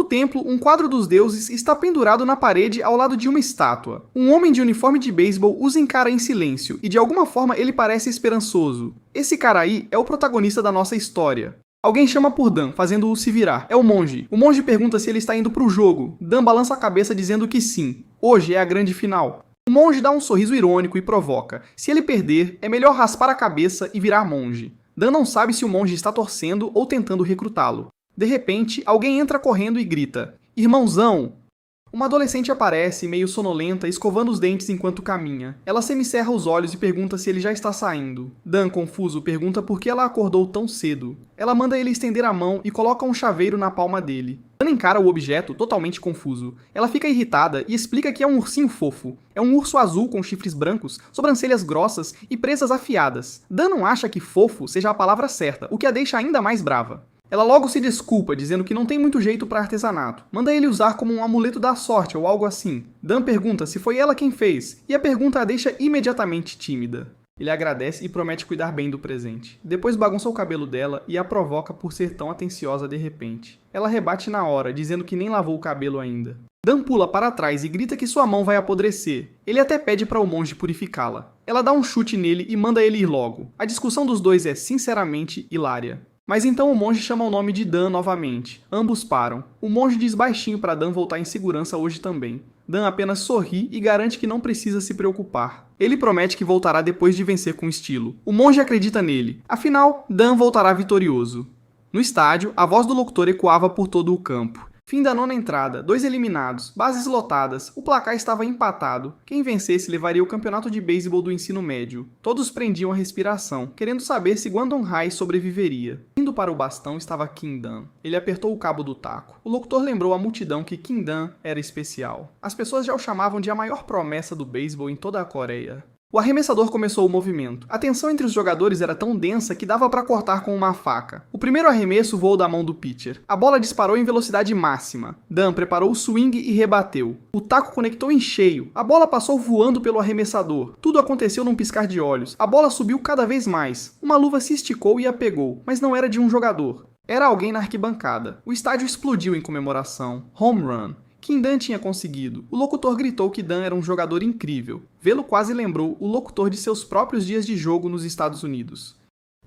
templo, um quadro dos deuses está pendurado na parede ao lado de uma estátua. Um homem de uniforme de beisebol os encara em silêncio, e de alguma forma ele parece esperançoso. Esse cara aí é o protagonista da nossa história. Alguém chama por Dan, fazendo-o se virar. É o monge. O monge pergunta se ele está indo pro jogo. Dan balança a cabeça dizendo que sim. Hoje é a grande final. O monge dá um sorriso irônico e provoca. Se ele perder, é melhor raspar a cabeça e virar monge. Dan não sabe se o monge está torcendo ou tentando recrutá-lo. De repente, alguém entra correndo e grita: "Irmãozão!" Uma adolescente aparece, meio sonolenta, escovando os dentes enquanto caminha. Ela semicerra os olhos e pergunta se ele já está saindo. Dan, confuso, pergunta por que ela acordou tão cedo. Ela manda ele estender a mão e coloca um chaveiro na palma dele. Dan encara o objeto, totalmente confuso. Ela fica irritada e explica que é um ursinho fofo. É um urso azul com chifres brancos, sobrancelhas grossas e presas afiadas. Dan não acha que fofo seja a palavra certa, o que a deixa ainda mais brava. Ela logo se desculpa, dizendo que não tem muito jeito para artesanato. Manda ele usar como um amuleto da sorte ou algo assim. Dan pergunta se foi ela quem fez, e a pergunta a deixa imediatamente tímida. Ele agradece e promete cuidar bem do presente. Depois bagunça o cabelo dela e a provoca por ser tão atenciosa de repente. Ela rebate na hora, dizendo que nem lavou o cabelo ainda. Dan pula para trás e grita que sua mão vai apodrecer. Ele até pede para o monge purificá-la. Ela dá um chute nele e manda ele ir logo. A discussão dos dois é sinceramente hilária. Mas então o monge chama o nome de Dan novamente. Ambos param. O monge diz baixinho para Dan voltar em segurança hoje também. Dan apenas sorri e garante que não precisa se preocupar. Ele promete que voltará depois de vencer com estilo. O monge acredita nele. Afinal, Dan voltará vitorioso. No estádio, a voz do locutor ecoava por todo o campo. Fim da nona entrada, 2 eliminados, bases lotadas, o placar estava empatado. Quem vencesse levaria o campeonato de beisebol do ensino médio. Todos prendiam a respiração, querendo saber se Guandong High sobreviveria. Indo para o bastão estava Kim Dan. Ele apertou o cabo do taco. O locutor lembrou à multidão que Kim Dan era especial. As pessoas já o chamavam de a maior promessa do beisebol em toda a Coreia. O arremessador começou o movimento. A tensão entre os jogadores era tão densa que dava para cortar com uma faca. O primeiro arremesso voou da mão do pitcher. A bola disparou em velocidade máxima. Dan preparou o swing e rebateu. O taco conectou em cheio. A bola passou voando pelo arremessador. Tudo aconteceu num piscar de olhos. A bola subiu cada vez mais. Uma luva se esticou e a pegou, mas não era de um jogador. Era alguém na arquibancada. O estádio explodiu em comemoração. Home run. Kim Dan tinha conseguido. O locutor gritou que Dan era um jogador incrível. Vê-lo quase lembrou o locutor de seus próprios dias de jogo nos Estados Unidos.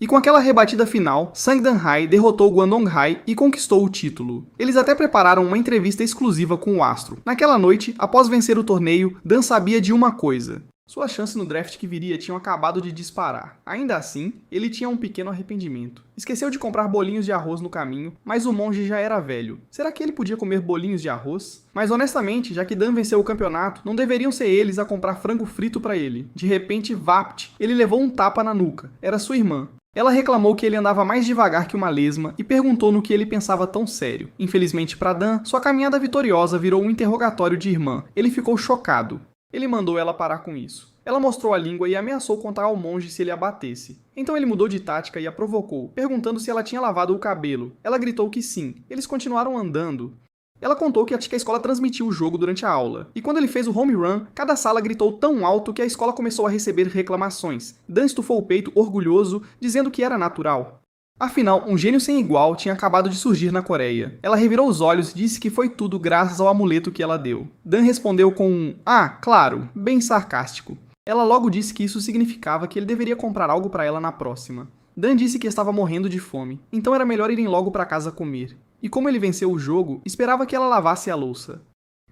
E com aquela rebatida final, Sangdan High derrotou Guandong High e conquistou o título. Eles até prepararam uma entrevista exclusiva com o astro. Naquela noite, após vencer o torneio, Dan sabia de uma coisa. Suas chances no draft que viria tinham acabado de disparar. Ainda assim, ele tinha um pequeno arrependimento. Esqueceu de comprar bolinhos de arroz no caminho, mas o monge já era velho. Será que ele podia comer bolinhos de arroz? Mas honestamente, já que Dan venceu o campeonato, não deveriam ser eles a comprar frango frito pra ele. De repente, vapt, ele levou um tapa na nuca. Era sua irmã. Ela reclamou que ele andava mais devagar que uma lesma e perguntou no que ele pensava tão sério. Infelizmente para Dan, sua caminhada vitoriosa virou um interrogatório de irmã. Ele ficou chocado. Ele mandou ela parar com isso. Ela mostrou a língua e ameaçou contar ao monge se ele a batesse. Então ele mudou de tática e a provocou, perguntando se ela tinha lavado o cabelo. Ela gritou que sim. Eles continuaram andando. Ela contou que a escola transmitiu o jogo durante a aula. E quando ele fez o home run, cada sala gritou tão alto que a escola começou a receber reclamações. Dan estufou o peito orgulhoso, dizendo que era natural. Afinal, um gênio sem igual tinha acabado de surgir na Coreia. Ela revirou os olhos e disse que foi tudo graças ao amuleto que ela deu. Dan respondeu com um "ah, claro", bem sarcástico. Ela logo disse que isso significava que ele deveria comprar algo para ela na próxima. Dan disse que estava morrendo de fome, então era melhor irem logo para casa comer. E como ele venceu o jogo, esperava que ela lavasse a louça.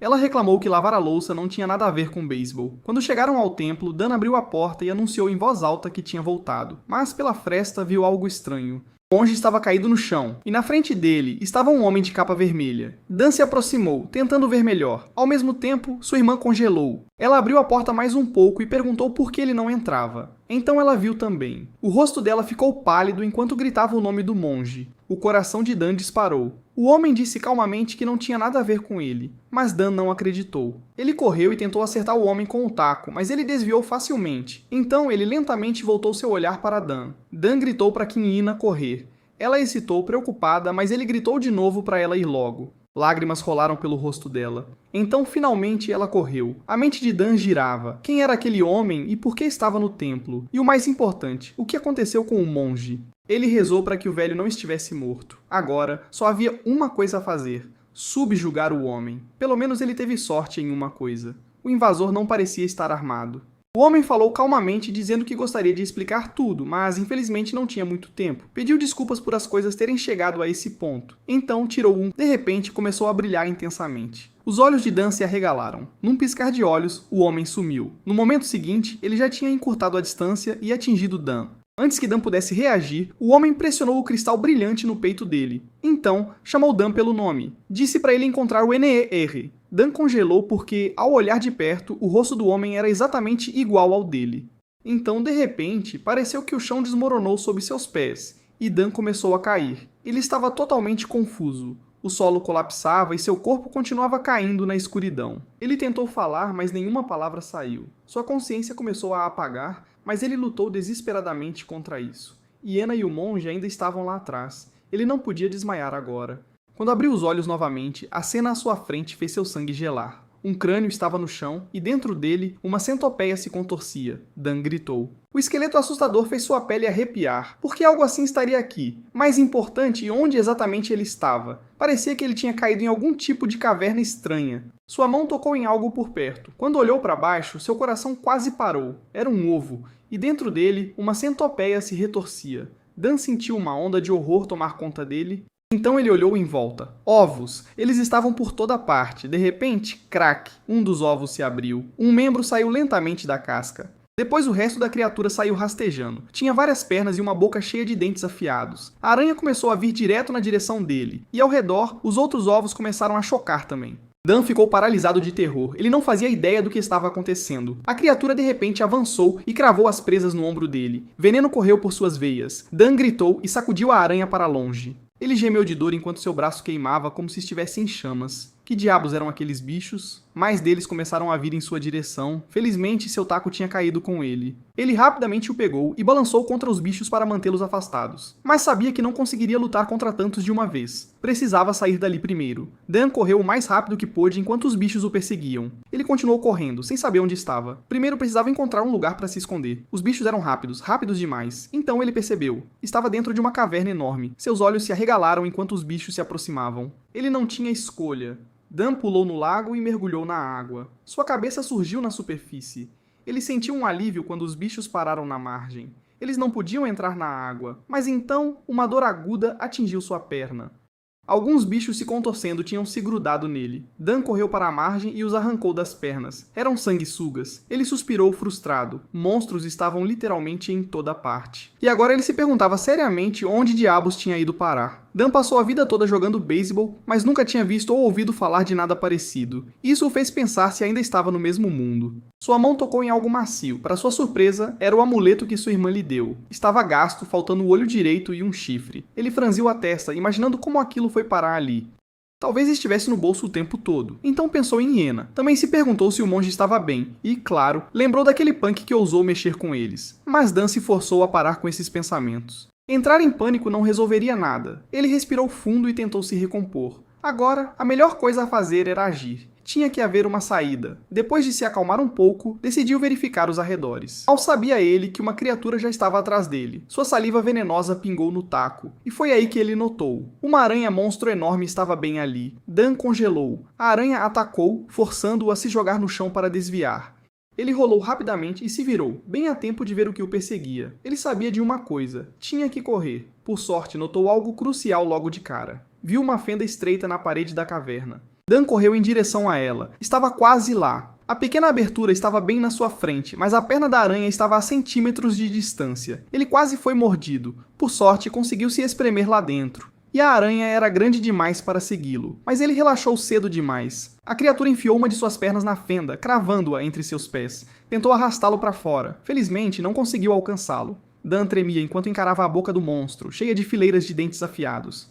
Ela reclamou que lavar a louça não tinha nada a ver com beisebol. Quando chegaram ao templo, Dan abriu a porta e anunciou em voz alta que tinha voltado. Mas pela fresta viu algo estranho. O monge estava caído no chão, e na frente dele estava um homem de capa vermelha. Dan se aproximou, tentando ver melhor. Ao mesmo tempo, sua irmã congelou. Ela abriu a porta mais um pouco e perguntou por que ele não entrava. Então ela viu também. O rosto dela ficou pálido enquanto gritava o nome do monge. O coração de Dan disparou. O homem disse calmamente que não tinha nada a ver com ele, mas Dan não acreditou. Ele correu e tentou acertar o homem com o taco, mas ele desviou facilmente. Então ele lentamente voltou seu olhar para Dan. Dan gritou para Kim Ina correr. Ela hesitou, preocupada, mas ele gritou de novo para ela ir logo. Lágrimas rolaram pelo rosto dela. Então, finalmente, ela correu. A mente de Dan girava. Quem era aquele homem e por que estava no templo? E o mais importante, o que aconteceu com o monge? Ele rezou para que o velho não estivesse morto. Agora, só havia uma coisa a fazer. subjugar o homem. Pelo menos ele teve sorte em uma coisa. O invasor não parecia estar armado. O homem falou calmamente, dizendo que gostaria de explicar tudo, mas infelizmente não tinha muito tempo. Pediu desculpas por as coisas terem chegado a esse ponto. Então tirou um. De repente, começou a brilhar intensamente. Os olhos de Dan se arregalaram. Num piscar de olhos, o homem sumiu. No momento seguinte, ele já tinha encurtado a distância e atingido Dan. Antes que Dan pudesse reagir, o homem pressionou o cristal brilhante no peito dele. Então, chamou Dan pelo nome. Disse para ele encontrar o NER. Dan congelou porque, ao olhar de perto, o rosto do homem era exatamente igual ao dele. Então, de repente, pareceu que o chão desmoronou sob seus pés, e Dan começou a cair. Ele estava totalmente confuso. O solo colapsava e seu corpo continuava caindo na escuridão. Ele tentou falar, mas nenhuma palavra saiu. Sua consciência começou a apagar, mas ele lutou desesperadamente contra isso. Iena e o monge ainda estavam lá atrás. Ele não podia desmaiar agora. Quando abriu os olhos novamente, a cena à sua frente fez seu sangue gelar. Um crânio estava no chão e dentro dele uma centopeia se contorcia. Dan gritou. O esqueleto assustador fez sua pele arrepiar. Por que algo assim estaria aqui? Mais importante, onde exatamente ele estava? Parecia que ele tinha caído em algum tipo de caverna estranha. Sua mão tocou em algo por perto. Quando olhou para baixo, seu coração quase parou. Era um ovo, e dentro dele uma centopeia se retorcia. Dan sentiu uma onda de horror tomar conta dele. Então ele olhou em volta. Ovos! Eles estavam por toda parte. De repente, crack! Um dos ovos se abriu. Um membro saiu lentamente da casca. Depois o resto da criatura saiu rastejando. Tinha várias pernas e uma boca cheia de dentes afiados. A aranha começou a vir direto na direção dele. E ao redor, os outros ovos começaram a chocar também. Dan ficou paralisado de terror. Ele não fazia ideia do que estava acontecendo. A criatura de repente avançou e cravou as presas no ombro dele. Veneno correu por suas veias. Dan gritou e sacudiu a aranha para longe. Ele gemeu de dor enquanto seu braço queimava como se estivesse em chamas. Que diabos eram aqueles bichos? Mais deles começaram a vir em sua direção. Felizmente, seu taco tinha caído com ele. Ele rapidamente o pegou e balançou contra os bichos para mantê-los afastados. Mas sabia que não conseguiria lutar contra tantos de uma vez. Precisava sair dali primeiro. Dan correu o mais rápido que pôde enquanto os bichos o perseguiam. Ele continuou correndo, sem saber onde estava. Primeiro precisava encontrar um lugar para se esconder. Os bichos eram rápidos, rápidos demais. Então ele percebeu. Estava dentro de uma caverna enorme. Seus olhos se arregalaram enquanto os bichos se aproximavam. Ele não tinha escolha. Dan pulou no lago e mergulhou na água. Sua cabeça surgiu na superfície. Ele sentiu um alívio quando os bichos pararam na margem. Eles não podiam entrar na água, mas então uma dor aguda atingiu sua perna. Alguns bichos se contorcendo tinham se grudado nele. Dan correu para a margem e os arrancou das pernas. Eram sanguessugas. Ele suspirou frustrado. Monstros estavam literalmente em toda parte. E agora ele se perguntava seriamente onde diabos tinha ido parar. Dan passou a vida toda jogando beisebol, mas nunca tinha visto ou ouvido falar de nada parecido. Isso o fez pensar se ainda estava no mesmo mundo. Sua mão tocou em algo macio. Para sua surpresa, era o amuleto que sua irmã lhe deu. Estava gasto, faltando o olho direito e um chifre. Ele franziu a testa, imaginando como aquilo foi parar ali. Talvez estivesse no bolso o tempo todo. Então pensou em Iena. Também se perguntou se o monge estava bem. E, claro, lembrou daquele punk que ousou mexer com eles. Mas Dan se forçou a parar com esses pensamentos. Entrar em pânico não resolveria nada. Ele respirou fundo e tentou se recompor. Agora, a melhor coisa a fazer era agir. Tinha que haver uma saída. Depois de se acalmar um pouco, decidiu verificar os arredores. Mal sabia ele que uma criatura já estava atrás dele. Sua saliva venenosa pingou no taco. E foi aí que ele notou. Uma aranha monstro enorme estava bem ali. Dan congelou. A aranha atacou, forçando-o a se jogar no chão para desviar. Ele rolou rapidamente e se virou, bem a tempo de ver o que o perseguia. Ele sabia de uma coisa. Tinha que correr. Por sorte, notou algo crucial logo de cara. Viu uma fenda estreita na parede da caverna. Dan correu em direção a ela. Estava quase lá. A pequena abertura estava bem na sua frente, mas a perna da aranha estava a centímetros de distância. Ele quase foi mordido. Por sorte, conseguiu se espremer lá dentro. E a aranha era grande demais para segui-lo, mas ele relaxou cedo demais. A criatura enfiou uma de suas pernas na fenda, cravando-a entre seus pés. Tentou arrastá-lo para fora. Felizmente, não conseguiu alcançá-lo. Dan tremia enquanto encarava a boca do monstro, cheia de fileiras de dentes afiados.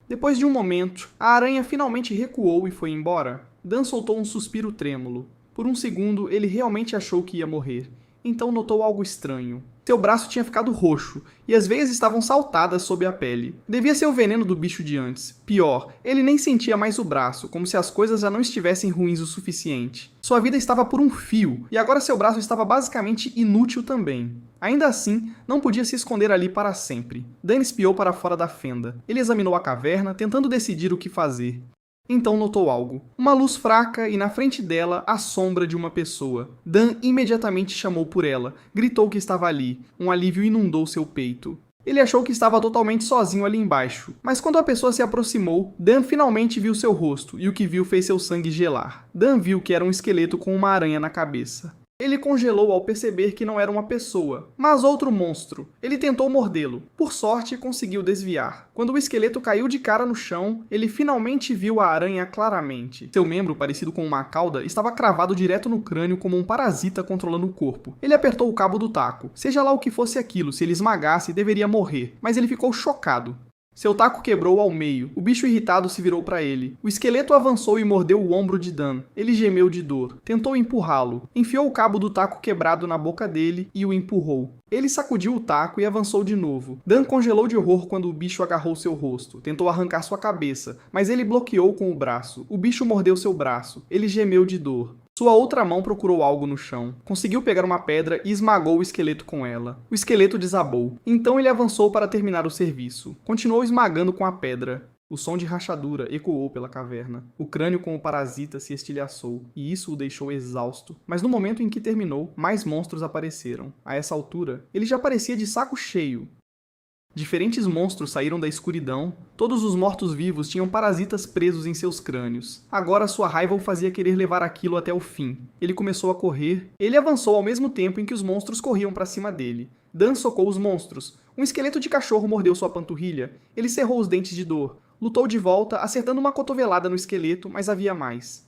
Depois de um momento, a aranha finalmente recuou e foi embora. Dan soltou um suspiro trêmulo. Por um segundo, ele realmente achou que ia morrer. Então notou algo estranho. Seu braço tinha ficado roxo, e as veias estavam saltadas sob a pele. Devia ser o veneno do bicho de antes. Pior, ele nem sentia mais o braço, como se as coisas já não estivessem ruins o suficiente. Sua vida estava por um fio, e agora seu braço estava basicamente inútil também. Ainda assim, não podia se esconder ali para sempre. Dan espiou para fora da fenda. Ele examinou a caverna, tentando decidir o que fazer. Então notou algo. Uma luz fraca e na frente dela a sombra de uma pessoa. Dan imediatamente chamou por ela, gritou que estava ali. Um alívio inundou seu peito. Ele achou que estava totalmente sozinho ali embaixo, mas quando a pessoa se aproximou, Dan finalmente viu seu rosto, e o que viu fez seu sangue gelar. Dan viu que era um esqueleto com uma aranha na cabeça. Ele congelou ao perceber que não era uma pessoa, mas outro monstro. Ele tentou mordê-lo. Por sorte, conseguiu desviar. Quando o esqueleto caiu de cara no chão, ele finalmente viu a aranha claramente. Seu membro, parecido com uma cauda, estava cravado direto no crânio como um parasita controlando o corpo. Ele apertou o cabo do taco. Seja lá o que fosse aquilo, se ele esmagasse, deveria morrer. Mas ele ficou chocado. Seu taco quebrou ao meio. O bicho irritado se virou para ele. O esqueleto avançou e mordeu o ombro de Dan. Ele gemeu de dor. Tentou empurrá-lo. Enfiou o cabo do taco quebrado na boca dele e o empurrou. Ele sacudiu o taco e avançou de novo. Dan congelou de horror quando o bicho agarrou seu rosto. Tentou arrancar sua cabeça, mas ele bloqueou com o braço. O bicho mordeu seu braço. Ele gemeu de dor. Sua outra mão procurou algo no chão. Conseguiu pegar uma pedra e esmagou o esqueleto com ela. O esqueleto desabou. Então ele avançou para terminar o serviço. Continuou esmagando com a pedra. O som de rachadura ecoou pela caverna. O crânio com o parasita se estilhaçou, e isso o deixou exausto. Mas no momento em que terminou, mais monstros apareceram. A essa altura, ele já parecia de saco cheio. Diferentes monstros saíram da escuridão. Todos os mortos-vivos tinham parasitas presos em seus crânios. Agora sua raiva o fazia querer levar aquilo até o fim. Ele começou a correr. Ele avançou ao mesmo tempo em que os monstros corriam para cima dele. Dan socou os monstros. Um esqueleto de cachorro mordeu sua panturrilha. Ele cerrou os dentes de dor. Lutou de volta, acertando uma cotovelada no esqueleto, mas havia mais.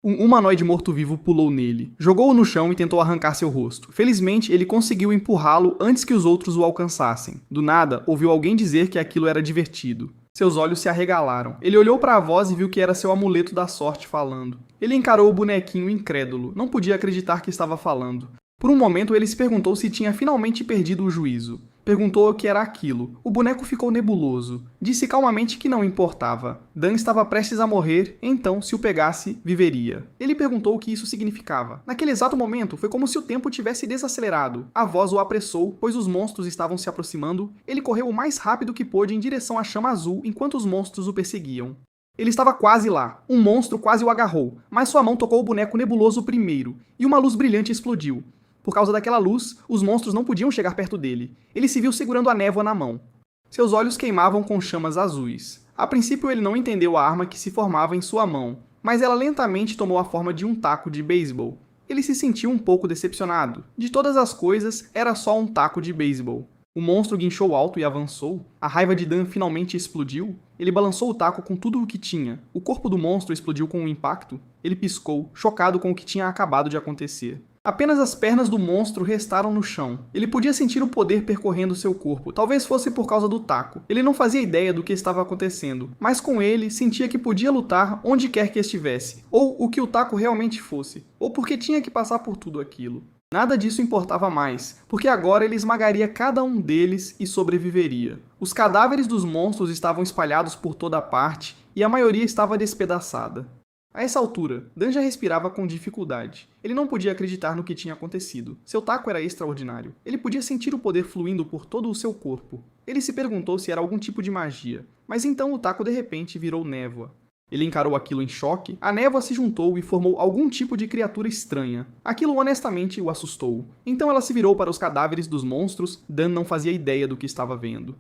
Um humanoide morto-vivo pulou nele, jogou-o no chão e tentou arrancar seu rosto. Felizmente, ele conseguiu empurrá-lo antes que os outros o alcançassem. Do nada, ouviu alguém dizer que aquilo era divertido. Seus olhos se arregalaram. Ele olhou para a voz e viu que era seu amuleto da sorte falando. Ele encarou o bonequinho incrédulo, não podia acreditar que estava falando. Por um momento, ele se perguntou se tinha finalmente perdido o juízo. Perguntou o que era aquilo. O boneco ficou nebuloso. Disse calmamente que não importava. Dan estava prestes a morrer, então, se o pegasse, viveria. Ele perguntou o que isso significava. Naquele exato momento, foi como se o tempo tivesse desacelerado. A voz o apressou, pois os monstros estavam se aproximando. Ele correu o mais rápido que pôde em direção à chama azul, enquanto os monstros o perseguiam. Ele estava quase lá. Um monstro quase o agarrou, mas sua mão tocou o boneco nebuloso primeiro, e uma luz brilhante explodiu. Por causa daquela luz, os monstros não podiam chegar perto dele. Ele se viu segurando a névoa na mão. Seus olhos queimavam com chamas azuis. A princípio ele não entendeu a arma que se formava em sua mão, mas ela lentamente tomou a forma de um taco de beisebol. Ele se sentiu um pouco decepcionado. De todas as coisas, era só um taco de beisebol. O monstro guinchou alto e avançou. A raiva de Dan finalmente explodiu. Ele balançou o taco com tudo o que tinha. O corpo do monstro explodiu com um impacto. Ele piscou, chocado com o que tinha acabado de acontecer. Apenas as pernas do monstro restaram no chão. Ele podia sentir o poder percorrendo seu corpo, talvez fosse por causa do taco. Ele não fazia ideia do que estava acontecendo, mas com ele sentia que podia lutar onde quer que estivesse, ou o que o taco realmente fosse, ou porque tinha que passar por tudo aquilo. Nada disso importava mais, porque agora ele esmagaria cada um deles e sobreviveria. Os cadáveres dos monstros estavam espalhados por toda a parte, e a maioria estava despedaçada. A essa altura, Dan já respirava com dificuldade. Ele não podia acreditar no que tinha acontecido. Seu taco era extraordinário. Ele podia sentir o poder fluindo por todo o seu corpo. Ele se perguntou se era algum tipo de magia, mas então o taco de repente virou névoa. Ele encarou aquilo em choque, a névoa se juntou e formou algum tipo de criatura estranha. Aquilo honestamente o assustou. Então ela se virou para os cadáveres dos monstros. Dan não fazia ideia do que estava vendo.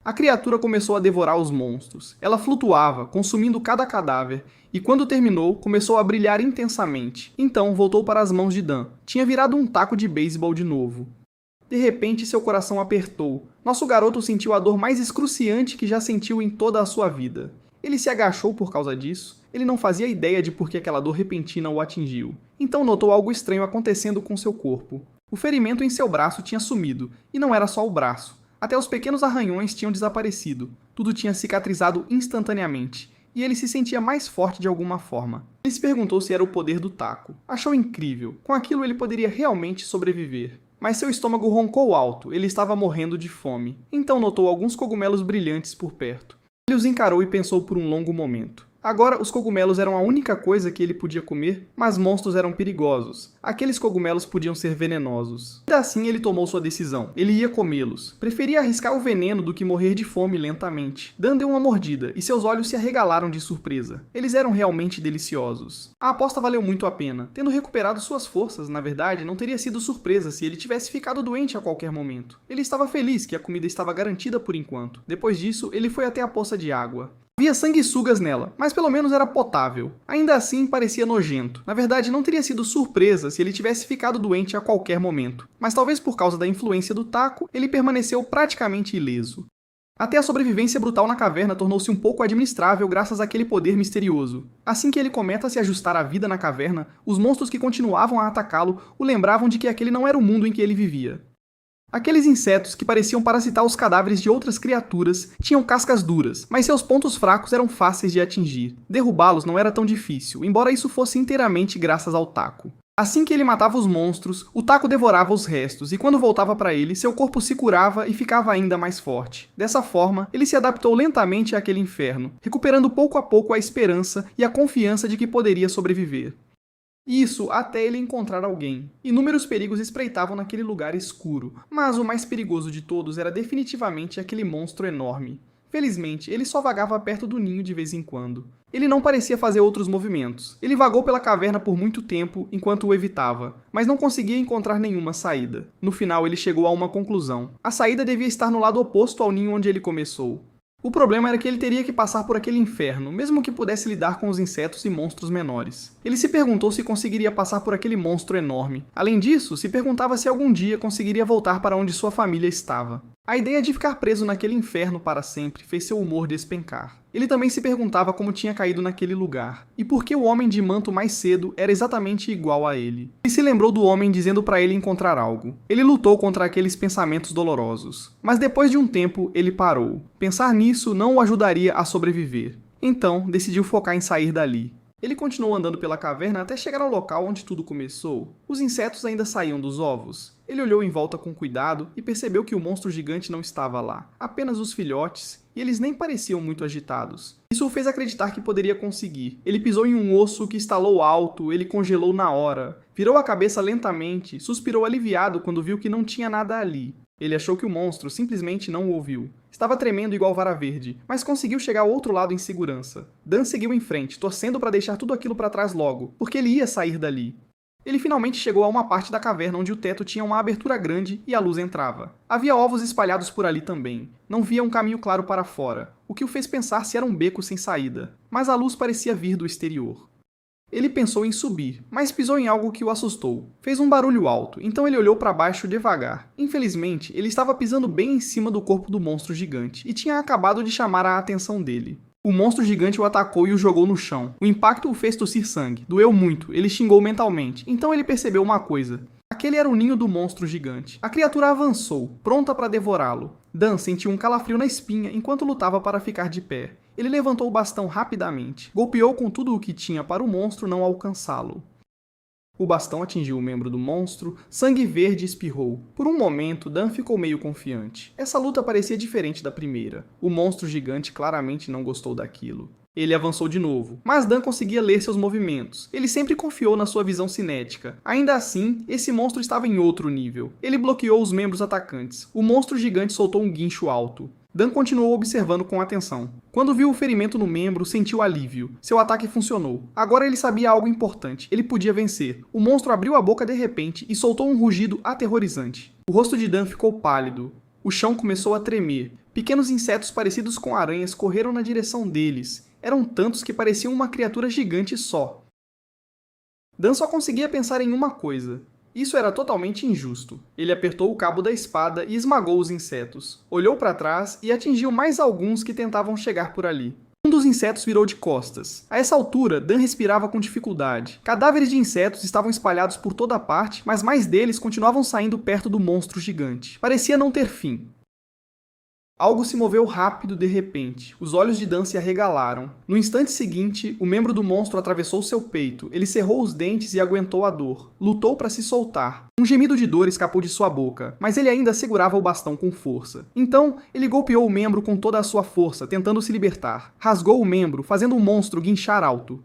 A criatura começou a devorar os monstros. Ela flutuava, consumindo cada cadáver, e quando terminou, começou a brilhar intensamente. Então voltou para as mãos de Dan. Tinha virado um taco de beisebol de novo. De repente, seu coração apertou. Nosso garoto sentiu a dor mais excruciante que já sentiu em toda a sua vida. Ele se agachou por causa disso. Ele não fazia ideia de por que aquela dor repentina o atingiu. Então notou algo estranho acontecendo com seu corpo. O ferimento em seu braço tinha sumido, e não era só o braço. Até os pequenos arranhões tinham desaparecido. Tudo tinha cicatrizado instantaneamente, e ele se sentia mais forte de alguma forma. Ele se perguntou se era o poder do taco. Achou incrível. Com aquilo ele poderia realmente sobreviver. Mas seu estômago roncou alto, ele estava morrendo de fome. Então notou alguns cogumelos brilhantes por perto. Ele os encarou e pensou por um longo momento. Agora, os cogumelos eram a única coisa que ele podia comer, mas monstros eram perigosos. Aqueles cogumelos podiam ser venenosos. Ainda assim, ele tomou sua decisão. Ele ia comê-los. Preferia arriscar o veneno do que morrer de fome lentamente. Dan deu uma mordida, e seus olhos se arregalaram de surpresa. Eles eram realmente deliciosos. A aposta valeu muito a pena. Tendo recuperado suas forças, na verdade, não teria sido surpresa se ele tivesse ficado doente a qualquer momento. Ele estava feliz que a comida estava garantida por enquanto. Depois disso, ele foi até a poça de água. Havia sanguessugas nela, mas pelo menos era potável. Ainda assim, parecia nojento. Na verdade, não teria sido surpresa se ele tivesse ficado doente a qualquer momento. Mas talvez por causa da influência do taco, ele permaneceu praticamente ileso. Até a sobrevivência brutal na caverna tornou-se um pouco administrável graças àquele poder misterioso. Assim que ele começa a se ajustar à vida na caverna, os monstros que continuavam a atacá-lo o lembravam de que aquele não era o mundo em que ele vivia. Aqueles insetos que pareciam parasitar os cadáveres de outras criaturas tinham cascas duras, mas seus pontos fracos eram fáceis de atingir. Derrubá-los não era tão difícil, embora isso fosse inteiramente graças ao taco. Assim que ele matava os monstros, o taco devorava os restos, e quando voltava para ele, seu corpo se curava e ficava ainda mais forte. Dessa forma, ele se adaptou lentamente àquele inferno, recuperando pouco a pouco a esperança e a confiança de que poderia sobreviver. Isso até ele encontrar alguém. Inúmeros perigos espreitavam naquele lugar escuro, mas o mais perigoso de todos era definitivamente aquele monstro enorme. Felizmente, ele só vagava perto do ninho de vez em quando. Ele não parecia fazer outros movimentos. Ele vagou pela caverna por muito tempo enquanto o evitava, mas não conseguia encontrar nenhuma saída. No final, ele chegou a uma conclusão. A saída devia estar no lado oposto ao ninho onde ele começou. O problema era que ele teria que passar por aquele inferno, mesmo que pudesse lidar com os insetos e monstros menores. Ele se perguntou se conseguiria passar por aquele monstro enorme. Além disso, se perguntava se algum dia conseguiria voltar para onde sua família estava. A ideia de ficar preso naquele inferno para sempre fez seu humor despencar. Ele também se perguntava como tinha caído naquele lugar, e por que o homem de manto mais cedo era exatamente igual a ele. Ele se lembrou do homem dizendo para ele encontrar algo. Ele lutou contra aqueles pensamentos dolorosos. Mas depois de um tempo, ele parou. Pensar nisso não o ajudaria a sobreviver. Então, decidiu focar em sair dali. Ele continuou andando pela caverna até chegar ao local onde tudo começou. Os insetos ainda saíam dos ovos. Ele olhou em volta com cuidado e percebeu que o monstro gigante não estava lá, apenas os filhotes, e eles nem pareciam muito agitados. Isso o fez acreditar que poderia conseguir. Ele pisou em um osso que estalou alto, ele congelou na hora. Virou a cabeça lentamente, suspirou aliviado quando viu que não tinha nada ali. Ele achou que o monstro simplesmente não o ouviu. Estava tremendo igual vara verde, mas conseguiu chegar ao outro lado em segurança. Dan seguiu em frente, torcendo para deixar tudo aquilo para trás logo, porque ele ia sair dali. Ele finalmente chegou a uma parte da caverna onde o teto tinha uma abertura grande e a luz entrava. Havia ovos espalhados por ali também. Não via um caminho claro para fora, o que o fez pensar se era um beco sem saída. Mas a luz parecia vir do exterior. Ele pensou em subir, mas pisou em algo que o assustou. Fez um barulho alto, então ele olhou para baixo devagar. Infelizmente, ele estava pisando bem em cima do corpo do monstro gigante e tinha acabado de chamar a atenção dele. O monstro gigante o atacou e o jogou no chão. O impacto o fez tossir sangue. Doeu muito, ele xingou mentalmente. Então ele percebeu uma coisa. Aquele era o ninho do monstro gigante. A criatura avançou, pronta para devorá-lo. Dan sentiu um calafrio na espinha enquanto lutava para ficar de pé. Ele levantou o bastão rapidamente. Golpeou com tudo o que tinha para o monstro não alcançá-lo. O bastão atingiu o membro do monstro, sangue verde espirrou. Por um momento, Dan ficou meio confiante. Essa luta parecia diferente da primeira. O monstro gigante claramente não gostou daquilo. Ele avançou de novo, mas Dan conseguia ler seus movimentos. Ele sempre confiou na sua visão cinética. Ainda assim, esse monstro estava em outro nível. Ele bloqueou os membros atacantes. O monstro gigante soltou um guincho alto. Dan continuou observando com atenção. Quando viu o ferimento no membro, sentiu alívio. Seu ataque funcionou. Agora ele sabia algo importante. Ele podia vencer. O monstro abriu a boca de repente e soltou um rugido aterrorizante. O rosto de Dan ficou pálido. O chão começou a tremer. Pequenos insetos parecidos com aranhas correram na direção deles. Eram tantos que pareciam uma criatura gigante só. Dan só conseguia pensar em uma coisa. Isso era totalmente injusto. Ele apertou o cabo da espada e esmagou os insetos. Olhou para trás e atingiu mais alguns que tentavam chegar por ali. Um dos insetos virou de costas. A essa altura, Dan respirava com dificuldade. Cadáveres de insetos estavam espalhados por toda parte, mas mais deles continuavam saindo perto do monstro gigante. Parecia não ter fim. Algo se moveu rápido de repente. Os olhos de Dan se arregalaram. No instante seguinte, o membro do monstro atravessou seu peito. Ele cerrou os dentes e aguentou a dor. Lutou para se soltar. Um gemido de dor escapou de sua boca, mas ele ainda segurava o bastão com força. Então, ele golpeou o membro com toda a sua força, tentando se libertar. Rasgou o membro, fazendo o monstro guinchar alto.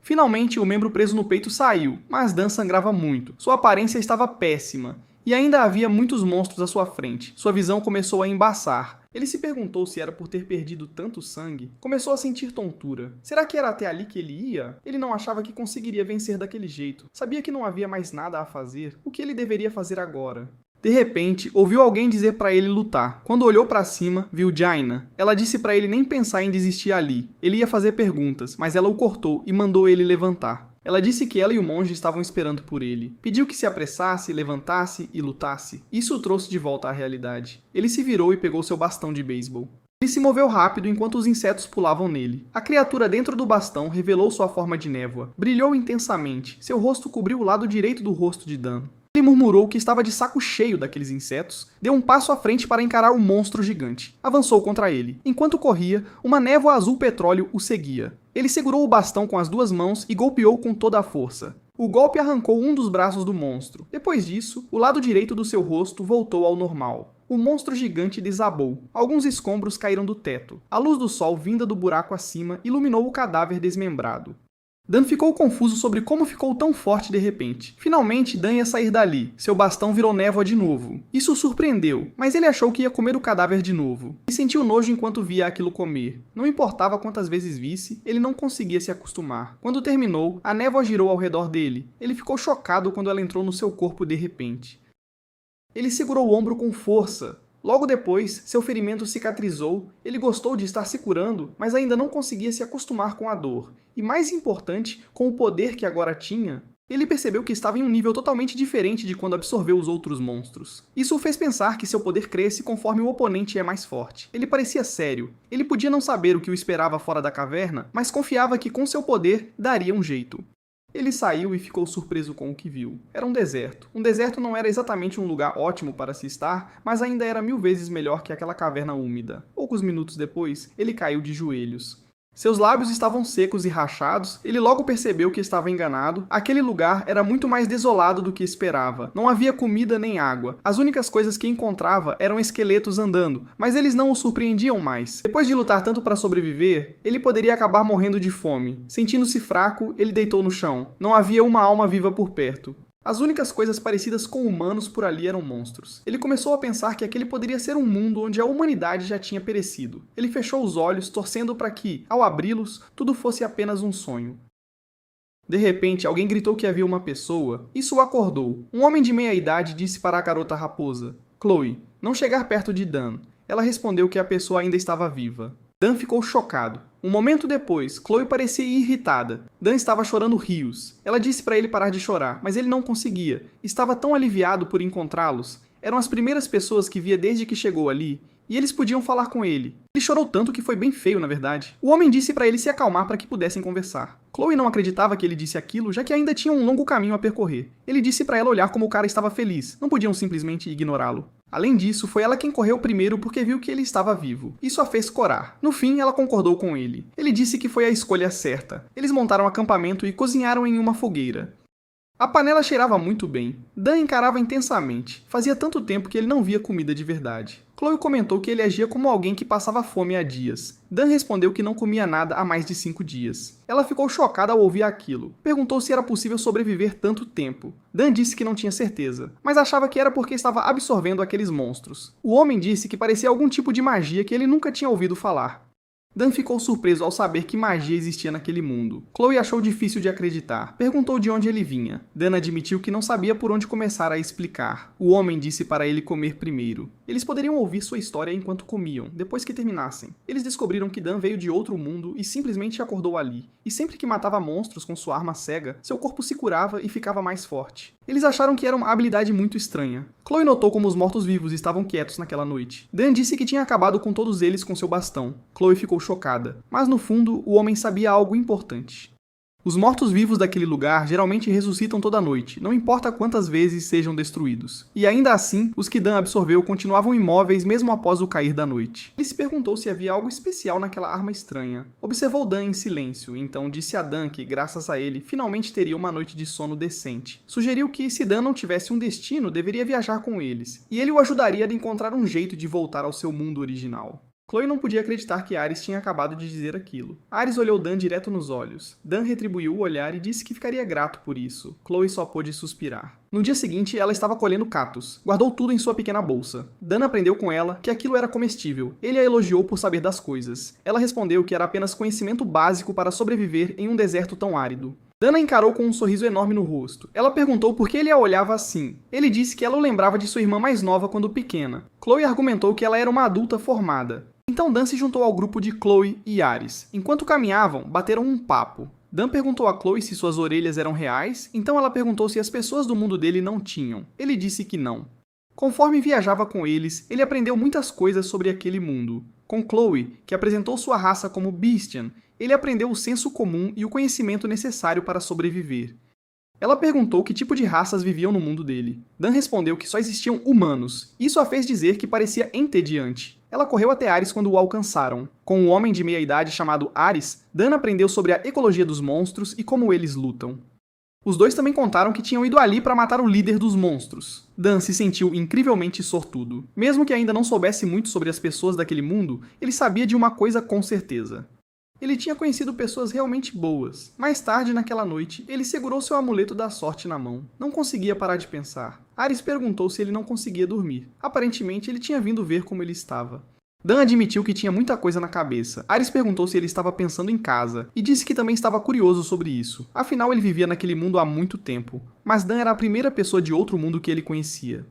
Finalmente, o membro preso no peito saiu, mas Dan sangrava muito. Sua aparência estava péssima. E ainda havia muitos monstros à sua frente. Sua visão começou a embaçar. Ele se perguntou se era por ter perdido tanto sangue. Começou a sentir tontura. Será que era até ali que ele ia? Ele não achava que conseguiria vencer daquele jeito. Sabia que não havia mais nada a fazer. O que ele deveria fazer agora? De repente, ouviu alguém dizer para ele lutar. Quando olhou para cima, viu Jaina. Ela disse para ele nem pensar em desistir ali. Ele ia fazer perguntas, mas ela o cortou e mandou ele levantar. Ela disse que ela e o monge estavam esperando por ele. Pediu que se apressasse, levantasse e lutasse. Isso o trouxe de volta à realidade. Ele se virou e pegou seu bastão de beisebol. Ele se moveu rápido enquanto os insetos pulavam nele. A criatura dentro do bastão revelou sua forma de névoa. Brilhou intensamente. Seu rosto cobriu o lado direito do rosto de Dan. Ele murmurou que estava de saco cheio daqueles insetos, deu um passo à frente para encarar o monstro gigante. Avançou contra ele. Enquanto corria, uma névoa azul petróleo o seguia. Ele segurou o bastão com as duas mãos e golpeou com toda a força. O golpe arrancou um dos braços do monstro. Depois disso, o lado direito do seu rosto voltou ao normal. O monstro gigante desabou. Alguns escombros caíram do teto. A luz do sol vinda do buraco acima iluminou o cadáver desmembrado. Dan ficou confuso sobre como ficou tão forte de repente. Finalmente, Dan ia sair dali. Seu bastão virou névoa de novo. Isso o surpreendeu, mas ele achou que ia comer o cadáver de novo. E sentiu nojo enquanto via aquilo comer. Não importava quantas vezes visse, ele não conseguia se acostumar. Quando terminou, a névoa girou ao redor dele. Ele ficou chocado quando ela entrou no seu corpo de repente. Ele segurou o ombro com força. Logo depois, seu ferimento cicatrizou, ele gostou de estar se curando, mas ainda não conseguia se acostumar com a dor. E mais importante, com o poder que agora tinha, ele percebeu que estava em um nível totalmente diferente de quando absorveu os outros monstros. Isso o fez pensar que seu poder cresce conforme o oponente é mais forte. Ele parecia sério. Ele podia não saber o que o esperava fora da caverna, mas confiava que com seu poder daria um jeito. Ele saiu e ficou surpreso com o que viu. Era um deserto. Um deserto não era exatamente um lugar ótimo para se estar, mas ainda era 1000 vezes melhor que aquela caverna úmida. Poucos minutos depois, ele caiu de joelhos. Seus lábios estavam secos e rachados, ele logo percebeu que estava enganado. Aquele lugar era muito mais desolado do que esperava. Não havia comida nem água. As únicas coisas que encontrava eram esqueletos andando, mas eles não o surpreendiam mais. Depois de lutar tanto para sobreviver, ele poderia acabar morrendo de fome. Sentindo-se fraco, ele deitou no chão. Não havia uma alma viva por perto. As únicas coisas parecidas com humanos por ali eram monstros. Ele começou a pensar que aquele poderia ser um mundo onde a humanidade já tinha perecido. Ele fechou os olhos, torcendo para que, ao abri-los, tudo fosse apenas um sonho. De repente, alguém gritou que havia uma pessoa. Isso o acordou. Um homem de meia-idade disse para a garota raposa, Chloe, não chegar perto de Dan. Ela respondeu que a pessoa ainda estava viva. Dan ficou chocado. Um momento depois, Chloe parecia irritada. Dan estava chorando rios. Ela disse para ele parar de chorar, mas ele não conseguia. Estava tão aliviado por encontrá-los. Eram as primeiras pessoas que via desde que chegou ali, e eles podiam falar com ele. Ele chorou tanto que foi bem feio, na verdade. O homem disse para ele se acalmar para que pudessem conversar. Chloe não acreditava que ele disse aquilo, já que ainda tinha um longo caminho a percorrer. Ele disse para ela olhar como o cara estava feliz. Não podiam simplesmente ignorá-lo. Além disso, foi ela quem correu primeiro porque viu que ele estava vivo. Isso a fez corar. No fim, ela concordou com ele. Ele disse que foi a escolha certa. Eles montaram um acampamento e cozinharam em uma fogueira. A panela cheirava muito bem. Dan encarava intensamente. Fazia tanto tempo que ele não via comida de verdade. Chloe comentou que ele agia como alguém que passava fome há dias. Dan respondeu que não comia nada há mais de 5 dias. Ela ficou chocada ao ouvir aquilo. Perguntou se era possível sobreviver tanto tempo. Dan disse que não tinha certeza, mas achava que era porque estava absorvendo aqueles monstros. O homem disse que parecia algum tipo de magia que ele nunca tinha ouvido falar. Dan ficou surpreso ao saber que magia existia naquele mundo. Chloe achou difícil de acreditar. Perguntou de onde ele vinha. Dan admitiu que não sabia por onde começar a explicar. O homem disse para ele comer primeiro. Eles poderiam ouvir sua história enquanto comiam, depois que terminassem. Eles descobriram que Dan veio de outro mundo e simplesmente acordou ali. E sempre que matava monstros com sua arma cega, seu corpo se curava e ficava mais forte. Eles acharam que era uma habilidade muito estranha. Chloe notou como os mortos-vivos estavam quietos naquela noite. Dan disse que tinha acabado com todos eles com seu bastão. Chloe ficou chocada, mas no fundo, o homem sabia algo importante. Os mortos-vivos daquele lugar geralmente ressuscitam toda noite, não importa quantas vezes sejam destruídos. E ainda assim, os que Dan absorveu continuavam imóveis mesmo após o cair da noite. Ele se perguntou se havia algo especial naquela arma estranha. Observou Dan em silêncio, e então disse a Dan que, graças a ele, finalmente teria uma noite de sono decente. Sugeriu que, se Dan não tivesse um destino, deveria viajar com eles, e ele o ajudaria a encontrar um jeito de voltar ao seu mundo original. Chloe não podia acreditar que Ares tinha acabado de dizer aquilo. Ares olhou Dan direto nos olhos. Dan retribuiu o olhar e disse que ficaria grato por isso. Chloe só pôde suspirar. No dia seguinte, ela estava colhendo cactos. Guardou tudo em sua pequena bolsa. Dan aprendeu com ela que aquilo era comestível. Ele a elogiou por saber das coisas. Ela respondeu que era apenas conhecimento básico para sobreviver em um deserto tão árido. Dan a encarou com um sorriso enorme no rosto. Ela perguntou por que ele a olhava assim. Ele disse que ela o lembrava de sua irmã mais nova quando pequena. Chloe argumentou que ela era uma adulta formada. Então Dan se juntou ao grupo de Chloe e Ares. Enquanto caminhavam, bateram um papo. Dan perguntou a Chloe se suas orelhas eram reais, então ela perguntou se as pessoas do mundo dele não tinham. Ele disse que não. Conforme viajava com eles, ele aprendeu muitas coisas sobre aquele mundo. Com Chloe, que apresentou sua raça como Beastian, ele aprendeu o senso comum e o conhecimento necessário para sobreviver. Ela perguntou que tipo de raças viviam no mundo dele. Dan respondeu que só existiam humanos. Isso a fez dizer que parecia entediante. Ela correu até Ares quando o alcançaram. Com um homem de meia-idade chamado Ares, Dan aprendeu sobre a ecologia dos monstros e como eles lutam. Os dois também contaram que tinham ido ali para matar o líder dos monstros. Dan se sentiu incrivelmente sortudo. Mesmo que ainda não soubesse muito sobre as pessoas daquele mundo, ele sabia de uma coisa com certeza. Ele tinha conhecido pessoas realmente boas. Mais tarde, naquela noite, ele segurou seu amuleto da sorte na mão. Não conseguia parar de pensar. Ares perguntou se ele não conseguia dormir. Aparentemente, ele tinha vindo ver como ele estava. Dan admitiu que tinha muita coisa na cabeça. Ares perguntou se ele estava pensando em casa, e disse que também estava curioso sobre isso. Afinal, ele vivia naquele mundo há muito tempo. Mas Dan era a primeira pessoa de outro mundo que ele conhecia.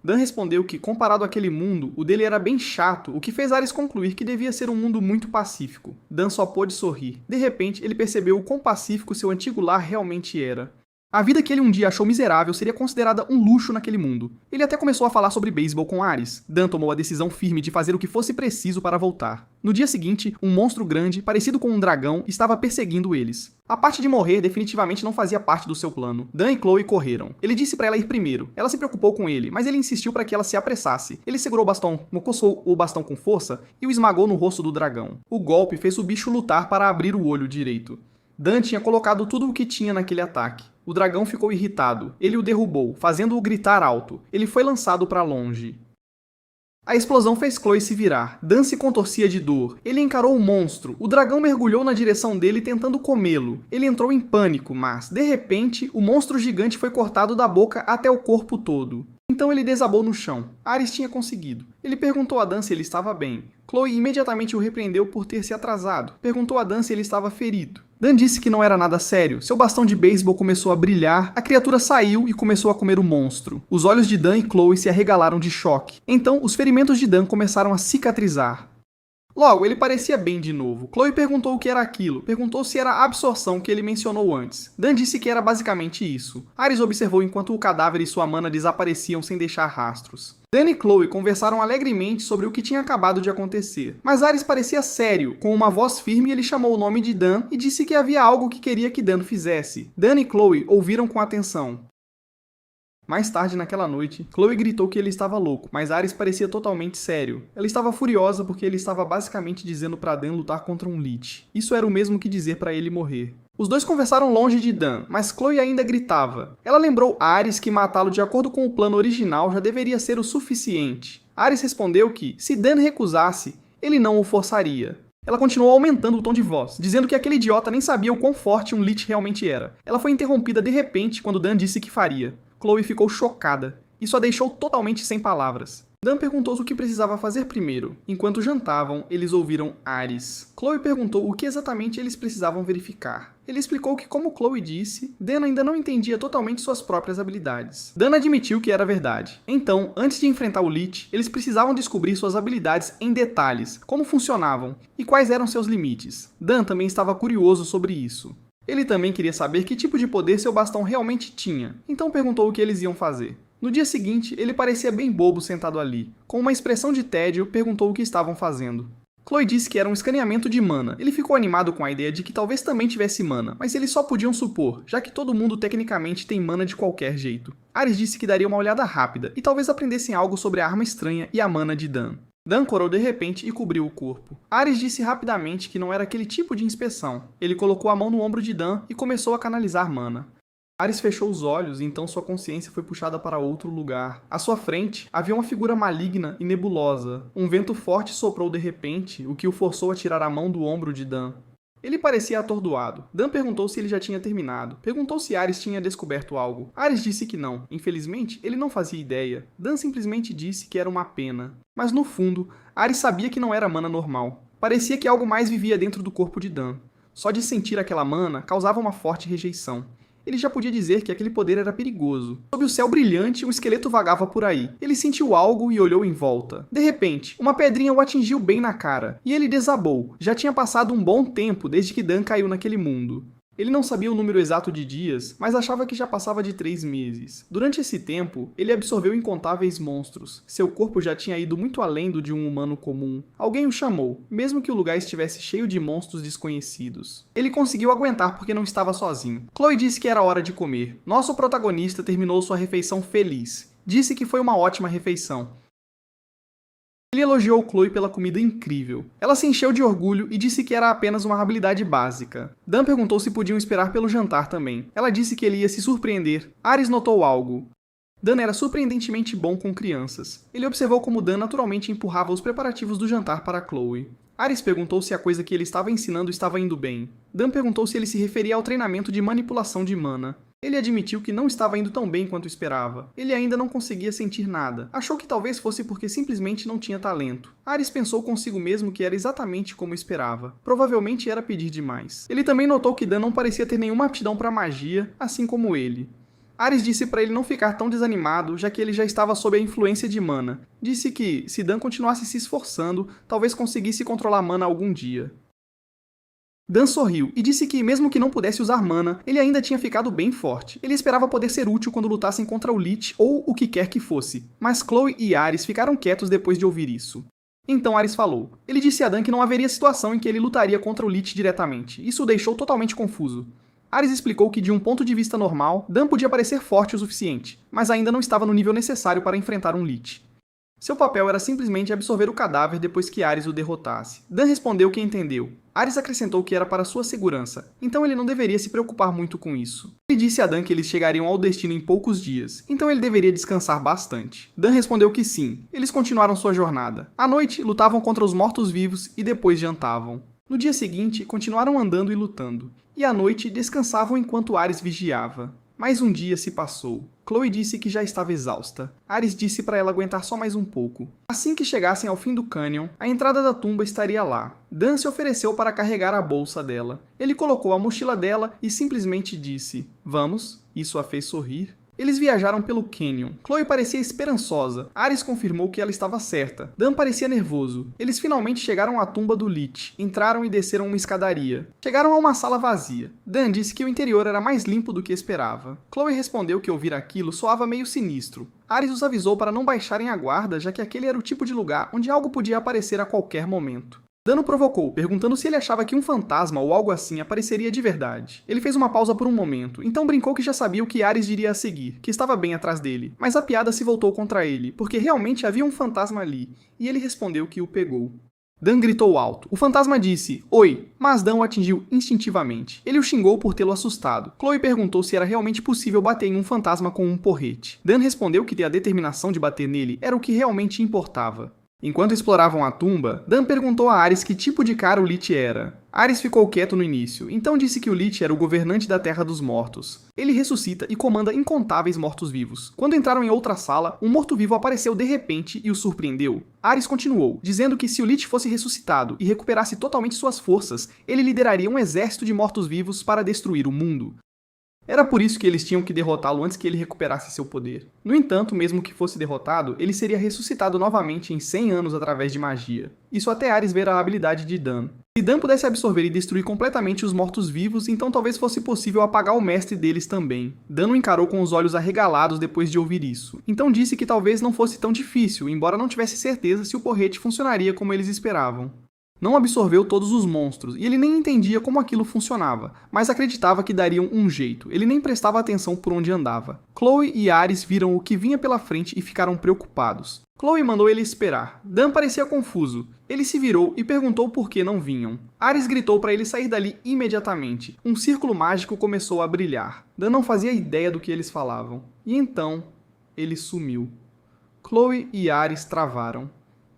Dan respondeu que, comparado àquele mundo, o dele era bem chato, o que fez Ares concluir que devia ser um mundo muito pacífico. Dan só pôde sorrir. De repente, ele percebeu o quão pacífico seu antigo lar realmente era. A vida que ele um dia achou miserável seria considerada um luxo naquele mundo. Ele até começou a falar sobre beisebol com Ares. Dan tomou a decisão firme de fazer o que fosse preciso para voltar. No dia seguinte, um monstro grande, parecido com um dragão, estava perseguindo eles. A parte de morrer definitivamente não fazia parte do seu plano. Dan e Chloe correram. Ele disse para ela ir primeiro. Ela se preocupou com ele, mas ele insistiu para que ela se apressasse. Ele segurou o bastão, coçou o bastão com força e o esmagou no rosto do dragão. O golpe fez o bicho lutar para abrir o olho direito. Dan tinha colocado tudo o que tinha naquele ataque. O dragão ficou irritado. Ele o derrubou, fazendo-o gritar alto. Ele foi lançado para longe. A explosão fez Chloe se virar. Dan se contorcia de dor. Ele encarou o monstro. O dragão mergulhou na direção dele tentando comê-lo. Ele entrou em pânico, mas, de repente, o monstro gigante foi cortado da boca até o corpo todo. Então ele desabou no chão. Ares tinha conseguido. Ele perguntou a Dan se ele estava bem. Chloe imediatamente o repreendeu por ter se atrasado. Perguntou a Dan se ele estava ferido. Dan disse que não era nada sério. Seu bastão de beisebol começou a brilhar, a criatura saiu e começou a comer o monstro. Os olhos de Dan e Chloe se arregalaram de choque. Então, os ferimentos de Dan começaram a cicatrizar. Logo, ele parecia bem de novo. Chloe perguntou o que era aquilo. Perguntou se era a absorção que ele mencionou antes. Dan disse que era basicamente isso. Ares observou enquanto o cadáver e sua mana desapareciam sem deixar rastros. Dan e Chloe conversaram alegremente sobre o que tinha acabado de acontecer. Mas Ares parecia sério. Com uma voz firme, ele chamou o nome de Dan e disse que havia algo que queria que Dan fizesse. Dan e Chloe ouviram com atenção. Mais tarde naquela noite, Chloe gritou que ele estava louco, mas Ares parecia totalmente sério. Ela estava furiosa porque ele estava basicamente dizendo para Dan lutar contra um Lich. Isso era o mesmo que dizer para ele morrer. Os dois conversaram longe de Dan, mas Chloe ainda gritava. Ela lembrou Ares que matá-lo de acordo com o plano original já deveria ser o suficiente. Ares respondeu que, se Dan recusasse, ele não o forçaria. Ela continuou aumentando o tom de voz, dizendo que aquele idiota nem sabia o quão forte um Lich realmente era. Ela foi interrompida de repente quando Dan disse que faria. Chloe ficou chocada. Isso a deixou totalmente sem palavras. Dan perguntou o que precisava fazer primeiro. Enquanto jantavam, eles ouviram Ares. Chloe perguntou o que exatamente eles precisavam verificar. Ele explicou que, como Chloe disse, Dan ainda não entendia totalmente suas próprias habilidades. Dan admitiu que era verdade. Então, antes de enfrentar o Lich, eles precisavam descobrir suas habilidades em detalhes, como funcionavam e quais eram seus limites. Dan também estava curioso sobre isso. Ele também queria saber que tipo de poder seu bastão realmente tinha, então perguntou o que eles iam fazer. No dia seguinte, ele parecia bem bobo sentado ali. Com uma expressão de tédio, perguntou o que estavam fazendo. Chloe disse que era um escaneamento de mana. Ele ficou animado com a ideia de que talvez também tivesse mana, mas eles só podiam supor, já que todo mundo tecnicamente tem mana de qualquer jeito. Ares disse que daria uma olhada rápida, e talvez aprendessem algo sobre a arma estranha e a mana de Dan. Dan corou de repente e cobriu o corpo. Ares disse rapidamente que não era aquele tipo de inspeção. Ele colocou a mão no ombro de Dan e começou a canalizar mana. Ares fechou os olhos e então sua consciência foi puxada para outro lugar. À sua frente, havia uma figura maligna e nebulosa. Um vento forte soprou de repente, o que o forçou a tirar a mão do ombro de Dan. Ele parecia atordoado. Dan perguntou se ele já tinha terminado. Perguntou se Ares tinha descoberto algo. Ares disse que não. Infelizmente, ele não fazia ideia. Dan simplesmente disse que era uma pena. Mas no fundo, Ares sabia que não era mana normal. Parecia que algo mais vivia dentro do corpo de Dan. Só de sentir aquela mana causava uma forte rejeição. Ele já podia dizer que aquele poder era perigoso. Sob o céu brilhante, um esqueleto vagava por aí. Ele sentiu algo e olhou em volta. De repente, uma pedrinha o atingiu bem na cara, e ele desabou. Já tinha passado um bom tempo desde que Dan caiu naquele mundo. Ele não sabia o número exato de dias, mas achava que já passava de 3 meses. Durante esse tempo, ele absorveu incontáveis monstros. Seu corpo já tinha ido muito além do de um humano comum. Alguém o chamou, mesmo que o lugar estivesse cheio de monstros desconhecidos. Ele conseguiu aguentar porque não estava sozinho. Chloe disse que era hora de comer. Nosso protagonista terminou sua refeição feliz. Disse que foi uma ótima refeição. Ele elogiou Chloe pela comida incrível. Ela se encheu de orgulho e disse que era apenas uma habilidade básica. Dan perguntou se podiam esperar pelo jantar também. Ela disse que ele ia se surpreender. Ares notou algo. Dan era surpreendentemente bom com crianças. Ele observou como Dan naturalmente empurrava os preparativos do jantar para Chloe. Ares perguntou se a coisa que ele estava ensinando estava indo bem. Dan perguntou se ele se referia ao treinamento de manipulação de mana. Ele admitiu que não estava indo tão bem quanto esperava. Ele ainda não conseguia sentir nada. Achou que talvez fosse porque simplesmente não tinha talento. Ares pensou consigo mesmo que era exatamente como esperava. Provavelmente era pedir demais. Ele também notou que Dan não parecia ter nenhuma aptidão para magia, assim como ele. Ares disse para ele não ficar tão desanimado, já que ele já estava sob a influência de mana. Disse que, se Dan continuasse se esforçando, talvez conseguisse controlar mana algum dia. Dan sorriu e disse que, mesmo que não pudesse usar mana, ele ainda tinha ficado bem forte. Ele esperava poder ser útil quando lutassem contra o Lich ou o que quer que fosse. Mas Chloe e Ares ficaram quietos depois de ouvir isso. Então Ares falou. Ele disse a Dan que não haveria situação em que ele lutaria contra o Lich diretamente. Isso o deixou totalmente confuso. Ares explicou que, de um ponto de vista normal, Dan podia parecer forte o suficiente, mas ainda não estava no nível necessário para enfrentar um Lich. Seu papel era simplesmente absorver o cadáver depois que Ares o derrotasse. Dan respondeu que entendeu. Ares acrescentou que era para sua segurança, então ele não deveria se preocupar muito com isso. Ele disse a Dan que eles chegariam ao destino em poucos dias, então ele deveria descansar bastante. Dan respondeu que sim. Eles continuaram sua jornada. À noite, lutavam contra os mortos-vivos e depois jantavam. No dia seguinte, continuaram andando e lutando. E à noite, descansavam enquanto Ares vigiava. Mais um dia se passou. Chloe disse que já estava exausta. Ares disse para ela aguentar só mais um pouco. Assim que chegassem ao fim do cânion, a entrada da tumba estaria lá. Dan se ofereceu para carregar a bolsa dela. Ele colocou a mochila dela e simplesmente disse: "Vamos?" Isso a fez sorrir. Eles viajaram pelo cânion. Chloe parecia esperançosa. Ares confirmou que ela estava certa. Dan parecia nervoso. Eles finalmente chegaram à tumba do Lich. Entraram e desceram uma escadaria. Chegaram a uma sala vazia. Dan disse que o interior era mais limpo do que esperava. Chloe respondeu que ouvir aquilo soava meio sinistro. Ares os avisou para não baixarem a guarda, já que aquele era o tipo de lugar onde algo podia aparecer a qualquer momento. Dan o provocou, perguntando se ele achava que um fantasma ou algo assim apareceria de verdade. Ele fez uma pausa por um momento, então brincou que já sabia o que Ares diria a seguir, que estava bem atrás dele. Mas a piada se voltou contra ele, porque realmente havia um fantasma ali, e ele respondeu que o pegou. Dan gritou alto. O fantasma disse, "Oi", mas Dan o atingiu instintivamente. Ele o xingou por tê-lo assustado. Chloe perguntou se era realmente possível bater em um fantasma com um porrete. Dan respondeu que ter a determinação de bater nele era o que realmente importava. Enquanto exploravam a tumba, Dan perguntou a Ares que tipo de cara o Lich era. Ares ficou quieto no início, então disse que o Lich era o governante da Terra dos Mortos. Ele ressuscita e comanda incontáveis mortos-vivos. Quando entraram em outra sala, um morto-vivo apareceu de repente e o surpreendeu. Ares continuou, dizendo que se o Lich fosse ressuscitado e recuperasse totalmente suas forças, ele lideraria um exército de mortos-vivos para destruir o mundo. Era por isso que eles tinham que derrotá-lo antes que ele recuperasse seu poder. No entanto, mesmo que fosse derrotado, ele seria ressuscitado novamente em 100 anos através de magia. Isso até Ares ver a habilidade de Dan. Se Dan pudesse absorver e destruir completamente os mortos-vivos, então talvez fosse possível apagar o mestre deles também. Dan o encarou com os olhos arregalados depois de ouvir isso. Então disse que talvez não fosse tão difícil, embora não tivesse certeza se o porrete funcionaria como eles esperavam. Não absorveu todos os monstros, e ele nem entendia como aquilo funcionava, mas acreditava que dariam um jeito. Ele nem prestava atenção por onde andava. Chloe e Ares viram o que vinha pela frente e ficaram preocupados. Chloe mandou ele esperar. Dan parecia confuso. Ele se virou e perguntou por que não vinham. Ares gritou para ele sair dali imediatamente. Um círculo mágico começou a brilhar. Dan não fazia ideia do que eles falavam. E então, ele sumiu. Chloe e Ares travaram.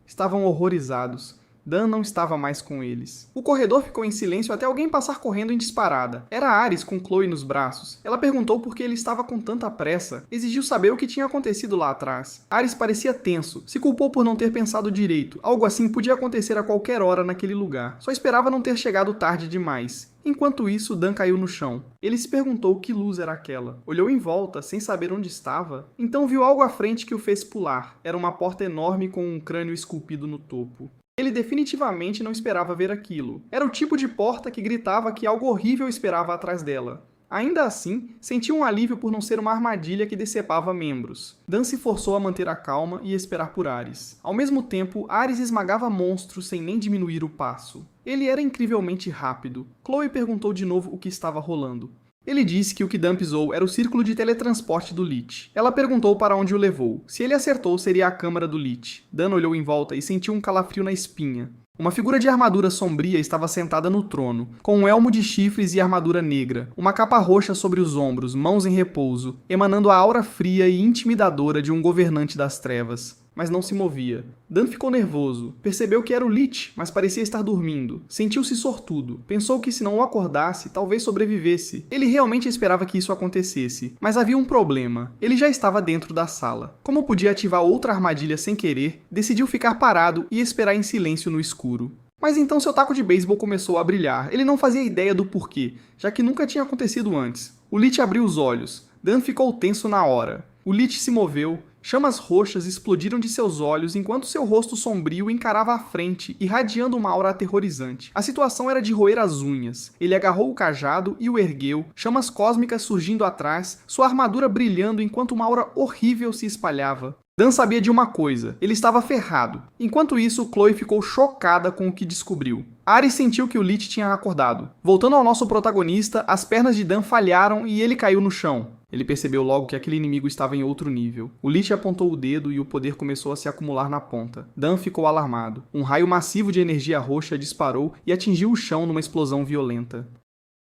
Estavam horrorizados. Dan não estava mais com eles. O corredor ficou em silêncio até alguém passar correndo em disparada. Era Ares com Chloe nos braços. Ela perguntou por que ele estava com tanta pressa. Exigiu saber o que tinha acontecido lá atrás. Ares parecia tenso. Se culpou por não ter pensado direito. Algo assim podia acontecer a qualquer hora naquele lugar. Só esperava não ter chegado tarde demais. Enquanto isso, Dan caiu no chão. Ele se perguntou que luz era aquela. Olhou em volta, sem saber onde estava. Então viu algo à frente que o fez pular. Era uma porta enorme com um crânio esculpido no topo. Ele definitivamente não esperava ver aquilo. Era o tipo de porta que gritava que algo horrível esperava atrás dela. Ainda assim, sentiu um alívio por não ser uma armadilha que decepava membros. Dan se forçou a manter a calma e esperar por Ares. Ao mesmo tempo, Ares esmagava monstros sem nem diminuir o passo. Ele era incrivelmente rápido. Chloe perguntou de novo o que estava rolando. Ele disse que o que Dan pisou era o círculo de teletransporte do Lich. Ela perguntou para onde o levou. Se ele acertou, seria a câmara do Lich. Dan olhou em volta e sentiu um calafrio na espinha. Uma figura de armadura sombria estava sentada no trono, com um elmo de chifres e armadura negra, uma capa roxa sobre os ombros, mãos em repouso, emanando a aura fria e intimidadora de um governante das trevas. Mas não se movia. Dan ficou nervoso. Percebeu que era o Lich, mas parecia estar dormindo. Sentiu-se sortudo. Pensou que se não o acordasse, talvez sobrevivesse. Ele realmente esperava que isso acontecesse. Mas havia um problema. Ele já estava dentro da sala. Como podia ativar outra armadilha sem querer, decidiu ficar parado e esperar em silêncio no escuro. Mas então seu taco de beisebol começou a brilhar. Ele não fazia ideia do porquê, já que nunca tinha acontecido antes. O Lich abriu os olhos. Dan ficou tenso na hora. O Lich se moveu. Chamas roxas explodiram de seus olhos enquanto seu rosto sombrio encarava a frente, irradiando uma aura aterrorizante. A situação era de roer as unhas. Ele agarrou o cajado e o ergueu, chamas cósmicas surgindo atrás, sua armadura brilhando enquanto uma aura horrível se espalhava. Dan sabia de uma coisa, ele estava ferrado. Enquanto isso, Chloe ficou chocada com o que descobriu. Ares sentiu que o Lich tinha acordado. Voltando ao nosso protagonista, as pernas de Dan falharam e ele caiu no chão. Ele percebeu logo que aquele inimigo estava em outro nível. O Lich apontou o dedo e o poder começou a se acumular na ponta. Dan ficou alarmado. Um raio massivo de energia roxa disparou e atingiu o chão numa explosão violenta.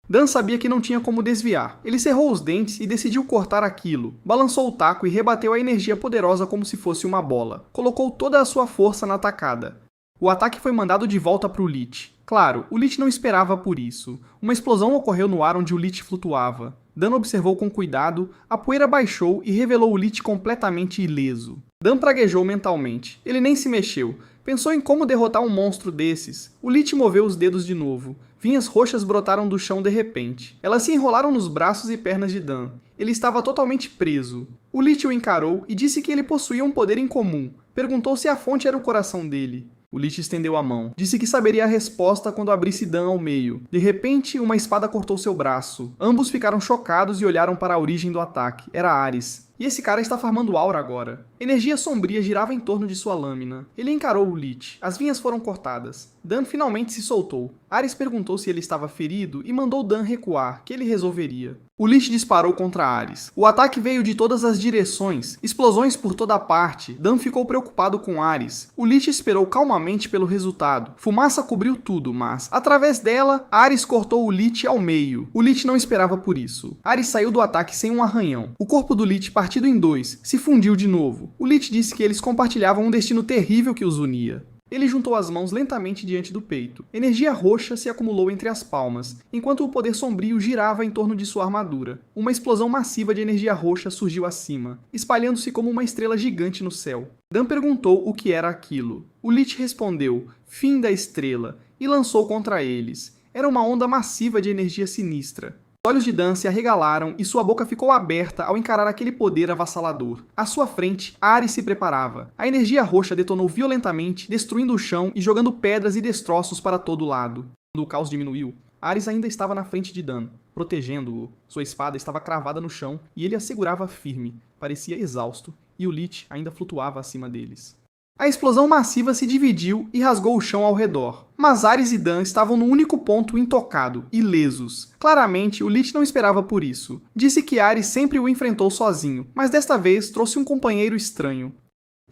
Dan sabia que não tinha como desviar. Ele cerrou os dentes e decidiu cortar aquilo. Balançou o taco e rebateu a energia poderosa como se fosse uma bola. Colocou toda a sua força na atacada. O ataque foi mandado de volta para o Lich. Claro, o Lich não esperava por isso. Uma explosão ocorreu no ar onde o Lich flutuava. Dan observou com cuidado, a poeira baixou e revelou o Lich completamente ileso. Dan praguejou mentalmente. Ele nem se mexeu. Pensou em como derrotar um monstro desses. O Lich moveu os dedos de novo. Vinhas roxas brotaram do chão de repente. Elas se enrolaram nos braços e pernas de Dan. Ele estava totalmente preso. O Lich o encarou e disse que ele possuía um poder incomum. Perguntou se a fonte era o coração dele. O Lich estendeu a mão. Disse que saberia a resposta quando abrisse Dan ao meio. De repente, uma espada cortou seu braço. Ambos ficaram chocados e olharam para a origem do ataque. Era Ares. E esse cara está farmando aura agora. Energia sombria girava em torno de sua lâmina. Ele encarou o Lich. As vinhas foram cortadas. Dan finalmente se soltou. Ares perguntou se ele estava ferido e mandou Dan recuar, que ele resolveria. O Lich disparou contra Ares. O ataque veio de todas as direções, explosões por toda parte. Dan ficou preocupado com Ares. O Lich esperou calmamente pelo resultado. Fumaça cobriu tudo, mas, através dela, Ares cortou o Lich ao meio. O Lich não esperava por isso. Ares saiu do ataque sem um arranhão. O corpo do Lich, partido em dois, se fundiu de novo. O Lich disse que eles compartilhavam um destino terrível que os unia. Ele juntou as mãos lentamente diante do peito. Energia roxa se acumulou entre as palmas, enquanto o poder sombrio girava em torno de sua armadura. Uma explosão massiva de energia roxa surgiu acima, espalhando-se como uma estrela gigante no céu. Dan perguntou o que era aquilo. O Lich respondeu, fim da estrela, e lançou contra eles. Era uma onda massiva de energia sinistra. Os olhos de Dan se arregalaram e sua boca ficou aberta ao encarar aquele poder avassalador. À sua frente, Ares se preparava. A energia roxa detonou violentamente, destruindo o chão e jogando pedras e destroços para todo lado. Quando o caos diminuiu, Ares ainda estava na frente de Dan, protegendo-o. Sua espada estava cravada no chão e ele a segurava firme. Parecia exausto, e o Lich ainda flutuava acima deles. A explosão massiva se dividiu e rasgou o chão ao redor. Mas Ares e Dan estavam no único ponto intocado, ilesos. Claramente, o Lich não esperava por isso. Disse que Ares sempre o enfrentou sozinho, mas desta vez trouxe um companheiro estranho.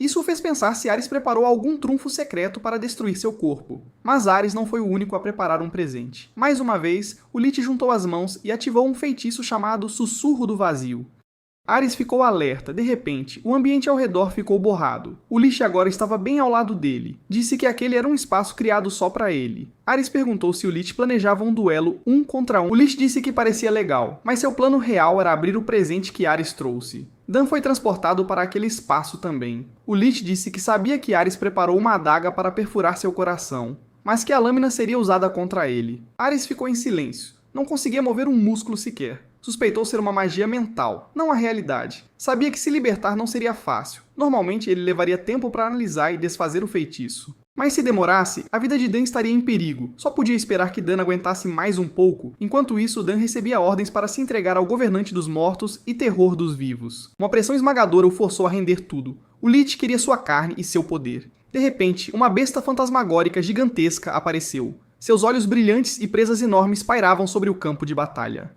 Isso o fez pensar se Ares preparou algum trunfo secreto para destruir seu corpo. Mas Ares não foi o único a preparar um presente. Mais uma vez, o Lich juntou as mãos e ativou um feitiço chamado Sussurro do Vazio. Ares ficou alerta. De repente, o ambiente ao redor ficou borrado. O Lich agora estava bem ao lado dele. Disse que aquele era um espaço criado só para ele. Ares perguntou se o Lich planejava um duelo 1 contra 1. O Lich disse que parecia legal, mas seu plano real era abrir o presente que Ares trouxe. Dan foi transportado para aquele espaço também. O Lich disse que sabia que Ares preparou uma adaga para perfurar seu coração, mas que a lâmina seria usada contra ele. Ares ficou em silêncio. Não conseguia mover um músculo sequer. Suspeitou ser uma magia mental, não a realidade. Sabia que se libertar não seria fácil. Normalmente ele levaria tempo para analisar e desfazer o feitiço. Mas se demorasse, a vida de Dan estaria em perigo. Só podia esperar que Dan aguentasse mais um pouco. Enquanto isso, Dan recebia ordens para se entregar ao governante dos mortos e terror dos vivos. Uma pressão esmagadora o forçou a render tudo. O Lich queria sua carne e seu poder. De repente, uma besta fantasmagórica gigantesca apareceu. Seus olhos brilhantes e presas enormes pairavam sobre o campo de batalha.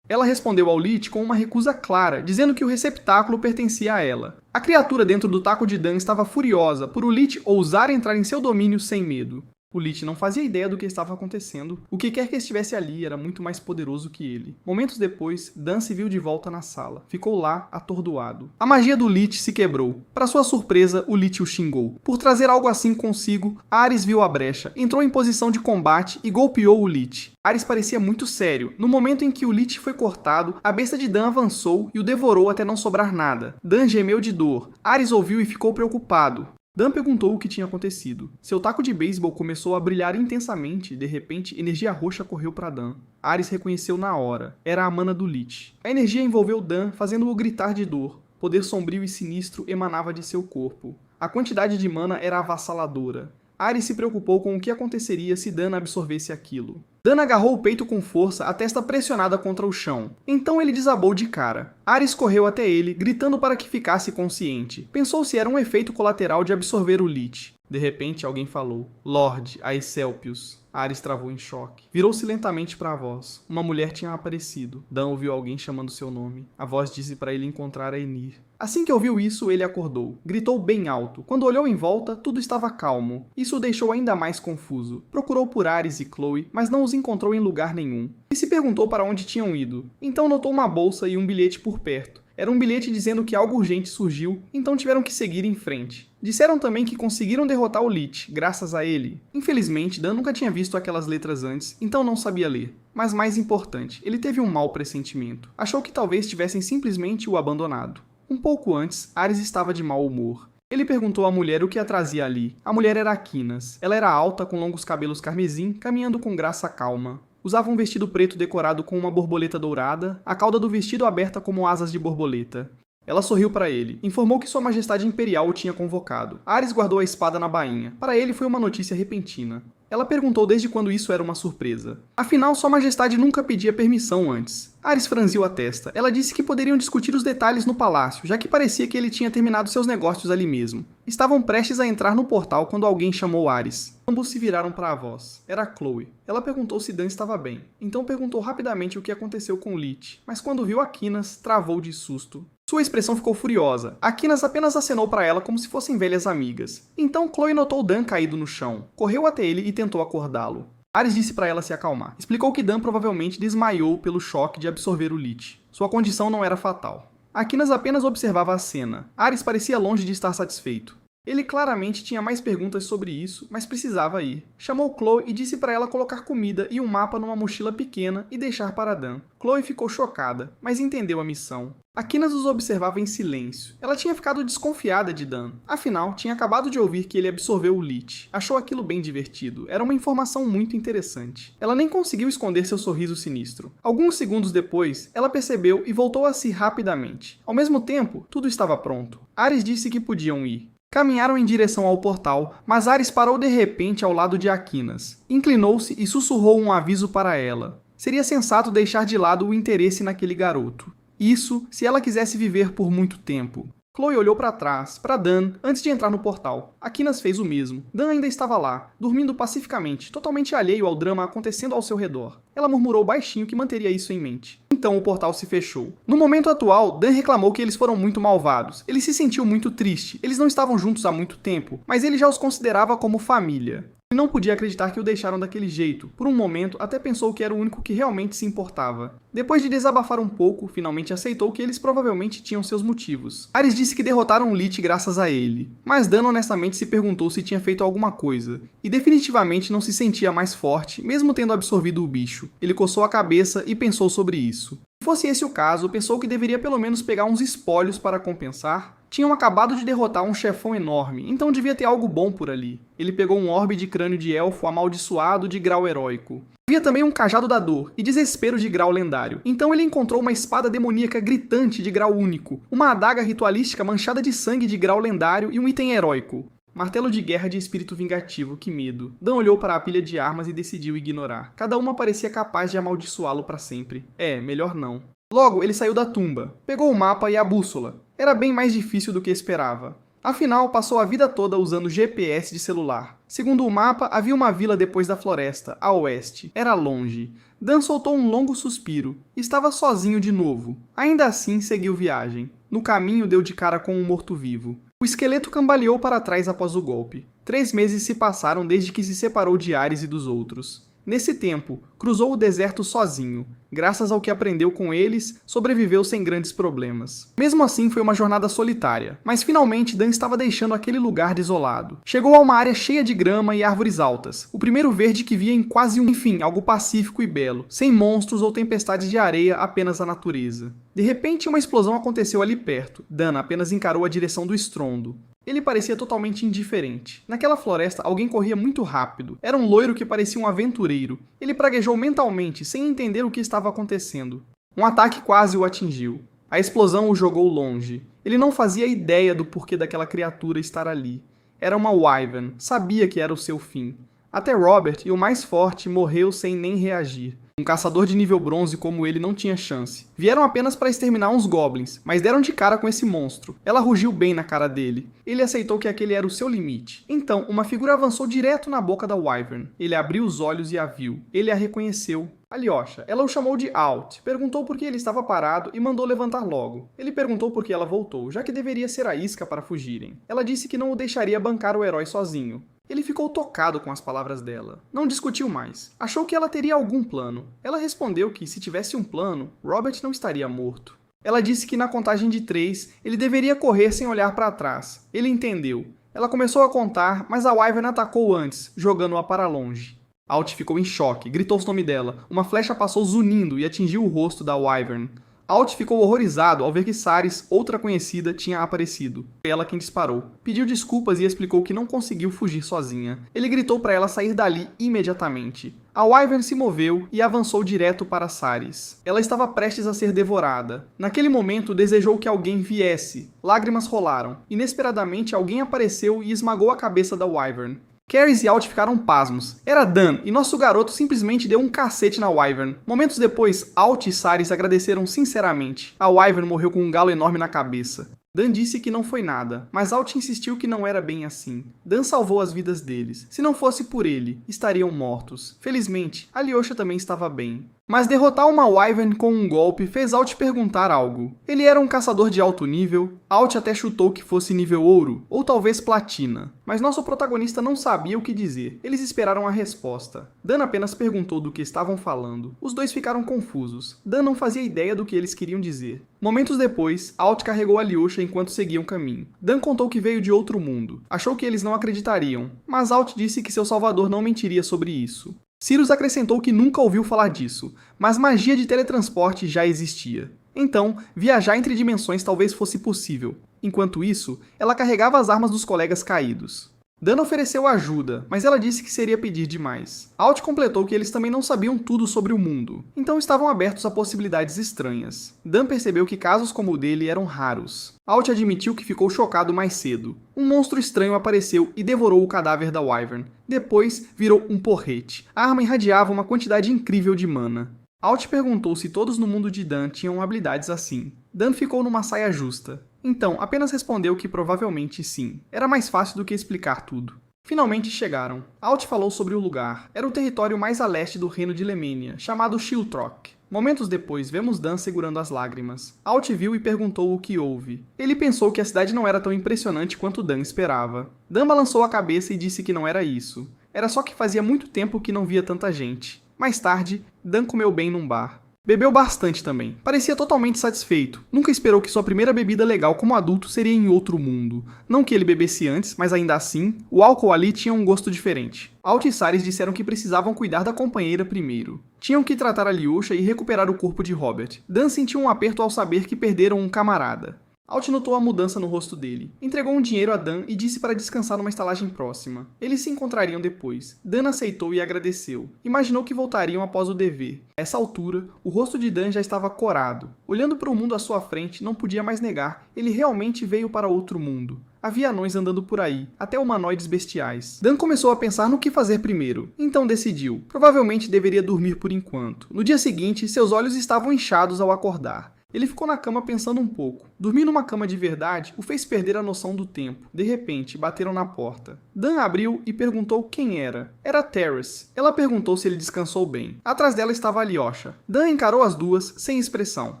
Ela respondeu ao Lich com uma recusa clara, dizendo que o receptáculo pertencia a ela. A criatura dentro do taco de Dan estava furiosa por o Lich ousar entrar em seu domínio sem medo. O Lich não fazia ideia do que estava acontecendo. O que quer que estivesse ali era muito mais poderoso que ele. Momentos depois, Dan se viu de volta na sala. Ficou lá, atordoado. A magia do Lich se quebrou. Para sua surpresa, o Lich o xingou. Por trazer algo assim consigo, Ares viu a brecha, entrou em posição de combate e golpeou o Lich. Ares parecia muito sério. No momento em que o Lich foi cortado, a besta de Dan avançou e o devorou até não sobrar nada. Dan gemeu de dor. Ares ouviu e ficou preocupado. Dan perguntou o que tinha acontecido. Seu taco de beisebol começou a brilhar intensamente e, de repente, energia roxa correu para Dan. Ares reconheceu na hora. Era a mana do Lich. A energia envolveu Dan, fazendo-o gritar de dor. Poder sombrio e sinistro emanava de seu corpo. A quantidade de mana era avassaladora. Ares se preocupou com o que aconteceria se Dan absorvesse aquilo. Dan agarrou o peito com força, a testa pressionada contra o chão. Então ele desabou de cara. Ares correu até ele, gritando para que ficasse consciente. Pensou se era um efeito colateral de absorver o Lich. De repente, alguém falou: Lorde Aesclepius. Ares travou em choque. Virou-se lentamente para a voz. Uma mulher tinha aparecido. Dan ouviu alguém chamando seu nome. A voz disse para ele encontrar Aenir. Assim que ouviu isso, ele acordou. Gritou bem alto. Quando olhou em volta, tudo estava calmo. Isso o deixou ainda mais confuso. Procurou por Ares e Chloe, mas não os encontrou em lugar nenhum. E se perguntou para onde tinham ido. Então notou uma bolsa e um bilhete por perto. Era um bilhete dizendo que algo urgente surgiu, então tiveram que seguir em frente. Disseram também que conseguiram derrotar o Lich, graças a ele. Infelizmente, Dan nunca tinha visto aquelas letras antes, então não sabia ler. Mas mais importante, ele teve um mau pressentimento. Achou que talvez tivessem simplesmente o abandonado. Um pouco antes, Ares estava de mau humor. Ele perguntou à mulher o que a trazia ali. A mulher era Aquinas. Ela era alta, com longos cabelos carmesim, caminhando com graça calma. Usava um vestido preto decorado com uma borboleta dourada, a cauda do vestido aberta como asas de borboleta. Ela sorriu para ele, informou que Sua Majestade Imperial o tinha convocado. Ares guardou a espada na bainha. Para ele foi uma notícia repentina. Ela perguntou desde quando isso era uma surpresa. Afinal, Sua Majestade nunca pedia permissão antes. Ares franziu a testa. Ela disse que poderiam discutir os detalhes no palácio, já que parecia que ele tinha terminado seus negócios ali mesmo. Estavam prestes a entrar no portal quando alguém chamou Ares. Ambos se viraram para a voz. Era Chloe. Ela perguntou se Dan estava bem. Então perguntou rapidamente o que aconteceu com Lich, mas quando viu Aquinas, travou de susto. Sua expressão ficou furiosa. Aquinas apenas acenou para ela como se fossem velhas amigas. Então Chloe notou Dan caído no chão. Correu até ele e tentou acordá-lo. Ares disse para ela se acalmar. Explicou que Dan provavelmente desmaiou pelo choque de absorver o Lich. Sua condição não era fatal. Aquinas apenas observava a cena. Ares parecia longe de estar satisfeito. Ele claramente tinha mais perguntas sobre isso, mas precisava ir. Chamou Chloe e disse para ela colocar comida e um mapa numa mochila pequena e deixar para Dan. Chloe ficou chocada, mas entendeu a missão. Aquinas os observava em silêncio. Ela tinha ficado desconfiada de Dan. Afinal, tinha acabado de ouvir que ele absorveu o Lich. Achou aquilo bem divertido. Era uma informação muito interessante. Ela nem conseguiu esconder seu sorriso sinistro. Alguns segundos depois, ela percebeu e voltou a si rapidamente. Ao mesmo tempo, tudo estava pronto. Ares disse que podiam ir. Caminharam em direção ao portal, mas Ares parou de repente ao lado de Aquinas. Inclinou-se e sussurrou um aviso para ela. Seria sensato deixar de lado o interesse naquele garoto. Isso se ela quisesse viver por muito tempo. Chloe olhou para trás, para Dan, antes de entrar no portal. Aquinas fez o mesmo. Dan ainda estava lá, dormindo pacificamente, totalmente alheio ao drama acontecendo ao seu redor. Ela murmurou baixinho que manteria isso em mente. Então o portal se fechou. No momento atual, Dan reclamou que eles foram muito malvados. Ele se sentiu muito triste. Eles não estavam juntos há muito tempo, mas ele já os considerava como família. Ele não podia acreditar que o deixaram daquele jeito. Por um momento, até pensou que era o único que realmente se importava. Depois de desabafar um pouco, finalmente aceitou que eles provavelmente tinham seus motivos. Ares disse que derrotaram Lich graças a ele, mas Dan honestamente se perguntou se tinha feito alguma coisa, e definitivamente não se sentia mais forte, mesmo tendo absorvido o bicho. Ele coçou a cabeça e pensou sobre isso. Se fosse esse o caso, pensou que deveria pelo menos pegar uns espólios para compensar. Tinham acabado de derrotar um chefão enorme, então devia ter algo bom por ali. Ele pegou um orbe de crânio de elfo amaldiçoado de grau heróico. Havia também um cajado da dor e desespero de grau lendário. Então ele encontrou uma espada demoníaca gritante de grau único, uma adaga ritualística manchada de sangue de grau lendário e um item heróico. Martelo de guerra de espírito vingativo, que medo. Dan olhou para a pilha de armas e decidiu ignorar. Cada uma parecia capaz de amaldiçoá-lo para sempre. Melhor não. Logo, ele saiu da tumba, pegou o mapa e a bússola. Era bem mais difícil do que esperava. Afinal, passou a vida toda usando GPS de celular. Segundo o mapa, havia uma vila depois da floresta, a oeste. Era longe. Dan soltou um longo suspiro. Estava sozinho de novo. Ainda assim, seguiu viagem. No caminho, deu de cara com um morto-vivo. O esqueleto cambaleou para trás após o golpe. 3 meses se passaram desde que se separou de Ares e dos outros. Nesse tempo, cruzou o deserto sozinho. Graças ao que aprendeu com eles, sobreviveu sem grandes problemas. Mesmo assim, foi uma jornada solitária, mas finalmente Dan estava deixando aquele lugar desolado. Chegou a uma área cheia de grama e árvores altas, o primeiro verde que via em quase algo pacífico e belo, sem monstros ou tempestades de areia, apenas a natureza. De repente, uma explosão aconteceu ali perto. Dan apenas encarou a direção do estrondo. Ele parecia totalmente indiferente. Naquela floresta, alguém corria muito rápido. Era um loiro que parecia um aventureiro. Ele praguejou mentalmente, sem entender o que estava acontecendo. Um ataque quase o atingiu. A explosão o jogou longe. Ele não fazia ideia do porquê daquela criatura estar ali. Era uma Wyvern. Sabia que era o seu fim. Até Robert, e o mais forte, morreu sem nem reagir. Um caçador de nível bronze como ele não tinha chance. Vieram apenas para exterminar uns goblins, mas deram de cara com esse monstro. Ela rugiu bem na cara dele. Ele aceitou que aquele era o seu limite. Então, uma figura avançou direto na boca da Wyvern. Ele abriu os olhos e a viu. Ele a reconheceu. Alyosha. Ela o chamou de Alt, perguntou por que ele estava parado e mandou levantar logo. Ele perguntou por que ela voltou, já que deveria ser a isca para fugirem. Ela disse que não o deixaria bancar o herói sozinho. Ele ficou tocado com as palavras dela. Não discutiu mais. Achou que ela teria algum plano. Ela respondeu que, se tivesse um plano, Robert não estaria morto. Ela disse que na contagem de 3, ele deveria correr sem olhar para trás. Ele entendeu. Ela começou a contar, mas a Wyvern atacou antes, jogando-a para longe. Alt ficou em choque, gritou o nome dela. Uma flecha passou zunindo e atingiu o rosto da Wyvern. Alt ficou horrorizado ao ver que Saris, outra conhecida, tinha aparecido. Foi ela quem disparou. Pediu desculpas e explicou que não conseguiu fugir sozinha. Ele gritou para ela sair dali imediatamente. A Wyvern se moveu e avançou direto para Saris. Ela estava prestes a ser devorada. Naquele momento, desejou que alguém viesse. Lágrimas rolaram. Inesperadamente, alguém apareceu e esmagou a cabeça da Wyvern. Caris e Alt ficaram pasmos. Era Dan, e nosso garoto simplesmente deu um cacete na Wyvern. Momentos depois, Alt e Saris agradeceram sinceramente. A Wyvern morreu com um galo enorme na cabeça. Dan disse que não foi nada, mas Alt insistiu que não era bem assim. Dan salvou as vidas deles. Se não fosse por ele, estariam mortos. Felizmente, Alyosha também estava bem. Mas derrotar uma Wyvern com um golpe fez Alt perguntar algo. Ele era um caçador de alto nível, Alt até chutou que fosse nível ouro, ou talvez platina. Mas nosso protagonista não sabia o que dizer. Eles esperaram a resposta. Dan apenas perguntou do que estavam falando. Os dois ficaram confusos. Dan não fazia ideia do que eles queriam dizer. Momentos depois, Alt carregou Alyosha enquanto seguiam caminho. Dan contou que veio de outro mundo. Achou que eles não acreditariam, mas Alt disse que seu salvador não mentiria sobre isso. Sirius acrescentou que nunca ouviu falar disso, mas magia de teletransporte já existia. Então, viajar entre dimensões talvez fosse possível. Enquanto isso, ela carregava as armas dos colegas caídos. Dan ofereceu ajuda, mas ela disse que seria pedir demais. Alt completou que eles também não sabiam tudo sobre o mundo, então estavam abertos a possibilidades estranhas. Dan percebeu que casos como o dele eram raros. Alt admitiu que ficou chocado mais cedo. Um monstro estranho apareceu e devorou o cadáver da Wyvern. Depois, virou um porrete. A arma irradiava uma quantidade incrível de mana. Alt perguntou se todos no mundo de Dan tinham habilidades assim. Dan ficou numa saia justa. Então, apenas respondeu que provavelmente sim. Era mais fácil do que explicar tudo. Finalmente chegaram. Alt falou sobre o lugar. Era o território mais a leste do reino de Lemenia, chamado Shiltrock. Momentos depois, vemos Dan segurando as lágrimas. Alt viu e perguntou o que houve. Ele pensou que a cidade não era tão impressionante quanto Dan esperava. Dan balançou a cabeça e disse que não era isso. Era só que fazia muito tempo que não via tanta gente. Mais tarde, Dan comeu bem num bar. Bebeu bastante também. Parecia totalmente satisfeito. Nunca esperou que sua primeira bebida legal como adulto seria em outro mundo. Não que ele bebesse antes, mas ainda assim, o álcool ali tinha um gosto diferente. Alt e Saris disseram que precisavam cuidar da companheira primeiro. Tinham que tratar Alyosha e recuperar o corpo de Robert. Dan sentiu um aperto ao saber que perderam um camarada. Alt notou a mudança no rosto dele. Entregou um dinheiro a Dan e disse para descansar numa estalagem próxima. Eles se encontrariam depois. Dan aceitou e agradeceu. Imaginou que voltariam após o dever. A essa altura, o rosto de Dan já estava corado. Olhando para o mundo à sua frente, não podia mais negar. Ele realmente veio para outro mundo. Havia anões andando por aí, até humanoides bestiais. Dan começou a pensar no que fazer primeiro. Então decidiu. Provavelmente deveria dormir por enquanto. No dia seguinte, seus olhos estavam inchados ao acordar. Ele ficou na cama pensando um pouco. Dormir numa cama de verdade o fez perder a noção do tempo. De repente, bateram na porta. Dan abriu e perguntou quem era. Era Terrace. Ela perguntou se ele descansou bem. Atrás dela estava Alyosha. Dan encarou as duas, sem expressão.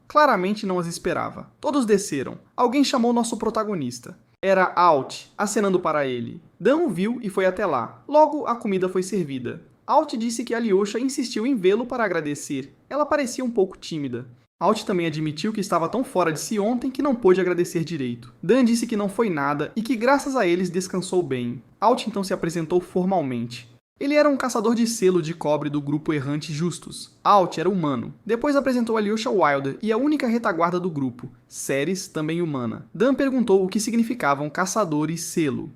Claramente não as esperava. Todos desceram. Alguém chamou nosso protagonista. Era Alt, acenando para ele. Dan o viu e foi até lá. Logo, a comida foi servida. Alt disse que Alyosha insistiu em vê-lo para agradecer. Ela parecia um pouco tímida. Alt também admitiu que estava tão fora de si ontem que não pôde agradecer direito. Dan disse que não foi nada e que graças a eles descansou bem. Alt então se apresentou formalmente. Ele era um caçador de selo de cobre do grupo errante Justus. Alt era humano. Depois apresentou Alyosha Wilder e a única retaguarda do grupo, Ceres, também humana. Dan perguntou o que significavam caçador e selo.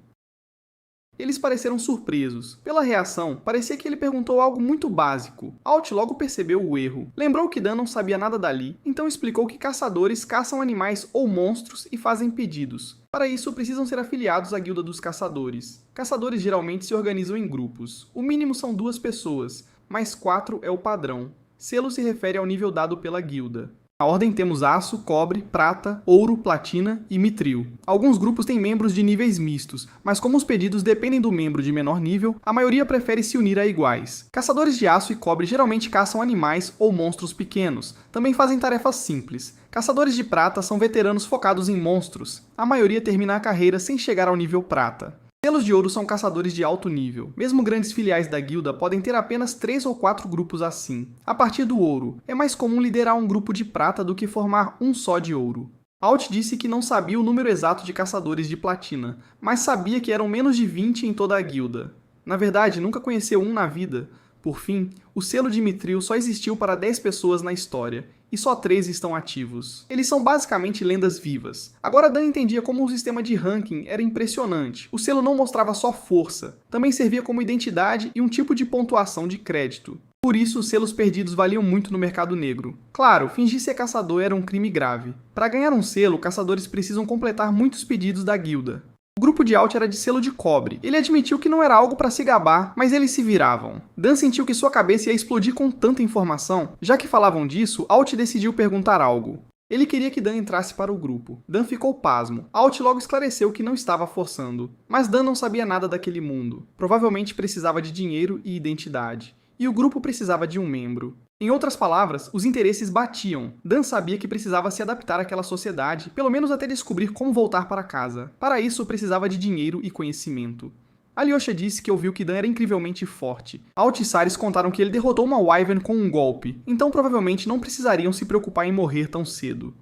Eles pareceram surpresos. Pela reação, parecia que ele perguntou algo muito básico. Alt logo percebeu o erro. Lembrou que Dan não sabia nada dali, então explicou que caçadores caçam animais ou monstros e fazem pedidos. Para isso, precisam ser afiliados à Guilda dos Caçadores. Caçadores geralmente se organizam em grupos. O mínimo são 2 pessoas, mas 4 é o padrão. Selo se refere ao nível dado pela guilda. Na ordem temos aço, cobre, prata, ouro, platina e mitril. Alguns grupos têm membros de níveis mistos, mas como os pedidos dependem do membro de menor nível, a maioria prefere se unir a iguais. Caçadores de aço e cobre geralmente caçam animais ou monstros pequenos. Também fazem tarefas simples. Caçadores de prata são veteranos focados em monstros. A maioria termina a carreira sem chegar ao nível prata. Selos de ouro são caçadores de alto nível. Mesmo grandes filiais da guilda podem ter apenas 3 ou 4 grupos assim. A partir do ouro, é mais comum liderar um grupo de prata do que formar um só de ouro. Alt disse que não sabia o número exato de caçadores de platina, mas sabia que eram menos de 20 em toda a guilda. Na verdade, nunca conheceu um na vida. Por fim, o selo de Mitril só existiu para 10 pessoas na história, e só 3 estão ativos. Eles são basicamente lendas vivas. Agora Dan entendia como o sistema de ranking era impressionante. O selo não mostrava só força, também servia como identidade e um tipo de pontuação de crédito. Por isso, os selos perdidos valiam muito no mercado negro. Claro, fingir ser caçador era um crime grave. Para ganhar um selo, caçadores precisam completar muitos pedidos da guilda. O grupo de Alt era de selo de cobre. Ele admitiu que não era algo para se gabar, mas eles se viravam. Dan sentiu que sua cabeça ia explodir com tanta informação. Já que falavam disso, Alt decidiu perguntar algo. Ele queria que Dan entrasse para o grupo. Dan ficou pasmo. Alt logo esclareceu que não estava forçando. Mas Dan não sabia nada daquele mundo. Provavelmente precisava de dinheiro e identidade. E o grupo precisava de um membro. Em outras palavras, os interesses batiam. Dan sabia que precisava se adaptar àquela sociedade, pelo menos até descobrir como voltar para casa. Para isso, precisava de dinheiro e conhecimento. Alyosha disse que ouviu que Dan era incrivelmente forte. Alt e Saris contaram que ele derrotou uma Wyvern com um golpe, então provavelmente não precisariam se preocupar em morrer tão cedo.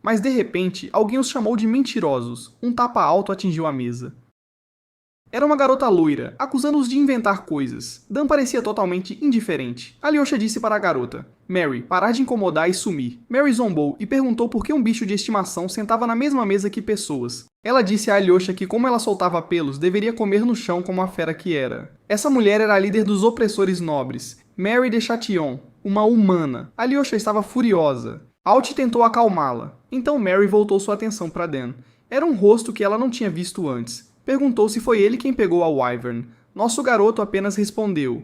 Mas de repente, alguém os chamou de mentirosos. Um tapa alto atingiu a mesa. Era uma garota loira, acusando-os de inventar coisas. Dan parecia totalmente indiferente. Alyosha disse para a garota, Mary, parar de incomodar e sumir. Mary zombou e perguntou por que um bicho de estimação sentava na mesma mesa que pessoas. Ela disse a Alyosha que como ela soltava pelos, deveria comer no chão como a fera que era. Essa mulher era a líder dos opressores nobres, Mary de Châtillon, uma humana. Alyosha estava furiosa. Alt tentou acalmá-la. Então Mary voltou sua atenção para Dan. Era um rosto que ela não tinha visto antes. Perguntou se foi ele quem pegou a Wyvern. Nosso garoto apenas respondeu,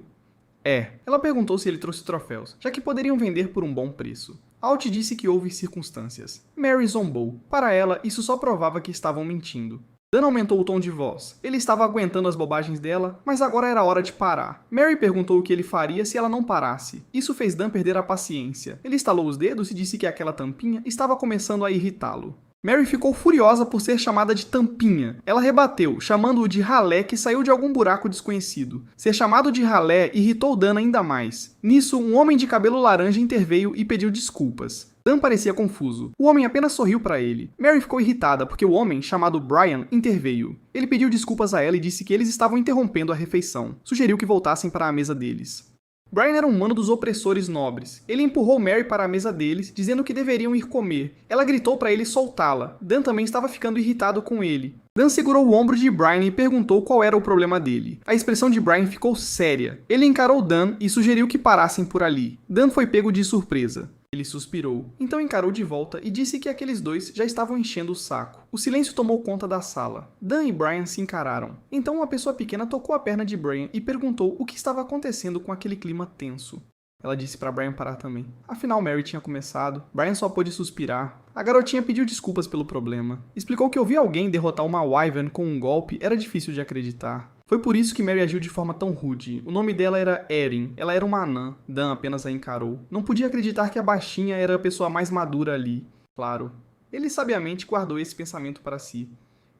Ela perguntou se ele trouxe troféus, já que poderiam vender por um bom preço. Alt disse que houve circunstâncias. Mary zombou. Para ela, isso só provava que estavam mentindo. Dan aumentou o tom de voz. Ele estava aguentando as bobagens dela, mas agora era hora de parar. Mary perguntou o que ele faria se ela não parasse. Isso fez Dan perder a paciência. Ele estalou os dedos e disse que aquela tampinha estava começando a irritá-lo. Mary ficou furiosa por ser chamada de tampinha. Ela rebateu, chamando-o de ralé que saiu de algum buraco desconhecido. Ser chamado de ralé irritou Dan ainda mais. Nisso, um homem de cabelo laranja interveio e pediu desculpas. Dan parecia confuso. O homem apenas sorriu para ele. Mary ficou irritada porque o homem, chamado Brian, interveio. Ele pediu desculpas a ela e disse que eles estavam interrompendo a refeição. Sugeriu que voltassem para a mesa deles. Brian era um mano dos opressores nobres. Ele empurrou Mary para a mesa deles, dizendo que deveriam ir comer. Ela gritou para ele soltá-la. Dan também estava ficando irritado com ele. Dan segurou o ombro de Brian e perguntou qual era o problema dele. A expressão de Brian ficou séria. Ele encarou Dan e sugeriu que parassem por ali. Dan foi pego de surpresa. Ele suspirou. Então encarou de volta e disse que aqueles dois já estavam enchendo o saco. O silêncio tomou conta da sala. Dan e Brian se encararam. Então uma pessoa pequena tocou a perna de Brian e perguntou o que estava acontecendo com aquele clima tenso. Ela disse para Brian parar também. Afinal, Mary tinha começado. Brian só pôde suspirar. A garotinha pediu desculpas pelo problema. Explicou que ouvir alguém derrotar uma Wyvern com um golpe era difícil de acreditar. Foi por isso que Mary agiu de forma tão rude. O nome dela era Erin. Ela era uma anã. Dan apenas a encarou. Não podia acreditar que a baixinha era a pessoa mais madura ali. Claro. Ele sabiamente guardou esse pensamento para si.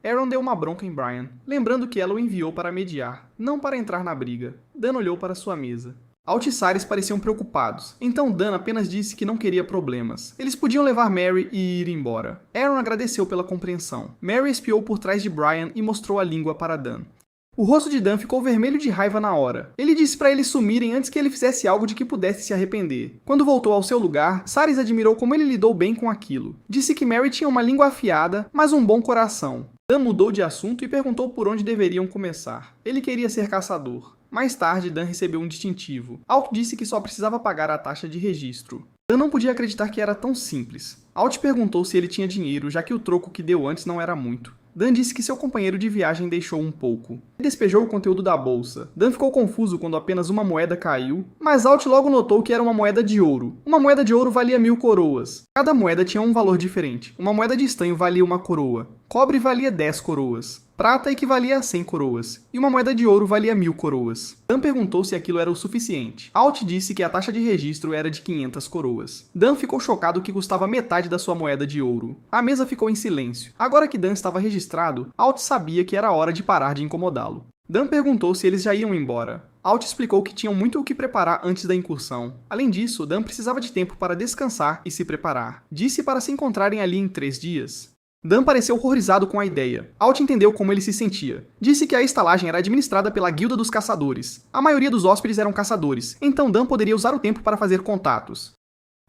Aaron deu uma bronca em Brian, lembrando que ela o enviou para mediar, não para entrar na briga. Dan olhou para sua mesa. Alt e Cyrus pareciam preocupados, então Dan apenas disse que não queria problemas. Eles podiam levar Mary e ir embora. Aaron agradeceu pela compreensão. Mary espiou por trás de Brian e mostrou a língua para Dan. O rosto de Dan ficou vermelho de raiva na hora. Ele disse para eles sumirem antes que ele fizesse algo de que pudesse se arrepender. Quando voltou ao seu lugar, Cyrus admirou como ele lidou bem com aquilo. Disse que Mary tinha uma língua afiada, mas um bom coração. Dan mudou de assunto e perguntou por onde deveriam começar. Ele queria ser caçador. Mais tarde, Dan recebeu um distintivo. Alt disse que só precisava pagar a taxa de registro. Dan não podia acreditar que era tão simples. Alt perguntou se ele tinha dinheiro, já que o troco que deu antes não era muito. Dan disse que seu companheiro de viagem deixou um pouco. Ele despejou o conteúdo da bolsa. Dan ficou confuso quando apenas uma moeda caiu, mas Alt logo notou que era uma moeda de ouro. Uma moeda de ouro valia 1000 coroas. Cada moeda tinha um valor diferente. Uma moeda de estanho valia 1 coroa. Cobre valia 10 coroas. Prata equivalia a 100 coroas, e uma moeda de ouro valia 1000 coroas. Dan perguntou se aquilo era o suficiente. Alt disse que a taxa de registro era de 500 coroas. Dan ficou chocado que custava metade da sua moeda de ouro. A mesa ficou em silêncio. Agora que Dan estava registrado, Alt sabia que era hora de parar de incomodá-lo. Dan perguntou se eles já iam embora. Alt explicou que tinham muito o que preparar antes da incursão. Além disso, Dan precisava de tempo para descansar e se preparar. Disse para se encontrarem ali em 3 dias. Dan pareceu horrorizado com a ideia. Alt entendeu como ele se sentia. Disse que a estalagem era administrada pela Guilda dos Caçadores. A maioria dos hóspedes eram caçadores, então Dan poderia usar o tempo para fazer contatos.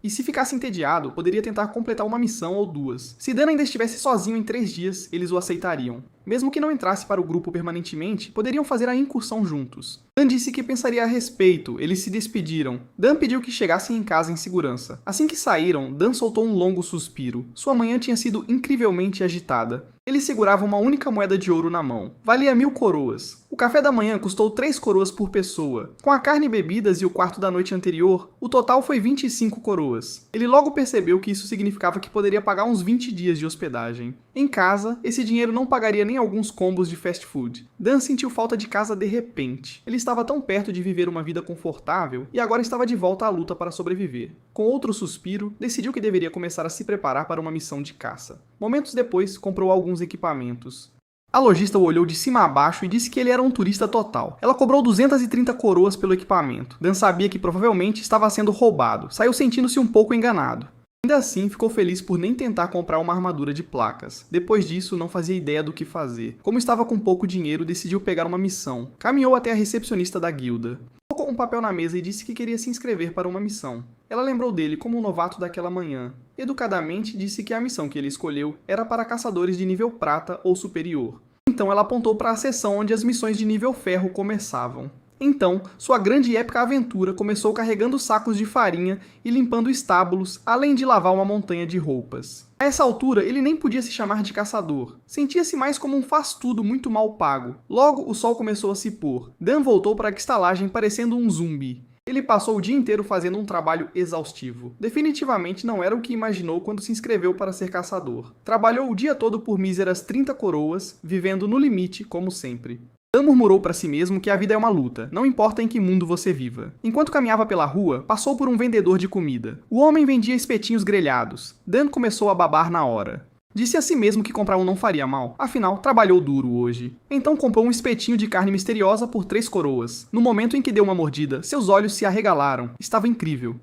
E se ficasse entediado, poderia tentar completar uma missão ou 2. Se Dan ainda estivesse sozinho em 3 dias, eles o aceitariam. Mesmo que não entrasse para o grupo permanentemente, poderiam fazer a incursão juntos. Dan disse que pensaria a respeito, eles se despediram. Dan pediu que chegassem em casa em segurança. Assim que saíram, Dan soltou um longo suspiro. Sua manhã tinha sido incrivelmente agitada. Ele segurava uma única moeda de ouro na mão. Valia 1000 coroas. O café da manhã custou 3 coroas por pessoa. Com a carne e bebidas e o quarto da noite anterior, o total foi 25 coroas. Ele logo percebeu que isso significava que poderia pagar uns 20 dias de hospedagem. Em casa, esse dinheiro não pagaria nem alguns combos de fast food. Dan sentiu falta de casa de repente. Ele estava tão perto de viver uma vida confortável e agora estava de volta à luta para sobreviver. Com outro suspiro, decidiu que deveria começar a se preparar para uma missão de caça. Momentos depois, comprou alguns equipamentos. A lojista o olhou de cima a baixo e disse que ele era um turista total. Ela cobrou 230 coroas pelo equipamento. Dan sabia que provavelmente estava sendo roubado. Saiu sentindo-se um pouco enganado. Ainda assim, ficou feliz por nem tentar comprar uma armadura de placas. Depois disso, não fazia ideia do que fazer. Como estava com pouco dinheiro, decidiu pegar uma missão. Caminhou até a recepcionista da guilda. Colocou um papel na mesa e disse que queria se inscrever para uma missão. Ela lembrou dele como um novato daquela manhã. Educadamente, disse que a missão que ele escolheu era para caçadores de nível prata ou superior. Então ela apontou para a seção onde as missões de nível ferro começavam. Então, sua grande e épica aventura começou carregando sacos de farinha e limpando estábulos, além de lavar uma montanha de roupas. A essa altura, ele nem podia se chamar de caçador. Sentia-se mais como um faz-tudo muito mal pago. Logo, o sol começou a se pôr. Dan voltou para a estalagem parecendo um zumbi. Ele passou o dia inteiro fazendo um trabalho exaustivo. Definitivamente não era o que imaginou quando se inscreveu para ser caçador. Trabalhou o dia todo por míseras 30 coroas, vivendo no limite, como sempre. Dan murmurou para si mesmo que a vida é uma luta, não importa em que mundo você viva. Enquanto caminhava pela rua, passou por um vendedor de comida. O homem vendia espetinhos grelhados. Dan começou a babar na hora. Disse a si mesmo que comprar um não faria mal, afinal, trabalhou duro hoje. Então comprou um espetinho de carne misteriosa por 3 coroas. No momento em que deu uma mordida, seus olhos se arregalaram. Estava incrível.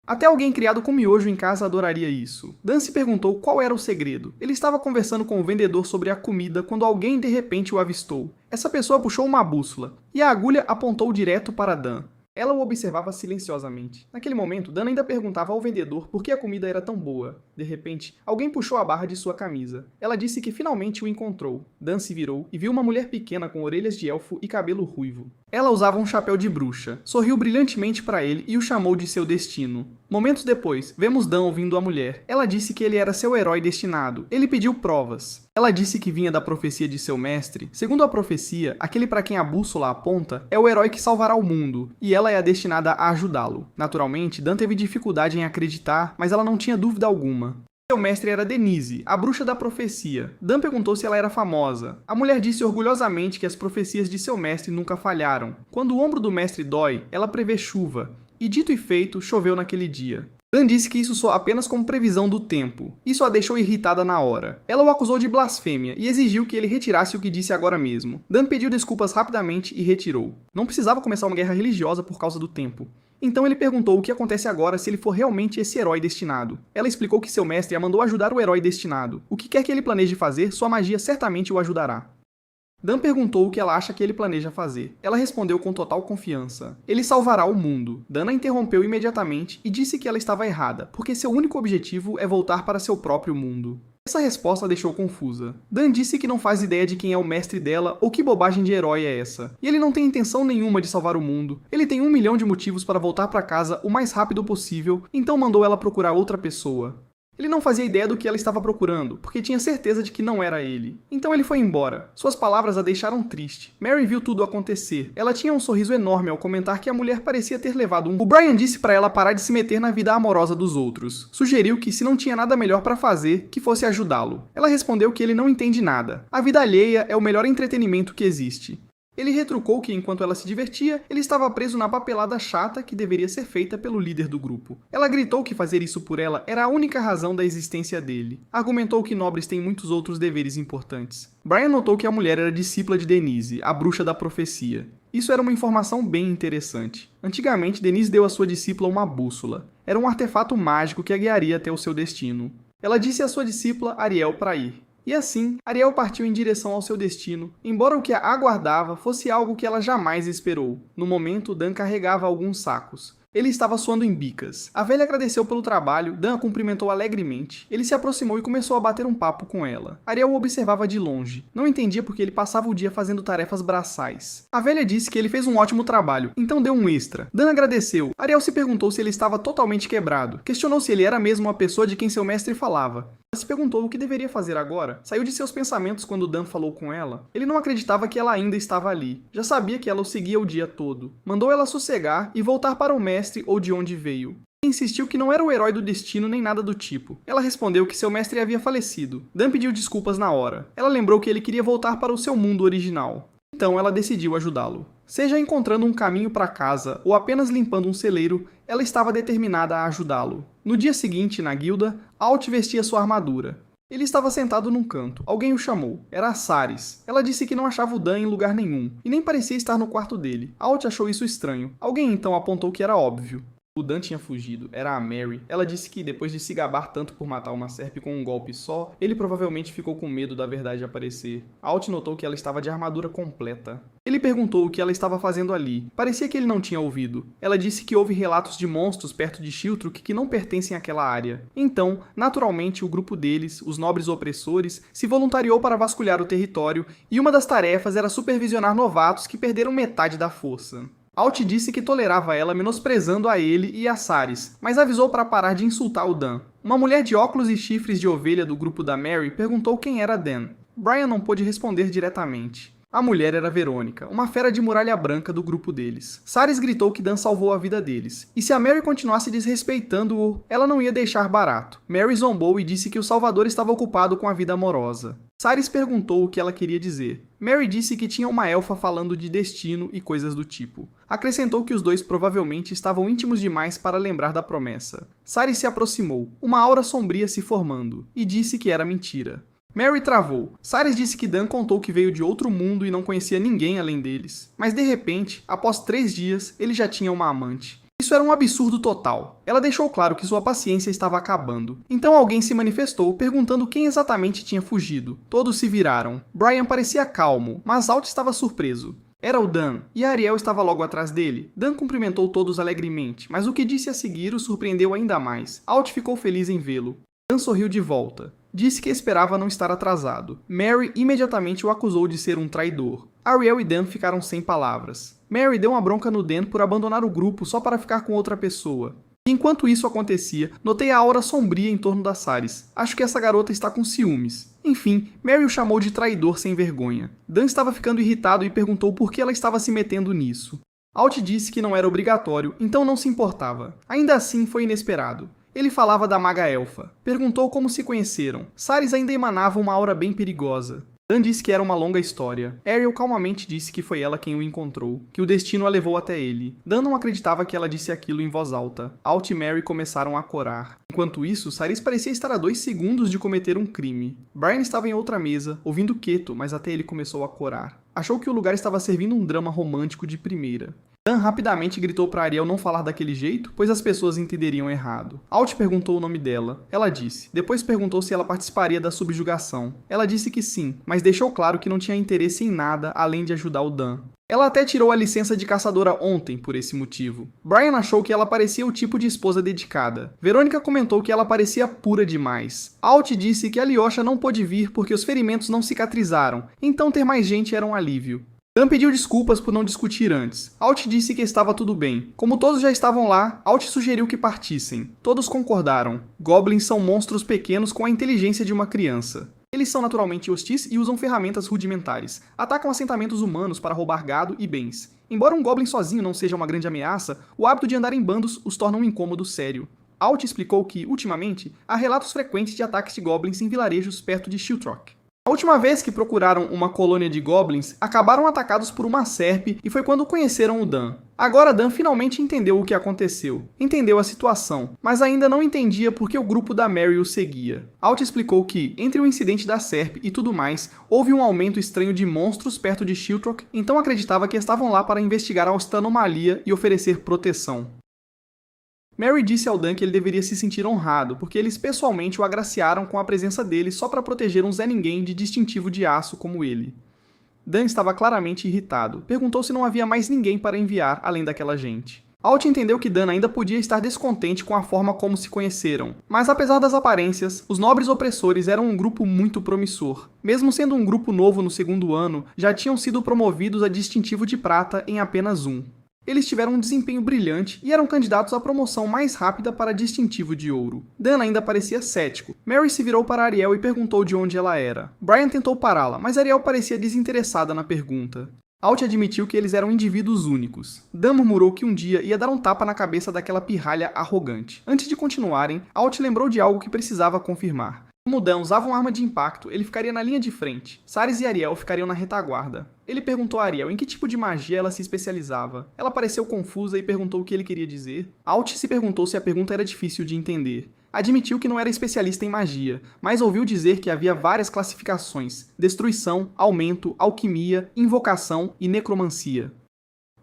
Até alguém criado com miojo em casa adoraria isso. Dan se perguntou qual era o segredo. Ele estava conversando com o vendedor sobre a comida quando alguém de repente o avistou. Essa pessoa puxou uma bússola, e a agulha apontou direto para Dan. Ela o observava silenciosamente. Naquele momento, Dan ainda perguntava ao vendedor por que a comida era tão boa. De repente, alguém puxou a barra de sua camisa. Ela disse que finalmente o encontrou. Dan se virou e viu uma mulher pequena com orelhas de elfo e cabelo ruivo. Ela usava um chapéu de bruxa, sorriu brilhantemente para ele e o chamou de seu destino. Momentos depois, vemos Dan ouvindo a mulher. Ela disse que ele era seu herói destinado. Ele pediu provas. Ela disse que vinha da profecia de seu mestre. Segundo a profecia, aquele para quem a bússola aponta é o herói que salvará o mundo, e ela é a destinada a ajudá-lo. Naturalmente, Dan teve dificuldade em acreditar, mas ela não tinha dúvida alguma. Seu mestre era Denise, a bruxa da profecia. Dan perguntou se ela era famosa. A mulher disse orgulhosamente que as profecias de seu mestre nunca falharam. Quando o ombro do mestre dói, ela prevê chuva. E dito e feito, choveu naquele dia. Dan disse que isso soa apenas como previsão do tempo. Isso a deixou irritada na hora. Ela o acusou de blasfêmia e exigiu que ele retirasse o que disse agora mesmo. Dan pediu desculpas rapidamente e retirou. Não precisava começar uma guerra religiosa por causa do tempo. Então ele perguntou o que acontece agora se ele for realmente esse herói destinado. Ela explicou que seu mestre a mandou ajudar o herói destinado. O que quer que ele planeje fazer, sua magia certamente o ajudará. Dan perguntou o que ela acha que ele planeja fazer. Ela respondeu com total confiança. Ele salvará o mundo. Dan a interrompeu imediatamente e disse que ela estava errada, porque seu único objetivo é voltar para seu próprio mundo. Essa resposta a deixou confusa. Dan disse que não faz ideia de quem é o mestre dela ou que bobagem de herói é essa. E ele não tem intenção nenhuma de salvar o mundo. Ele tem 1 milhão de motivos para voltar para casa o mais rápido possível, então mandou ela procurar outra pessoa. Ele não fazia ideia do que ela estava procurando, porque tinha certeza de que não era ele. Então ele foi embora. Suas palavras a deixaram triste. Mary viu tudo acontecer. Ela tinha um sorriso enorme ao comentar que a mulher parecia ter levado um... O Brian disse para ela parar de se meter na vida amorosa dos outros. Sugeriu que, se não tinha nada melhor para fazer, que fosse ajudá-lo. Ela respondeu que ele não entende nada. A vida alheia é o melhor entretenimento que existe. Ele retrucou que, enquanto ela se divertia, ele estava preso na papelada chata que deveria ser feita pelo líder do grupo. Ela gritou que fazer isso por ela era a única razão da existência dele. Argumentou que nobres têm muitos outros deveres importantes. Brian notou que a mulher era discípula de Denise, a bruxa da profecia. Isso era uma informação bem interessante. Antigamente, Denise deu à sua discípula uma bússola. Era um artefato mágico que a guiaria até o seu destino. Ela disse à sua discípula Ariel para ir. E assim, Ariel partiu em direção ao seu destino, embora o que a aguardava fosse algo que ela jamais esperou. No momento, Dan carregava alguns sacos. Ele estava suando em bicas. A velha agradeceu pelo trabalho, Dan a cumprimentou alegremente. Ele se aproximou e começou a bater um papo com ela. Ariel o observava de longe. Não entendia porque ele passava o dia fazendo tarefas braçais. A velha disse que ele fez um ótimo trabalho, então deu um extra. Dan agradeceu. Ariel se perguntou se ele estava totalmente quebrado. Questionou se ele era mesmo a pessoa de quem seu mestre falava. Ela se perguntou o que deveria fazer agora. Saiu de seus pensamentos quando Dan falou com ela. Ele não acreditava que ela ainda estava ali. Já sabia que ela o seguia o dia todo. Mandou ela sossegar e voltar para o mestre ou de onde veio. Insistiu que não era o herói do destino nem nada do tipo. Ela respondeu que seu mestre havia falecido. Dan pediu desculpas na hora. Ela lembrou que ele queria voltar para o seu mundo original. Então ela decidiu ajudá-lo. Seja encontrando um caminho para casa ou apenas limpando um celeiro, ela estava determinada a ajudá-lo. No dia seguinte, na guilda, Alt vestia sua armadura. Ele estava sentado num canto. Alguém o chamou. Era a Saris. Ela disse que não achava o Dan em lugar nenhum, e nem parecia estar no quarto dele. Alt achou isso estranho. Alguém então apontou que era óbvio. O Dan tinha fugido, era a Mary. Ela disse que, depois de se gabar tanto por matar uma serpe com um golpe só, ele provavelmente ficou com medo da verdade aparecer. Alt notou que ela estava de armadura completa. Ele perguntou o que ela estava fazendo ali. Parecia que ele não tinha ouvido. Ela disse que houve relatos de monstros perto de Shiltruk que não pertencem àquela área. Então, naturalmente, o grupo deles, os nobres opressores, se voluntariou para vasculhar o território, e uma das tarefas era supervisionar novatos que perderam metade da força. Alt disse que tolerava ela menosprezando a ele e a Saris, mas avisou para parar de insultar o Dan. Uma mulher de óculos e chifres de ovelha do grupo da Mary perguntou quem era Dan. Brian não pôde responder diretamente. A mulher era Verônica, uma fera de muralha branca do grupo deles. Cyrus gritou que Dan salvou a vida deles, e se a Mary continuasse desrespeitando-o, ela não ia deixar barato. Mary zombou e disse que o Salvador estava ocupado com a vida amorosa. Cyrus perguntou o que ela queria dizer. Mary disse que tinha uma elfa falando de destino e coisas do tipo. Acrescentou que os dois provavelmente estavam íntimos demais para lembrar da promessa. Cyrus se aproximou, uma aura sombria se formando, e disse que era mentira. Mary travou. Cyrus disse que Dan contou que veio de outro mundo e não conhecia ninguém além deles. Mas de repente, após 3 dias, ele já tinha uma amante. Isso era um absurdo total. Ela deixou claro que sua paciência estava acabando. Então alguém se manifestou, perguntando quem exatamente tinha fugido. Todos se viraram. Brian parecia calmo, mas Alt estava surpreso. Era o Dan, e Ariel estava logo atrás dele. Dan cumprimentou todos alegremente, mas o que disse a seguir o surpreendeu ainda mais. Alt ficou feliz em vê-lo. Dan sorriu de volta. Disse que esperava não estar atrasado. Mary imediatamente o acusou de ser um traidor. Ariel e Dan ficaram sem palavras. Mary deu uma bronca no Dan por abandonar o grupo só para ficar com outra pessoa. E enquanto isso acontecia, notei a aura sombria em torno da Cyrus. Acho que essa garota está com ciúmes. Enfim, Mary o chamou de traidor sem vergonha. Dan estava ficando irritado e perguntou por que ela estava se metendo nisso. Alt disse que não era obrigatório, então não se importava. Ainda assim, foi inesperado. Ele falava da maga elfa. Perguntou como se conheceram. Cyrus ainda emanava uma aura bem perigosa. Dan disse que era uma longa história. Ariel calmamente disse que foi ela quem o encontrou, que o destino a levou até ele. Dan não acreditava que ela disse aquilo em voz alta. Alt e Mary começaram a corar. Enquanto isso, Cyrus parecia estar a 2 segundos de cometer um crime. Brian estava em outra mesa, ouvindo quieto, mas até ele começou a corar. Achou que o lugar estava servindo um drama romântico de primeira. Dan rapidamente gritou para Ariel não falar daquele jeito, pois as pessoas entenderiam errado. Alt perguntou o nome dela. Ela disse. Depois perguntou se ela participaria da subjugação. Ela disse que sim, mas deixou claro que não tinha interesse em nada além de ajudar o Dan. Ela até tirou a licença de caçadora ontem por esse motivo. Brian achou que ela parecia o tipo de esposa dedicada. Verônica comentou que ela parecia pura demais. Alt disse que a Lyosha não pôde vir porque os ferimentos não cicatrizaram, então ter mais gente era um alívio. Dan pediu desculpas por não discutir antes. Alt disse que estava tudo bem. Como todos já estavam lá, Alt sugeriu que partissem. Todos concordaram. Goblins são monstros pequenos com a inteligência de uma criança. Eles são naturalmente hostis e usam ferramentas rudimentares. Atacam assentamentos humanos para roubar gado e bens. Embora um goblin sozinho não seja uma grande ameaça, o hábito de andar em bandos os torna um incômodo sério. Alt explicou que, ultimamente, há relatos frequentes de ataques de goblins em vilarejos perto de Shiltrock. A última vez que procuraram uma colônia de goblins, acabaram atacados por uma serpe e foi quando conheceram o Dan. Agora Dan finalmente entendeu o que aconteceu. Entendeu a situação, mas ainda não entendia por que o grupo da Mary o seguia. Alt explicou que, entre o incidente da serpe e tudo mais, houve um aumento estranho de monstros perto de Shiltrock, então acreditava que estavam lá para investigar esta anomalia e oferecer proteção. Mary disse ao Dan que ele deveria se sentir honrado, porque eles pessoalmente o agraciaram com a presença dele só para proteger um Zé Ninguém de distintivo de aço como ele. Dan estava claramente irritado. Perguntou se não havia mais ninguém para enviar além daquela gente. Alt entendeu que Dan ainda podia estar descontente com a forma como se conheceram, mas apesar das aparências, os nobres opressores eram um grupo muito promissor. Mesmo sendo um grupo novo no 2º ano, já tinham sido promovidos a distintivo de prata em apenas um. Eles tiveram um desempenho brilhante e eram candidatos à promoção mais rápida para distintivo de ouro. Dan ainda parecia cético. Mary se virou para Ariel e perguntou de onde ela era. Brian tentou pará-la, mas Ariel parecia desinteressada na pergunta. Alt admitiu que eles eram indivíduos únicos. Dan murmurou que um dia ia dar um tapa na cabeça daquela pirralha arrogante. Antes de continuarem, Alt lembrou de algo que precisava confirmar. Como Dan usava uma arma de impacto, ele ficaria na linha de frente. Cyrus e Ariel ficariam na retaguarda. Ele perguntou a Ariel em que tipo de magia ela se especializava. Ela pareceu confusa e perguntou o que ele queria dizer. Alt se perguntou se a pergunta era difícil de entender. Admitiu que não era especialista em magia, mas ouviu dizer que havia várias classificações: destruição, aumento, alquimia, invocação e necromancia.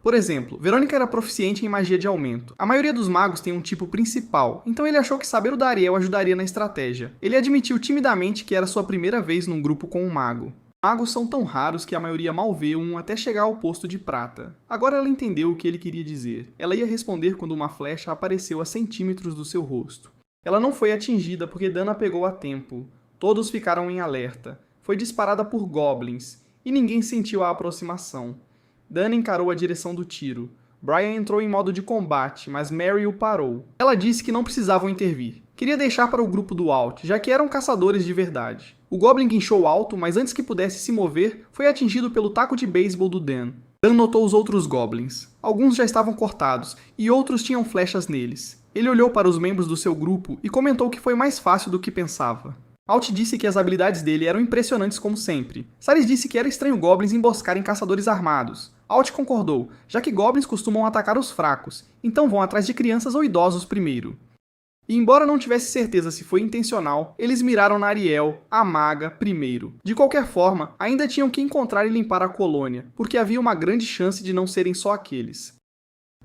Por exemplo, Verônica era proficiente em magia de aumento. A maioria dos magos tem um tipo principal, então ele achou que saber o da Ariel ajudaria na estratégia. Ele admitiu timidamente que era sua primeira vez num grupo com um mago. Magos são tão raros que a maioria mal vê um até chegar ao posto de prata. Agora ela entendeu o que ele queria dizer. Ela ia responder quando uma flecha apareceu a centímetros do seu rosto. Ela não foi atingida porque Dan a pegou a tempo. Todos ficaram em alerta. Foi disparada por goblins, e ninguém sentiu a aproximação. Dan encarou a direção do tiro. Brian entrou em modo de combate, mas Mary o parou. Ela disse que não precisavam intervir. Queria deixar para o grupo do Alt, já que eram caçadores de verdade. O Goblin guinchou alto, mas antes que pudesse se mover, foi atingido pelo taco de beisebol do Dan. Dan notou os outros Goblins. Alguns já estavam cortados, e outros tinham flechas neles. Ele olhou para os membros do seu grupo e comentou que foi mais fácil do que pensava. Alt disse que as habilidades dele eram impressionantes como sempre. Cyrus disse que era estranho Goblins emboscarem caçadores armados. Alt concordou, já que Goblins costumam atacar os fracos, então vão atrás de crianças ou idosos primeiro. E embora não tivesse certeza se foi intencional, eles miraram na Ariel, a maga, primeiro. De qualquer forma, ainda tinham que encontrar e limpar a colônia, porque havia uma grande chance de não serem só aqueles.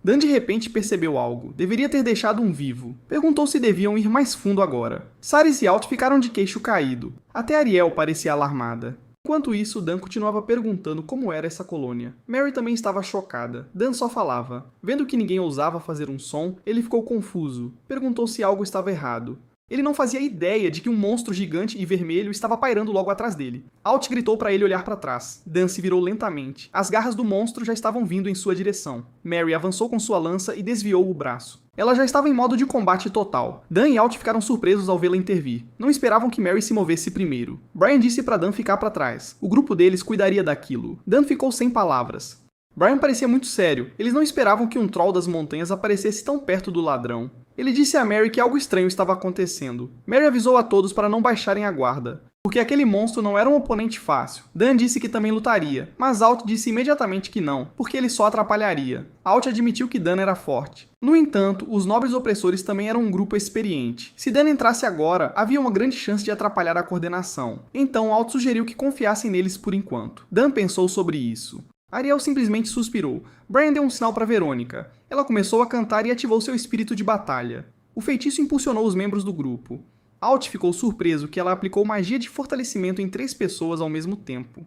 Dan de repente percebeu algo. Deveria ter deixado um vivo. Perguntou se deviam ir mais fundo agora. Cyrus e Alt ficaram de queixo caído. Até Ariel parecia alarmada. Enquanto isso, Dan continuava perguntando como era essa colônia. Mary também estava chocada. Dan só falava. Vendo que ninguém ousava fazer um som, ele ficou confuso. Perguntou se algo estava errado. Ele não fazia ideia de que um monstro gigante e vermelho estava pairando logo atrás dele. Alt gritou para ele olhar para trás. Dan se virou lentamente. As garras do monstro já estavam vindo em sua direção. Mary avançou com sua lança e desviou o braço. Ela já estava em modo de combate total. Dan e Alt ficaram surpresos ao vê-la intervir. Não esperavam que Mary se movesse primeiro. Brian disse para Dan ficar para trás. O grupo deles cuidaria daquilo. Dan ficou sem palavras. Brian parecia muito sério. Eles não esperavam que um troll das montanhas aparecesse tão perto do ladrão. Ele disse a Mary que algo estranho estava acontecendo. Mary avisou a todos para não baixarem a guarda, porque aquele monstro não era um oponente fácil. Dan disse que também lutaria, mas Alt disse imediatamente que não, porque ele só atrapalharia. Alt admitiu que Dan era forte. No entanto, os nobres opressores também eram um grupo experiente. Se Dan entrasse agora, havia uma grande chance de atrapalhar a coordenação. Então Alt sugeriu que confiassem neles por enquanto. Dan pensou sobre isso. Ariel simplesmente suspirou. Brian deu um sinal para Verônica. Ela começou a cantar e ativou seu espírito de batalha. O feitiço impulsionou os membros do grupo. Alt ficou surpreso que ela aplicou magia de fortalecimento em 3 pessoas ao mesmo tempo.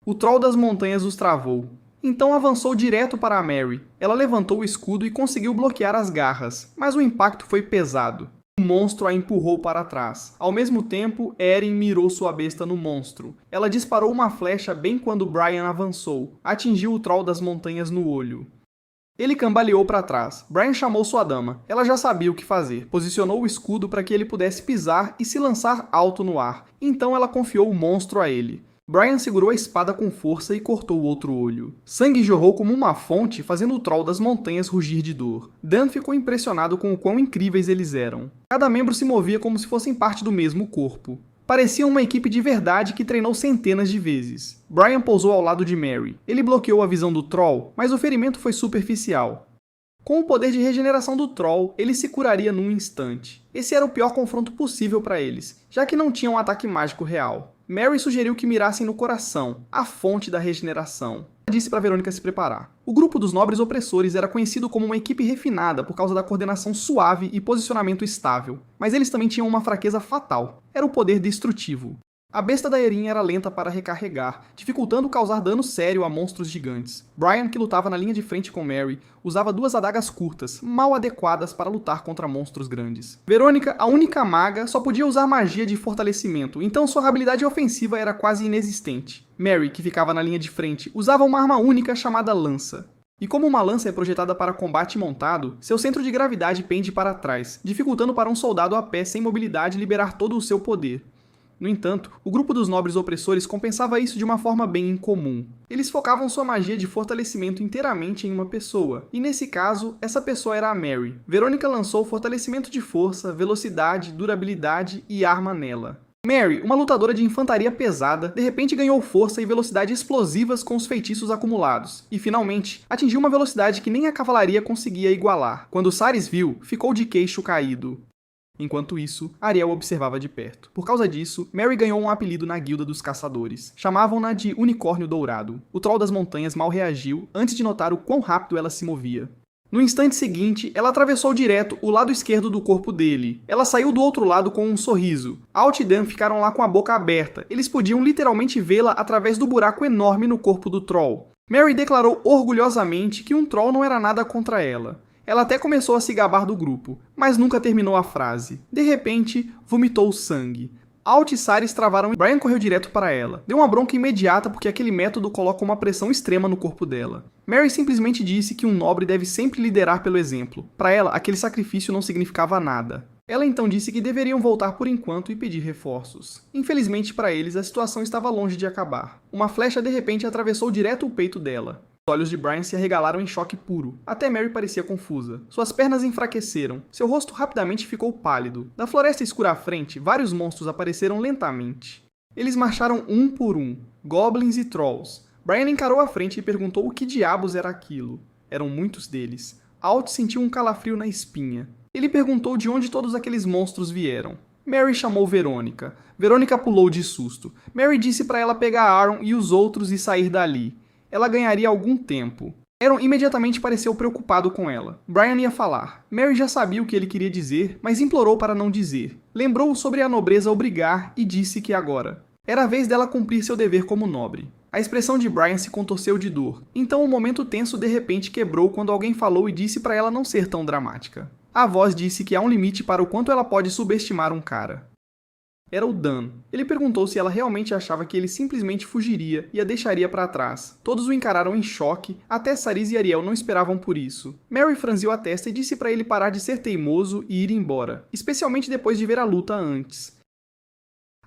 O troll das montanhas os travou. Então avançou direto para a Mary. Ela levantou o escudo e conseguiu bloquear as garras, mas o impacto foi pesado. O monstro a empurrou para trás. Ao mesmo tempo, Erin mirou sua besta no monstro. Ela disparou uma flecha bem quando Brian avançou. Atingiu o troll das montanhas no olho. Ele cambaleou para trás. Brian chamou sua dama. Ela já sabia o que fazer. Posicionou o escudo para que ele pudesse pisar e se lançar alto no ar. Então ela confiou o monstro a ele. Brian segurou a espada com força e cortou o outro olho. Sangue jorrou como uma fonte, fazendo o troll das montanhas rugir de dor. Dan ficou impressionado com o quão incríveis eles eram. Cada membro se movia como se fossem parte do mesmo corpo. Pareciam uma equipe de verdade que treinou centenas de vezes. Brian pousou ao lado de Mary. Ele bloqueou a visão do troll, mas o ferimento foi superficial. Com o poder de regeneração do troll, ele se curaria num instante. Esse era o pior confronto possível para eles, já que não tinham um ataque mágico real. Mary sugeriu que mirassem no coração, a fonte da regeneração. Ela disse para Verônica se preparar. O grupo dos nobres opressores era conhecido como uma equipe refinada por causa da coordenação suave e posicionamento estável, mas eles também tinham uma fraqueza fatal. Era o poder destrutivo. A besta da Erin era lenta para recarregar, dificultando causar dano sério a monstros gigantes. Brian, que lutava na linha de frente com Mary, usava 2 adagas curtas, mal adequadas para lutar contra monstros grandes. Verônica, a única maga, só podia usar magia de fortalecimento, então sua habilidade ofensiva era quase inexistente. Mary, que ficava na linha de frente, usava uma arma única chamada lança. E como uma lança é projetada para combate montado, seu centro de gravidade pende para trás, dificultando para um soldado a pé sem mobilidade liberar todo o seu poder. No entanto, o grupo dos nobres opressores compensava isso de uma forma bem incomum. Eles focavam sua magia de fortalecimento inteiramente em uma pessoa, e nesse caso, essa pessoa era a Mary. Verônica lançou fortalecimento de força, velocidade, durabilidade e arma nela. Mary, uma lutadora de infantaria pesada, de repente ganhou força e velocidade explosivas com os feitiços acumulados, e finalmente atingiu uma velocidade que nem a cavalaria conseguia igualar. Quando Cyrus viu, ficou de queixo caído. Enquanto isso, Ariel observava de perto. Por causa disso, Mary ganhou um apelido na guilda dos caçadores. Chamavam-na de Unicórnio Dourado. O troll das montanhas mal reagiu antes de notar o quão rápido ela se movia. No instante seguinte, ela atravessou direto o lado esquerdo do corpo dele. Ela saiu do outro lado com um sorriso. Alt e Dan ficaram lá com a boca aberta. Eles podiam literalmente vê-la através do buraco enorme no corpo do troll. Mary declarou orgulhosamente que um troll não era nada contra ela. Ela até começou a se gabar do grupo, mas nunca terminou a frase. De repente, vomitou sangue. Alt e Cyrus travaram e Brian correu direto para ela. Deu uma bronca imediata porque aquele método coloca uma pressão extrema no corpo dela. Mary simplesmente disse que um nobre deve sempre liderar pelo exemplo. Para ela, aquele sacrifício não significava nada. Ela então disse que deveriam voltar por enquanto e pedir reforços. Infelizmente para eles, a situação estava longe de acabar. Uma flecha de repente atravessou direto o peito dela. Os olhos de Brian se arregalaram em choque puro. Até Mary parecia confusa. Suas pernas enfraqueceram. Seu rosto rapidamente ficou pálido. Da floresta escura à frente, vários monstros apareceram lentamente. Eles marcharam um por um, goblins e trolls. Brian encarou a frente e perguntou o que diabos era aquilo. Eram muitos deles. Alt sentiu um calafrio na espinha. Ele perguntou de onde todos aqueles monstros vieram. Mary chamou Verônica. Verônica pulou de susto. Mary disse para ela pegar Aaron e os outros e sair dali. Ela ganharia algum tempo. Aaron imediatamente pareceu preocupado com ela. Brian ia falar. Mary já sabia o que ele queria dizer, mas implorou para não dizer. Lembrou sobre a nobreza obrigar e disse que agora era a vez dela cumprir seu dever como nobre. A expressão de Brian se contorceu de dor. Então o momento tenso de repente quebrou quando alguém falou e disse para ela não ser tão dramática. A voz disse que há um limite para o quanto ela pode subestimar um cara. Era o Dan. Ele perguntou se ela realmente achava que ele simplesmente fugiria e a deixaria para trás. Todos o encararam em choque, até Saris e Ariel não esperavam por isso. Mary franziu a testa e disse para ele parar de ser teimoso e ir embora, especialmente depois de ver a luta antes.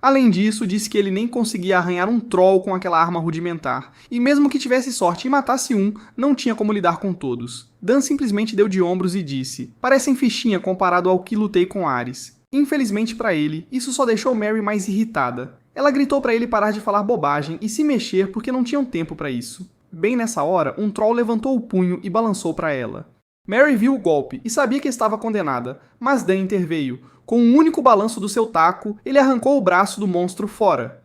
Além disso, disse que ele nem conseguia arranhar um troll com aquela arma rudimentar, e mesmo que tivesse sorte e matasse um, não tinha como lidar com todos. Dan simplesmente deu de ombros e disse: parecem fichinha comparado ao que lutei com Ares. Infelizmente para ele, isso só deixou Mary mais irritada. Ela gritou para ele parar de falar bobagem e se mexer porque não tinham tempo para isso. Bem nessa hora, um troll levantou o punho e balançou para ela. Mary viu o golpe e sabia que estava condenada, mas Dan interveio. Com um único balanço do seu taco, ele arrancou o braço do monstro fora.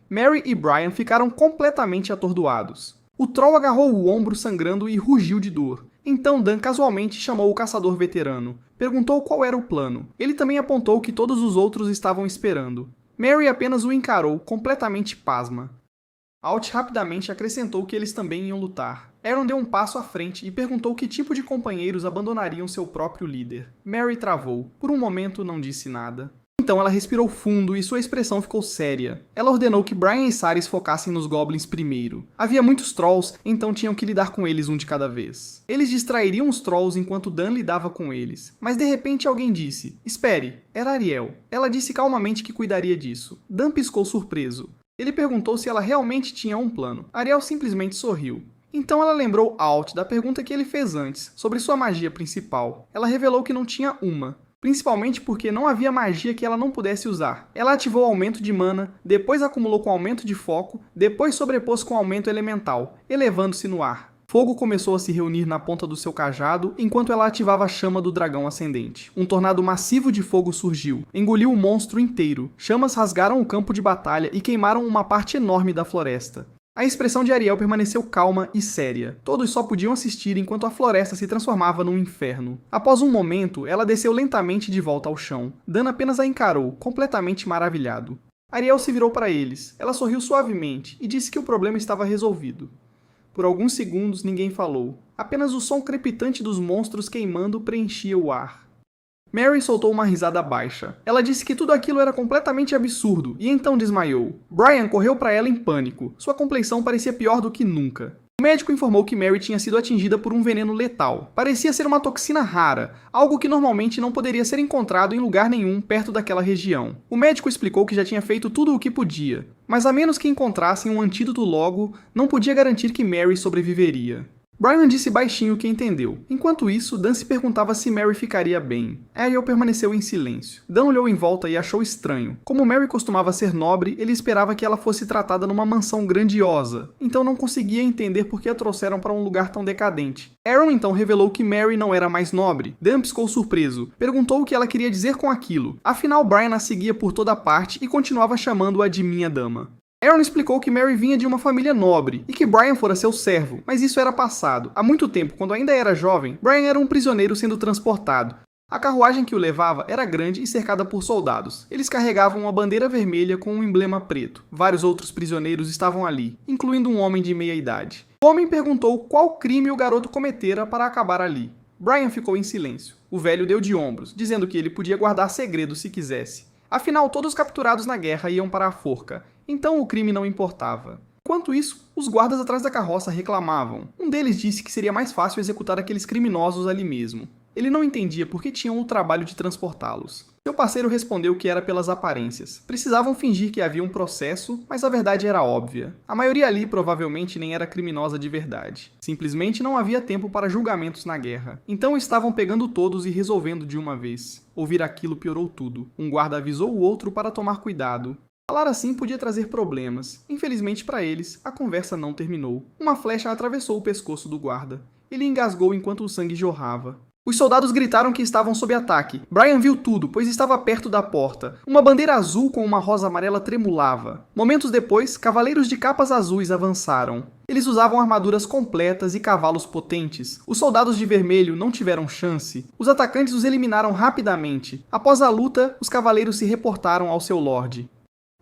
Mary e Brian ficaram completamente atordoados. O troll agarrou o ombro sangrando e rugiu de dor. Então Dan casualmente chamou o caçador veterano. Perguntou qual era o plano. Ele também apontou que todos os outros estavam esperando. Mary apenas o encarou, completamente pasma. Alt rapidamente acrescentou que eles também iam lutar. Aaron deu um passo à frente e perguntou que tipo de companheiros abandonariam seu próprio líder. Mary travou. Por um momento não disse nada. Então ela respirou fundo e sua expressão ficou séria. Ela ordenou que Brian e Saris focassem nos goblins primeiro. Havia muitos trolls, então tinham que lidar com eles um de cada vez. Eles distrairiam os trolls enquanto Dan lidava com eles. Mas de repente alguém disse: espere, era Ariel. Ela disse calmamente que cuidaria disso. Dan piscou surpreso. Ele perguntou se ela realmente tinha um plano. Ariel simplesmente sorriu. Então ela lembrou Alt da pergunta que ele fez antes, sobre sua magia principal. Ela revelou que não tinha uma, principalmente porque não havia magia que ela não pudesse usar. Ela ativou o aumento de mana, depois acumulou com aumento de foco, depois sobrepôs com aumento elemental, elevando-se no ar. Fogo começou a se reunir na ponta do seu cajado enquanto ela ativava a chama do dragão ascendente. Um tornado massivo de fogo surgiu, engoliu o monstro inteiro. Chamas rasgaram o campo de batalha e queimaram uma parte enorme da floresta. A expressão de Ariel permaneceu calma e séria. Todos só podiam assistir enquanto a floresta se transformava num inferno. Após um momento, ela desceu lentamente de volta ao chão. Dan apenas a encarou, completamente maravilhado. Ariel se virou para eles. Ela sorriu suavemente e disse que o problema estava resolvido. Por alguns segundos ninguém falou. Apenas o som crepitante dos monstros queimando preenchia o ar. Mary soltou uma risada baixa. Ela disse que tudo aquilo era completamente absurdo, e então desmaiou. Brian correu para ela em pânico. Sua compleição parecia pior do que nunca. O médico informou que Mary tinha sido atingida por um veneno letal. Parecia ser uma toxina rara, algo que normalmente não poderia ser encontrado em lugar nenhum perto daquela região. O médico explicou que já tinha feito tudo o que podia, mas a menos que encontrassem um antídoto logo, não podia garantir que Mary sobreviveria. Brian disse baixinho que entendeu. Enquanto isso, Dan se perguntava se Mary ficaria bem. Ariel permaneceu em silêncio. Dan olhou em volta e achou estranho. Como Mary costumava ser nobre, ele esperava que ela fosse tratada numa mansão grandiosa, então não conseguia entender por que a trouxeram para um lugar tão decadente. Aaron então revelou que Mary não era mais nobre. Dan piscou surpreso. Perguntou o que ela queria dizer com aquilo. Afinal, Brian a seguia por toda parte e continuava chamando-a de minha dama. Aaron explicou que Mary vinha de uma família nobre e que Brian fora seu servo, mas isso era passado. Há muito tempo, quando ainda era jovem, Brian era um prisioneiro sendo transportado. A carruagem que o levava era grande e cercada por soldados. Eles carregavam uma bandeira vermelha com um emblema preto. Vários outros prisioneiros estavam ali, incluindo um homem de meia idade. O homem perguntou qual crime o garoto cometera para acabar ali. Brian ficou em silêncio. O velho deu de ombros, dizendo que ele podia guardar segredo se quisesse. Afinal, todos capturados na guerra iam para a forca, então o crime não importava. Enquanto isso, os guardas atrás da carroça reclamavam. Um deles disse que seria mais fácil executar aqueles criminosos ali mesmo. Ele não entendia por que tinham o trabalho de transportá-los. Seu parceiro respondeu que era pelas aparências. Precisavam fingir que havia um processo, mas a verdade era óbvia. A maioria ali provavelmente nem era criminosa de verdade. Simplesmente não havia tempo para julgamentos na guerra. Então estavam pegando todos e resolvendo de uma vez. Ouvir aquilo piorou tudo. Um guarda avisou o outro para tomar cuidado. Falar assim podia trazer problemas. Infelizmente para eles, a conversa não terminou. Uma flecha atravessou o pescoço do guarda. Ele engasgou enquanto o sangue jorrava. Os soldados gritaram que estavam sob ataque. Brian viu tudo, pois estava perto da porta. Uma bandeira azul com uma rosa amarela tremulava. Momentos depois, cavaleiros de capas azuis avançaram. Eles usavam armaduras completas e cavalos potentes. Os soldados de vermelho não tiveram chance. Os atacantes os eliminaram rapidamente. Após a luta, os cavaleiros se reportaram ao seu lorde.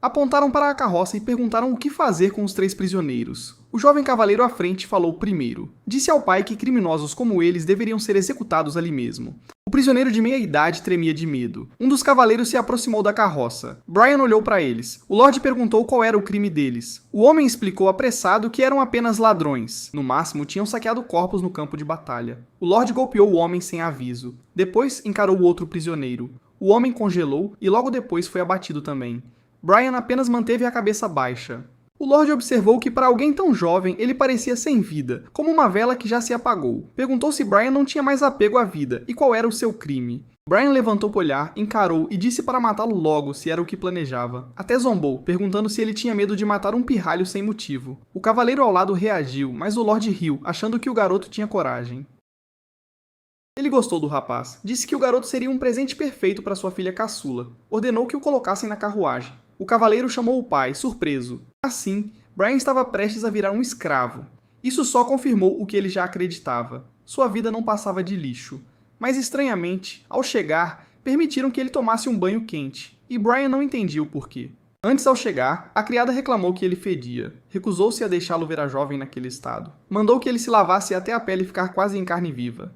Apontaram para a carroça e perguntaram o que fazer com os 3 prisioneiros. O jovem cavaleiro à frente falou primeiro. Disse ao pai que criminosos como eles deveriam ser executados ali mesmo. O prisioneiro de meia-idade tremia de medo. Um dos cavaleiros se aproximou da carroça. Brian olhou para eles. O Lorde perguntou qual era o crime deles. O homem explicou apressado que eram apenas ladrões. No máximo, tinham saqueado corpos no campo de batalha. O Lorde golpeou o homem sem aviso. Depois, encarou o outro prisioneiro. O homem congelou e logo depois foi abatido também. Brian apenas manteve a cabeça baixa. O Lorde observou que para alguém tão jovem ele parecia sem vida, como uma vela que já se apagou. Perguntou se Brian não tinha mais apego à vida e qual era o seu crime. Brian levantou o olhar, encarou e disse para matá-lo logo se era o que planejava. Até zombou, perguntando se ele tinha medo de matar um pirralho sem motivo. O cavaleiro ao lado reagiu, mas o Lorde riu, achando que o garoto tinha coragem. Ele gostou do rapaz. Disse que o garoto seria um presente perfeito para sua filha caçula. Ordenou que o colocassem na carruagem. O cavaleiro chamou o pai, surpreso. Assim, Brian estava prestes a virar um escravo. Isso só confirmou o que ele já acreditava. Sua vida não passava de lixo. Mas estranhamente, ao chegar, permitiram que ele tomasse um banho quente. E Brian não entendia o porquê. Antes, ao chegar, a criada reclamou que ele fedia. Recusou-se a deixá-lo ver a jovem naquele estado. Mandou que ele se lavasse até a pele ficar quase em carne viva.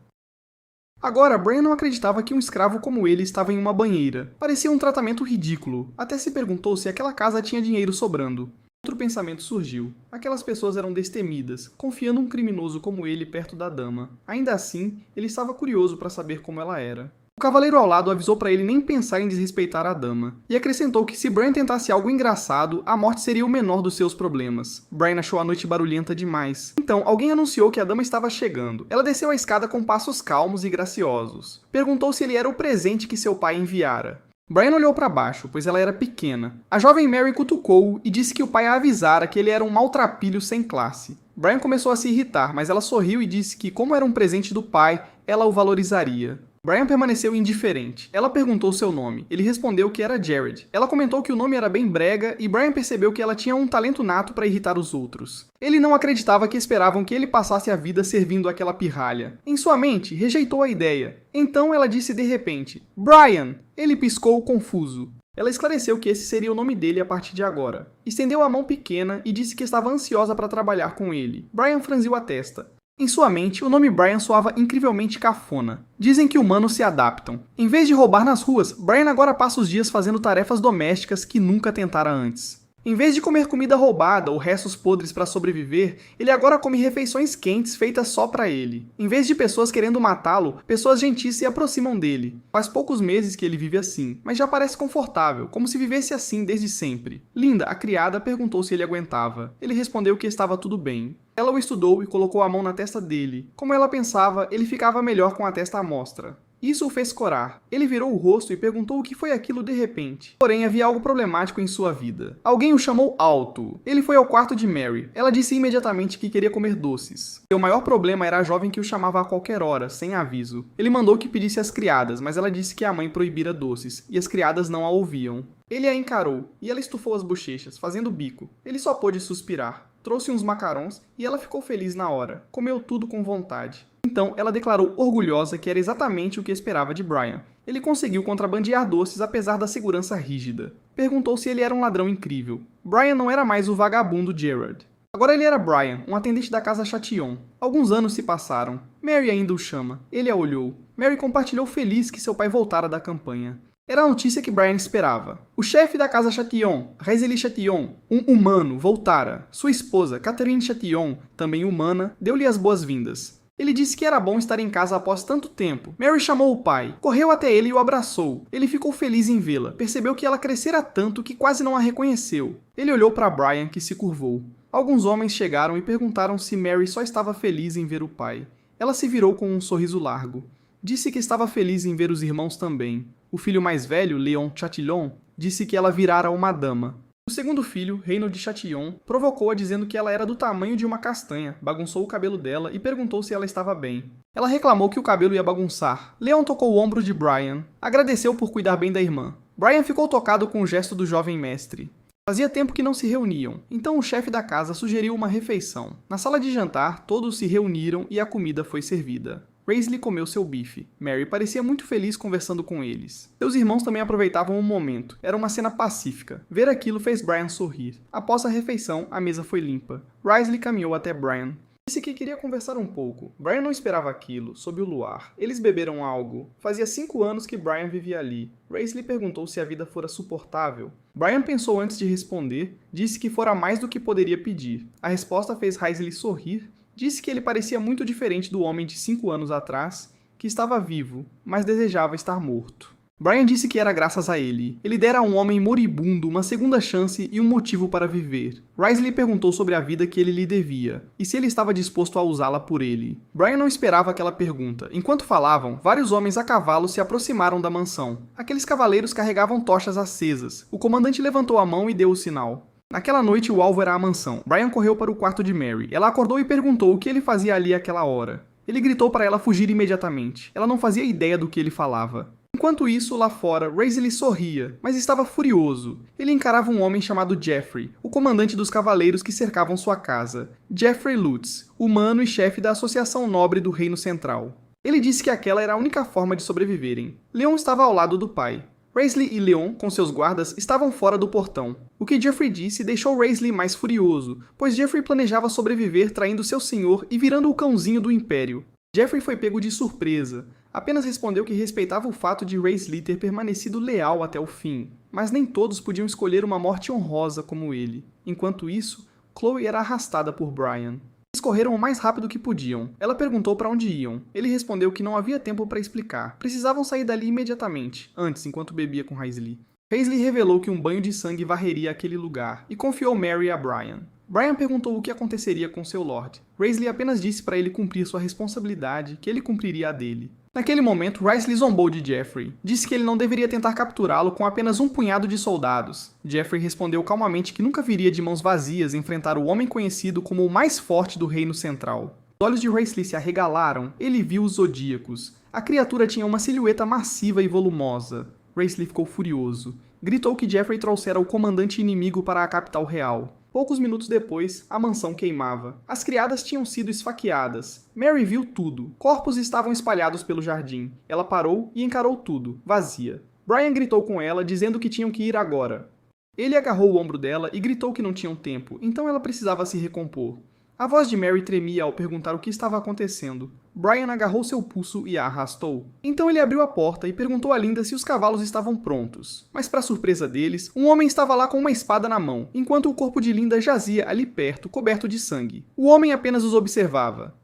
Agora, Brian não acreditava que um escravo como ele estava em uma banheira. Parecia um tratamento ridículo. Até se perguntou se aquela casa tinha dinheiro sobrando. Outro pensamento surgiu. Aquelas pessoas eram destemidas, confiando um criminoso como ele perto da dama. Ainda assim, ele estava curioso para saber como ela era. O cavaleiro ao lado avisou para ele nem pensar em desrespeitar a dama, e acrescentou que se Brian tentasse algo engraçado, a morte seria o menor dos seus problemas. Brian achou a noite barulhenta demais. Então, alguém anunciou que a dama estava chegando. Ela desceu a escada com passos calmos e graciosos. Perguntou se ele era o presente que seu pai enviara. Brian olhou para baixo, pois ela era pequena. A jovem Mary cutucou-o e disse que o pai a avisara que ele era um maltrapilho sem classe. Brian começou a se irritar, mas ela sorriu e disse que, como era um presente do pai, ela o valorizaria. Brian permaneceu indiferente. Ela perguntou seu nome. Ele respondeu que era Jared. Ela comentou que o nome era bem brega e Brian percebeu que ela tinha um talento nato para irritar os outros. Ele não acreditava que esperavam que ele passasse a vida servindo aquela pirralha. Em sua mente, rejeitou a ideia. Então ela disse de repente, Brian! Ele piscou confuso. Ela esclareceu que esse seria o nome dele a partir de agora. Estendeu a mão pequena e disse que estava ansiosa para trabalhar com ele. Brian franziu a testa. Em sua mente, o nome Brian soava incrivelmente cafona. Dizem que humanos se adaptam. Em vez de roubar nas ruas, Brian agora passa os dias fazendo tarefas domésticas que nunca tentara antes. Em vez de comer comida roubada ou restos podres para sobreviver, ele agora come refeições quentes feitas só para ele. Em vez de pessoas querendo matá-lo, pessoas gentis se aproximam dele. Faz poucos meses que ele vive assim, mas já parece confortável, como se vivesse assim desde sempre. Linda, a criada, perguntou se ele aguentava. Ele respondeu que estava tudo bem. Ela o estudou e colocou a mão na testa dele. Como ela pensava, ele ficava melhor com a testa à mostra. Isso o fez corar. Ele virou o rosto e perguntou o que foi aquilo de repente. Porém, havia algo problemático em sua vida. Alguém o chamou alto. Ele foi ao quarto de Mary. Ela disse imediatamente que queria comer doces. Seu maior problema era a jovem que o chamava a qualquer hora, sem aviso. Ele mandou que pedisse às criadas, mas ela disse que a mãe proibira doces, e as criadas não a ouviam. Ele a encarou, e ela estufou as bochechas, fazendo bico. Ele só pôde suspirar. Trouxe uns macarrões, e ela ficou feliz na hora. Comeu tudo com vontade. Então, ela declarou orgulhosa que era exatamente o que esperava de Brian. Ele conseguiu contrabandear doces apesar da segurança rígida. Perguntou se ele era um ladrão incrível. Brian não era mais o vagabundo Gerard. Agora ele era Brian, um atendente da casa Chatillon. Alguns anos se passaram. Mary ainda o chama. Ele a olhou. Mary compartilhou feliz que seu pai voltara da campanha. Era a notícia que Brian esperava. O chefe da casa Chatillon, Raiseli Chatillon, um humano, voltara. Sua esposa, Catherine Chatillon, também humana, deu-lhe as boas-vindas. Ele disse que era bom estar em casa após tanto tempo. Mary chamou o pai, correu até ele e o abraçou. Ele ficou feliz em vê-la, percebeu que ela crescera tanto que quase não a reconheceu. Ele olhou para Brian, que se curvou. Alguns homens chegaram e perguntaram se Mary só estava feliz em ver o pai. Ela se virou com um sorriso largo. Disse que estava feliz em ver os irmãos também. O filho mais velho, Léon Chatillon, disse que ela virara uma dama. O segundo filho, Reino de Chatillon, provocou-a dizendo que ela era do tamanho de uma castanha, bagunçou o cabelo dela e perguntou se ela estava bem. Ela reclamou que o cabelo ia bagunçar. Leon tocou o ombro de Brian. Agradeceu por cuidar bem da irmã. Brian ficou tocado com o gesto do jovem mestre. Fazia tempo que não se reuniam, então o chefe da casa sugeriu uma refeição. Na sala de jantar, todos se reuniram e a comida foi servida. Raisley comeu seu bife. Mary parecia muito feliz conversando com eles. Seus irmãos também aproveitavam o momento. Era uma cena pacífica. Ver aquilo fez Brian sorrir. Após a refeição, a mesa foi limpa. Raisley caminhou até Brian. Disse que queria conversar um pouco. Brian não esperava aquilo, sob o luar. Eles beberam algo. Fazia 5 anos que Brian vivia ali. Raisley perguntou se a vida fora suportável. Brian pensou antes de responder. Disse que fora mais do que poderia pedir. A resposta fez Raisley sorrir. Disse que ele parecia muito diferente do homem de 5 anos atrás, que estava vivo, mas desejava estar morto. Brian disse que era graças a ele. Ele dera a um homem moribundo uma segunda chance e um motivo para viver. Raisley perguntou sobre a vida que ele lhe devia, e se ele estava disposto a usá-la por ele. Brian não esperava aquela pergunta. Enquanto falavam, vários homens a cavalo se aproximaram da mansão. Aqueles cavaleiros carregavam tochas acesas. O comandante levantou a mão e deu o sinal. Naquela noite, o alvo era a mansão. Brian correu para o quarto de Mary. Ela acordou e perguntou o que ele fazia ali àquela hora. Ele gritou para ela fugir imediatamente. Ela não fazia ideia do que ele falava. Enquanto isso, lá fora, Raisley sorria, mas estava furioso. Ele encarava um homem chamado Jeffrey, o comandante dos cavaleiros que cercavam sua casa. Jeffrey Lutz, humano e chefe da Associação Nobre do Reino Central. Ele disse que aquela era a única forma de sobreviverem. Leon estava ao lado do pai. Raisley e Leon, com seus guardas, estavam fora do portão. O que Jeffrey disse deixou Raisley mais furioso, pois Jeffrey planejava sobreviver traindo seu senhor e virando o cãozinho do Império. Jeffrey foi pego de surpresa. Apenas respondeu que respeitava o fato de Raisley ter permanecido leal até o fim, mas nem todos podiam escolher uma morte honrosa como ele. Enquanto isso, Chloe era arrastada por Brian. Eles correram o mais rápido que podiam. Ela perguntou para onde iam. Ele respondeu que não havia tempo para explicar. Precisavam sair dali imediatamente, antes, enquanto bebia com Raisley. Raisley revelou que um banho de sangue varreria aquele lugar, e confiou Mary a Brian. Brian perguntou o que aconteceria com seu Lord. Raisley apenas disse para ele cumprir sua responsabilidade, que ele cumpriria a dele. Naquele momento, Raisley zombou de Jeffrey. Disse que ele não deveria tentar capturá-lo com apenas um punhado de soldados. Jeffrey respondeu calmamente que nunca viria de mãos vazias enfrentar o homem conhecido como o mais forte do Reino Central. Os olhos de Raisley se arregalaram. Ele viu os Zodíacos. A criatura tinha uma silhueta massiva e volumosa. Raisley ficou furioso. Gritou que Jeffrey trouxera o comandante inimigo para a capital real. Poucos minutos depois, a mansão queimava. As criadas tinham sido esfaqueadas. Mary viu tudo. Corpos estavam espalhados pelo jardim. Ela parou e encarou tudo, vazia. Brian gritou com ela, dizendo que tinham que ir agora. Ele agarrou o ombro dela e gritou que não tinham tempo, então ela precisava se recompor. A voz de Mary tremia ao perguntar o que estava acontecendo. Brian agarrou seu pulso e a arrastou. Então ele abriu a porta e perguntou a Linda se os cavalos estavam prontos. Mas para surpresa deles, um homem estava lá com uma espada na mão, enquanto o corpo de Linda jazia ali perto, coberto de sangue. O homem apenas os observava.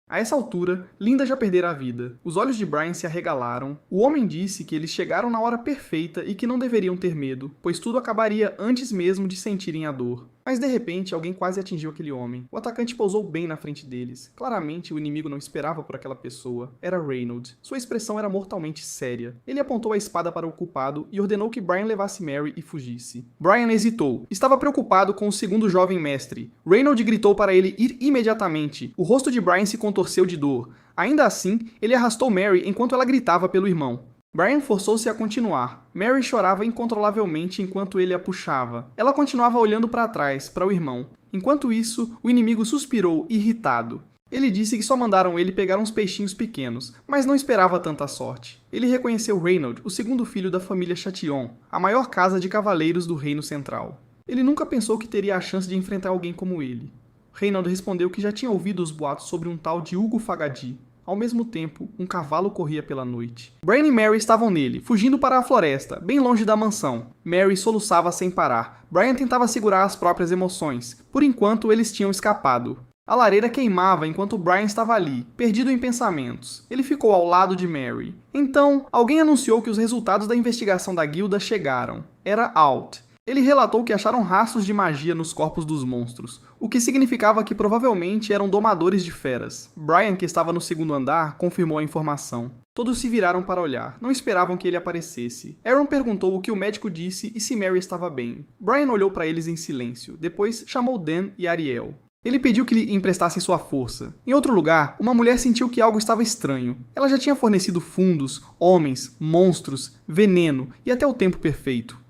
A essa altura, Linda já perdera a vida. Os olhos de Brian se arregalaram. O homem disse que eles chegaram na hora perfeita e que não deveriam ter medo, pois tudo acabaria antes mesmo de sentirem a dor. Mas de repente, alguém quase atingiu aquele homem. O atacante pousou bem na frente deles. Claramente, o inimigo não esperava por aquela pessoa. Era Reynolds. Sua expressão era mortalmente séria. Ele apontou a espada para o culpado e ordenou que Brian levasse Mary e fugisse. Brian hesitou. Estava preocupado com o segundo jovem mestre. Reynolds gritou para ele ir imediatamente. O rosto de Brian se contorceu de dor. Ainda assim, ele arrastou Mary enquanto ela gritava pelo irmão. Brian forçou-se a continuar. Mary chorava incontrolavelmente enquanto ele a puxava. Ela continuava olhando para trás, para o irmão. Enquanto isso, o inimigo suspirou, irritado. Ele disse que só mandaram ele pegar uns peixinhos pequenos, mas não esperava tanta sorte. Ele reconheceu Reynolds, o segundo filho da família Chatillon, a maior casa de cavaleiros do Reino Central. Ele nunca pensou que teria a chance de enfrentar alguém como ele. Reynolds respondeu que já tinha ouvido os boatos sobre um tal de Hugo Fagadi. Ao mesmo tempo, um cavalo corria pela noite. Brian e Mary estavam nele, fugindo para a floresta, bem longe da mansão. Mary soluçava sem parar. Brian tentava segurar as próprias emoções. Por enquanto, eles tinham escapado. A lareira queimava enquanto Brian estava ali, perdido em pensamentos. Ele ficou ao lado de Mary. Então, alguém anunciou que os resultados da investigação da guilda chegaram. Era Alt. Ele relatou que acharam rastros de magia nos corpos dos monstros, o que significava que provavelmente eram domadores de feras. Brian, que estava no segundo andar, confirmou a informação. Todos se viraram para olhar, não esperavam que ele aparecesse. Aaron perguntou o que o médico disse e se Mary estava bem. Brian olhou para eles em silêncio, depois chamou Dan e Ariel. Ele pediu que lhe emprestassem sua força. Em outro lugar, uma mulher sentiu que algo estava estranho. Ela já tinha fornecido fundos, homens, monstros, veneno e até o tempo perfeito.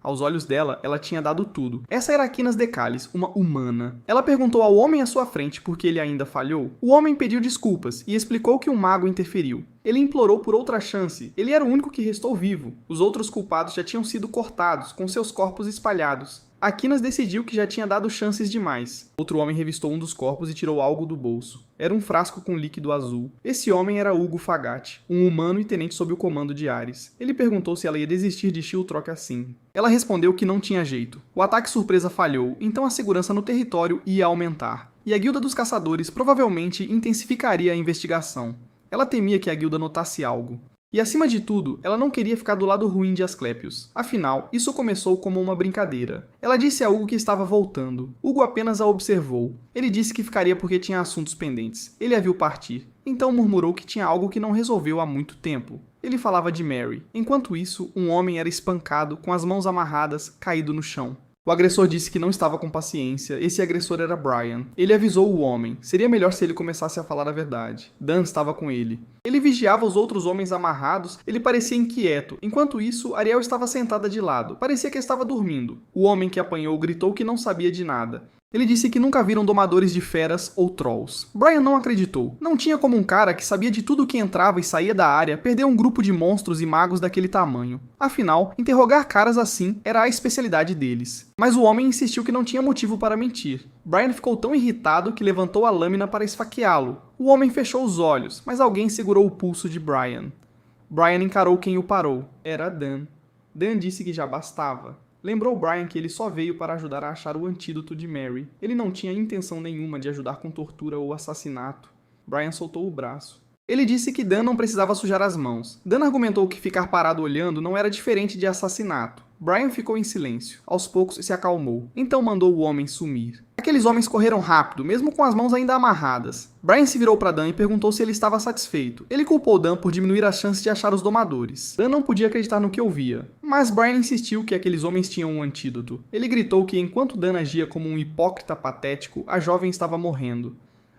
Aos olhos dela, ela tinha dado tudo. Essa era Aquinas Decalis, uma humana. Ela perguntou ao homem à sua frente por que ele ainda falhou. O homem pediu desculpas e explicou que um mago interferiu. Ele implorou por outra chance. Ele era o único que restou vivo. Os outros culpados já tinham sido cortados, com seus corpos espalhados. Aquinas decidiu que já tinha dado chances demais. Outro homem revistou um dos corpos e tirou algo do bolso. Era um frasco com líquido azul. Esse homem era Hugo Fagatti, um humano e tenente sob o comando de Ares. Ele perguntou se ela ia desistir de Shieldrock assim. Ela respondeu que não tinha jeito. O ataque surpresa falhou, então a segurança no território ia aumentar. E a Guilda dos Caçadores provavelmente intensificaria a investigação. Ela temia que a guilda notasse algo. E acima de tudo, ela não queria ficar do lado ruim de Asclepius. Afinal, isso começou como uma brincadeira. Ela disse a Hugo que estava voltando. Hugo apenas a observou. Ele disse que ficaria porque tinha assuntos pendentes. Ele a viu partir. Então murmurou que tinha algo que não resolveu há muito tempo. Ele falava de Mary. Enquanto isso, um homem era espancado, com as mãos amarradas, caído no chão. O agressor disse que não estava com paciência. Esse agressor era Brian. Ele avisou o homem. Seria melhor se ele começasse a falar a verdade. Dan estava com ele. Ele vigiava os outros homens amarrados. Ele parecia inquieto. Enquanto isso, Ariel estava sentada de lado. Parecia que estava dormindo. O homem que apanhou gritou que não sabia de nada. Ele disse que nunca viram domadores de feras ou trolls. Brian não acreditou. Não tinha como um cara que sabia de tudo que entrava e saía da área perder um grupo de monstros e magos daquele tamanho. Afinal, interrogar caras assim era a especialidade deles. Mas o homem insistiu que não tinha motivo para mentir. Brian ficou tão irritado que levantou a lâmina para esfaqueá-lo. O homem fechou os olhos, mas alguém segurou o pulso de Brian. Brian encarou quem o parou. Era Dan. Dan disse que já bastava. Lembrou Brian que ele só veio para ajudar a achar o antídoto de Mary. Ele não tinha intenção nenhuma de ajudar com tortura ou assassinato. Brian soltou o braço. Ele disse que Dan não precisava sujar as mãos. Dan argumentou que ficar parado olhando não era diferente de assassinato. Brian ficou em silêncio. Aos poucos se acalmou. Então mandou o homem sumir. Aqueles homens correram rápido, mesmo com as mãos ainda amarradas. Brian se virou para Dan e perguntou se ele estava satisfeito. Ele culpou Dan por diminuir as chances de achar os domadores. Dan não podia acreditar no que ouvia. Mas Brian insistiu que aqueles homens tinham um antídoto. Ele gritou que enquanto Dan agia como um hipócrita patético, a jovem estava morrendo.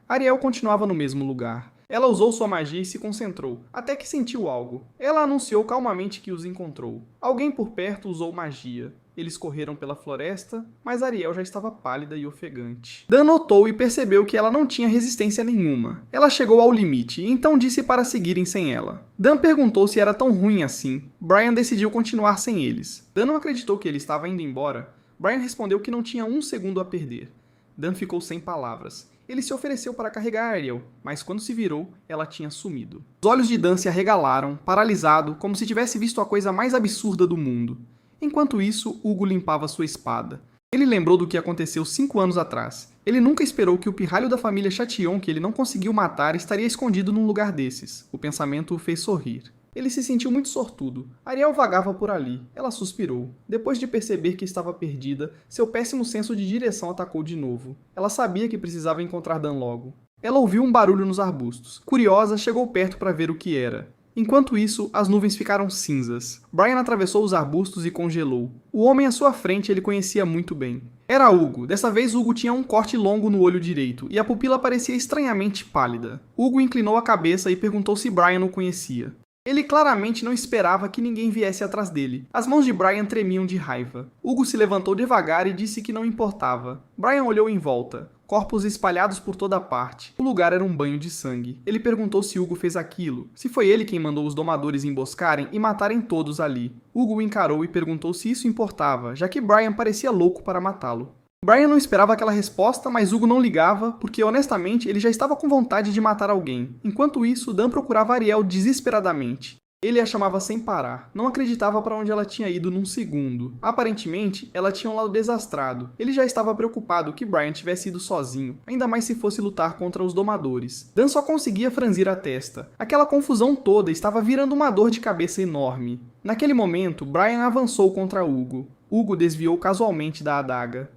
Ariel continuava no mesmo lugar. Ela usou sua magia e se concentrou, até que sentiu algo. Ela anunciou calmamente que os encontrou. Alguém por perto usou magia. Eles correram pela floresta, mas Ariel já estava pálida e ofegante. Dan notou e percebeu que ela não tinha resistência nenhuma. Ela chegou ao limite e então disse para seguirem sem ela. Dan perguntou se era tão ruim assim. Brian decidiu continuar sem eles. Dan não acreditou que ele estava indo embora. Brian respondeu que não tinha um segundo a perder. Dan ficou sem palavras. Ele se ofereceu para carregar Ariel, mas quando se virou, ela tinha sumido. Os olhos de Dan se arregalaram, paralisado, como se tivesse visto a coisa mais absurda do mundo. Enquanto isso, Hugo limpava sua espada. Ele lembrou do que aconteceu 5 anos atrás. Ele nunca esperou que o pirralho da família Chatillon que ele não conseguiu matar estaria escondido num lugar desses. O pensamento o fez sorrir. Ele se sentiu muito sortudo. Ariel vagava por ali. Ela suspirou. Depois de perceber que estava perdida, seu péssimo senso de direção atacou de novo. Ela sabia que precisava encontrar Dan logo. Ela ouviu um barulho nos arbustos. Curiosa, chegou perto para ver o que era. Enquanto isso, as nuvens ficaram cinzas. Brian atravessou os arbustos e congelou. O homem à sua frente ele conhecia muito bem. Era Hugo. Dessa vez Hugo tinha um corte longo no olho direito e a pupila parecia estranhamente pálida. Hugo inclinou a cabeça e perguntou se Brian o conhecia. Ele claramente não esperava que ninguém viesse atrás dele. As mãos de Brian tremiam de raiva. Hugo se levantou devagar e disse que não importava. Brian olhou em volta. Corpos espalhados por toda parte. O lugar era um banho de sangue. Ele perguntou se Hugo fez aquilo, se foi ele quem mandou os domadores emboscarem e matarem todos ali. Hugo o encarou e perguntou se isso importava, já que Brian parecia louco para matá-lo. Brian não esperava aquela resposta, mas Hugo não ligava, porque honestamente ele já estava com vontade de matar alguém. Enquanto isso, Dan procurava Ariel desesperadamente. Ele a chamava sem parar. Não acreditava para onde ela tinha ido num segundo. Aparentemente, ela tinha um lado desastrado. Ele já estava preocupado que Brian tivesse ido sozinho, ainda mais se fosse lutar contra os domadores. Dan só conseguia franzir a testa. Aquela confusão toda estava virando uma dor de cabeça enorme. Naquele momento, Brian avançou contra Hugo. Hugo desviou casualmente da adaga.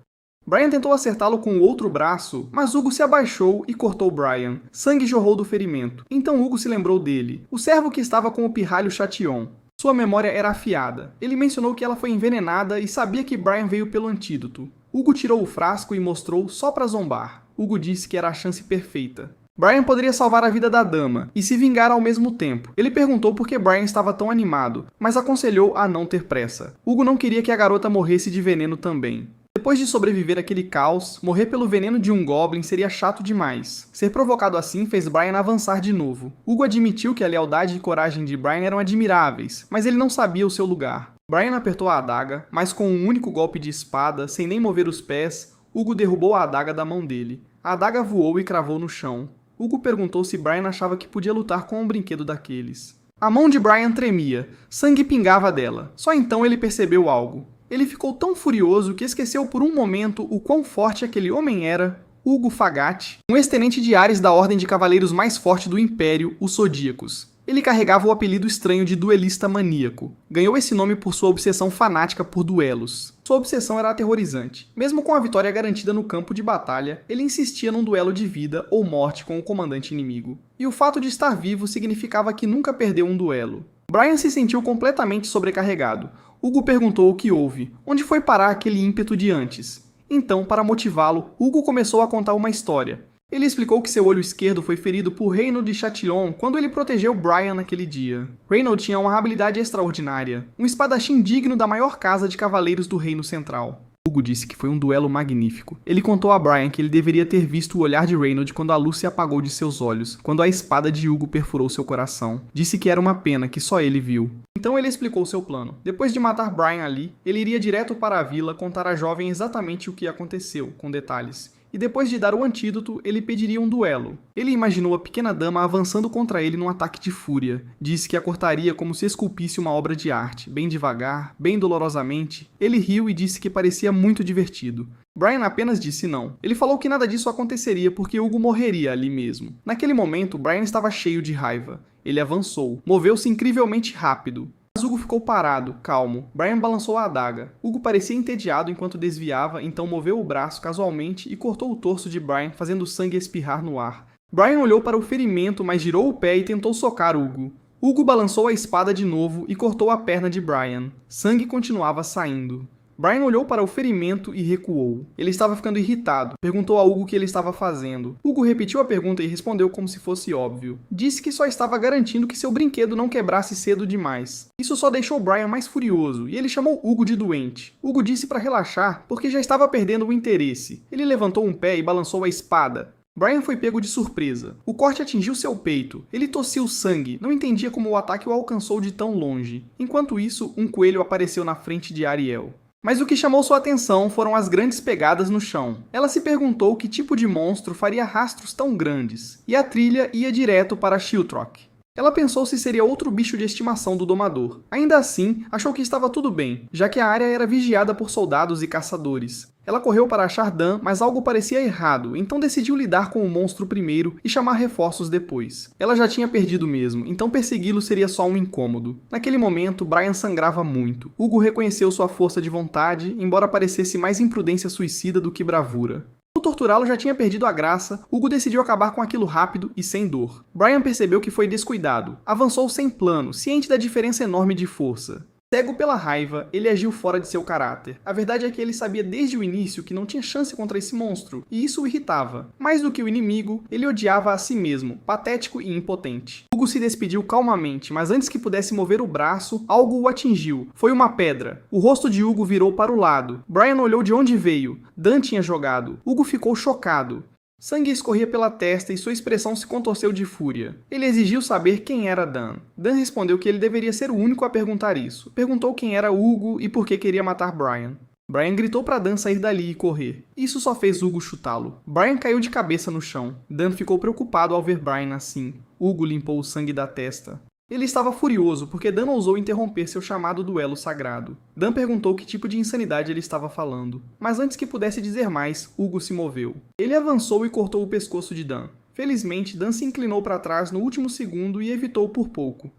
Brian tentou acertá-lo com o outro braço, mas Hugo se abaixou e cortou Brian. Sangue jorrou do ferimento. Então Hugo se lembrou dele, o servo que estava com o pirralho Chation. Sua memória era afiada. Ele mencionou que ela foi envenenada e sabia que Brian veio pelo antídoto. Hugo tirou o frasco e mostrou só para zombar. Hugo disse que era a chance perfeita. Brian poderia salvar a vida da dama e se vingar ao mesmo tempo. Ele perguntou por que Brian estava tão animado, mas aconselhou a não ter pressa. Hugo não queria que a garota morresse de veneno também. Depois de sobreviver àquele caos, morrer pelo veneno de um Goblin seria chato demais. Ser provocado assim fez Brian avançar de novo. Hugo admitiu que a lealdade e coragem de Brian eram admiráveis, mas ele não sabia o seu lugar. Brian apertou a adaga, mas com um único golpe de espada, sem nem mover os pés, Hugo derrubou a adaga da mão dele. A adaga voou e cravou no chão. Hugo perguntou se Brian achava que podia lutar com um brinquedo daqueles. A mão de Brian tremia, sangue pingava dela. Só então ele percebeu algo. Ele ficou tão furioso que esqueceu por um momento o quão forte aquele homem era, Hugo Fagat, um ex-tenente de Ares da Ordem de Cavaleiros mais forte do Império, os Zodíacos. Ele carregava o apelido estranho de duelista maníaco. Ganhou esse nome por sua obsessão fanática por duelos. Sua obsessão era aterrorizante. Mesmo com a vitória garantida no campo de batalha, ele insistia num duelo de vida ou morte com o comandante inimigo. E o fato de estar vivo significava que nunca perdeu um duelo. Brian se sentiu completamente sobrecarregado. Hugo perguntou o que houve, onde foi parar aquele ímpeto de antes. Então, para motivá-lo, Hugo começou a contar uma história. Ele explicou que seu olho esquerdo foi ferido por Reynold de Chatillon quando ele protegeu Brian naquele dia. Reynold tinha uma habilidade extraordinária, um espadachim digno da maior casa de cavaleiros do Reino Central. Hugo disse que foi um duelo magnífico. Ele contou a Brian que ele deveria ter visto o olhar de Reynold quando a luz se apagou de seus olhos, quando a espada de Hugo perfurou seu coração. Disse que era uma pena que só ele viu. Então ele explicou seu plano. Depois de matar Brian ali, ele iria direto para a vila contar à jovem exatamente o que aconteceu, com detalhes. E depois de dar o antídoto, ele pediria um duelo. Ele imaginou a pequena dama avançando contra ele num ataque de fúria. Disse que a cortaria como se esculpisse uma obra de arte, bem devagar, bem dolorosamente. Ele riu e disse que parecia muito divertido. Brian apenas disse não. Ele falou que nada disso aconteceria porque Hugo morreria ali mesmo. Naquele momento, Brian estava cheio de raiva. Ele avançou, moveu-se incrivelmente rápido. Mas Hugo ficou parado, calmo. Brian balançou a adaga. Hugo parecia entediado enquanto desviava, então moveu o braço casualmente e cortou o torso de Brian, fazendo o sangue espirrar no ar. Brian olhou para o ferimento, mas girou o pé e tentou socar Hugo. Hugo balançou a espada de novo e cortou a perna de Brian. Sangue continuava saindo. Brian olhou para o ferimento e recuou. Ele estava ficando irritado. Perguntou a Hugo o que ele estava fazendo. Hugo repetiu a pergunta e respondeu como se fosse óbvio. Disse que só estava garantindo que seu brinquedo não quebrasse cedo demais. Isso só deixou Brian mais furioso, e ele chamou Hugo de doente. Hugo disse para relaxar, porque já estava perdendo o interesse. Ele levantou um pé e balançou a espada. Brian foi pego de surpresa. O corte atingiu seu peito. Ele tossiu sangue, não entendia como o ataque o alcançou de tão longe. Enquanto isso, um coelho apareceu na frente de Ariel. Mas o que chamou sua atenção foram as grandes pegadas no chão. Ela se perguntou que tipo de monstro faria rastros tão grandes, e a trilha ia direto para Shiltrock. Ela pensou se seria outro bicho de estimação do domador. Ainda assim, achou que estava tudo bem, já que a área era vigiada por soldados e caçadores. Ela correu para achar Dan, mas algo parecia errado, então decidiu lidar com o monstro primeiro e chamar reforços depois. Ela já tinha perdido mesmo, então persegui-lo seria só um incômodo. Naquele momento, Brian sangrava muito. Hugo reconheceu sua força de vontade, embora parecesse mais imprudência suicida do que bravura. Ao torturá-lo já tinha perdido a graça, Hugo decidiu acabar com aquilo rápido e sem dor. Brian percebeu que foi descuidado. Avançou sem plano, ciente da diferença enorme de força. Cego pela raiva, ele agiu fora de seu caráter. A verdade é que ele sabia desde o início que não tinha chance contra esse monstro, e isso o irritava. Mais do que o inimigo, ele odiava a si mesmo, patético e impotente. Hugo se despediu calmamente, mas antes que pudesse mover o braço, algo o atingiu. Foi uma pedra. O rosto de Hugo virou para o lado. Brian olhou de onde veio. Dan tinha jogado. Hugo ficou chocado. Sangue escorria pela testa e sua expressão se contorceu de fúria. Ele exigiu saber quem era Dan. Dan respondeu que ele deveria ser o único a perguntar isso. Perguntou quem era Hugo e por que queria matar Brian. Brian gritou para Dan sair dali e correr. Isso só fez Hugo chutá-lo. Brian caiu de cabeça no chão. Dan ficou preocupado ao ver Brian assim. Hugo limpou o sangue da testa. Ele estava furioso porque Dan ousou interromper seu chamado duelo sagrado. Dan perguntou que tipo de insanidade ele estava falando, mas antes que pudesse dizer mais, Hugo se moveu. Ele avançou e cortou o pescoço de Dan. Felizmente, Dan se inclinou para trás no último segundo e evitou por pouco.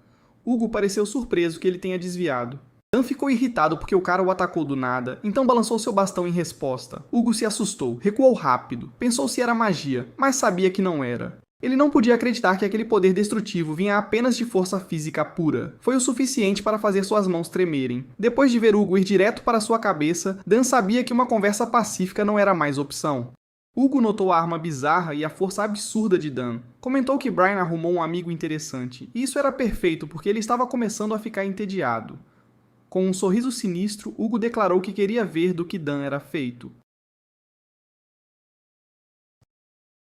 Hugo pareceu surpreso que ele tenha desviado. Dan ficou irritado porque o cara o atacou do nada, então balançou seu bastão em resposta. Hugo se assustou, recuou rápido, pensou se era magia, mas sabia que não era. Ele não podia acreditar que aquele poder destrutivo vinha apenas de força física pura. Foi o suficiente para fazer suas mãos tremerem. Depois de ver Hugo ir direto para sua cabeça, Dan sabia que uma conversa pacífica não era mais opção. Hugo notou a arma bizarra e a força absurda de Dan. Comentou que Brian arrumou um amigo interessante, e isso era perfeito porque ele estava começando a ficar entediado. Com um sorriso sinistro, Hugo declarou que queria ver do que Dan era feito.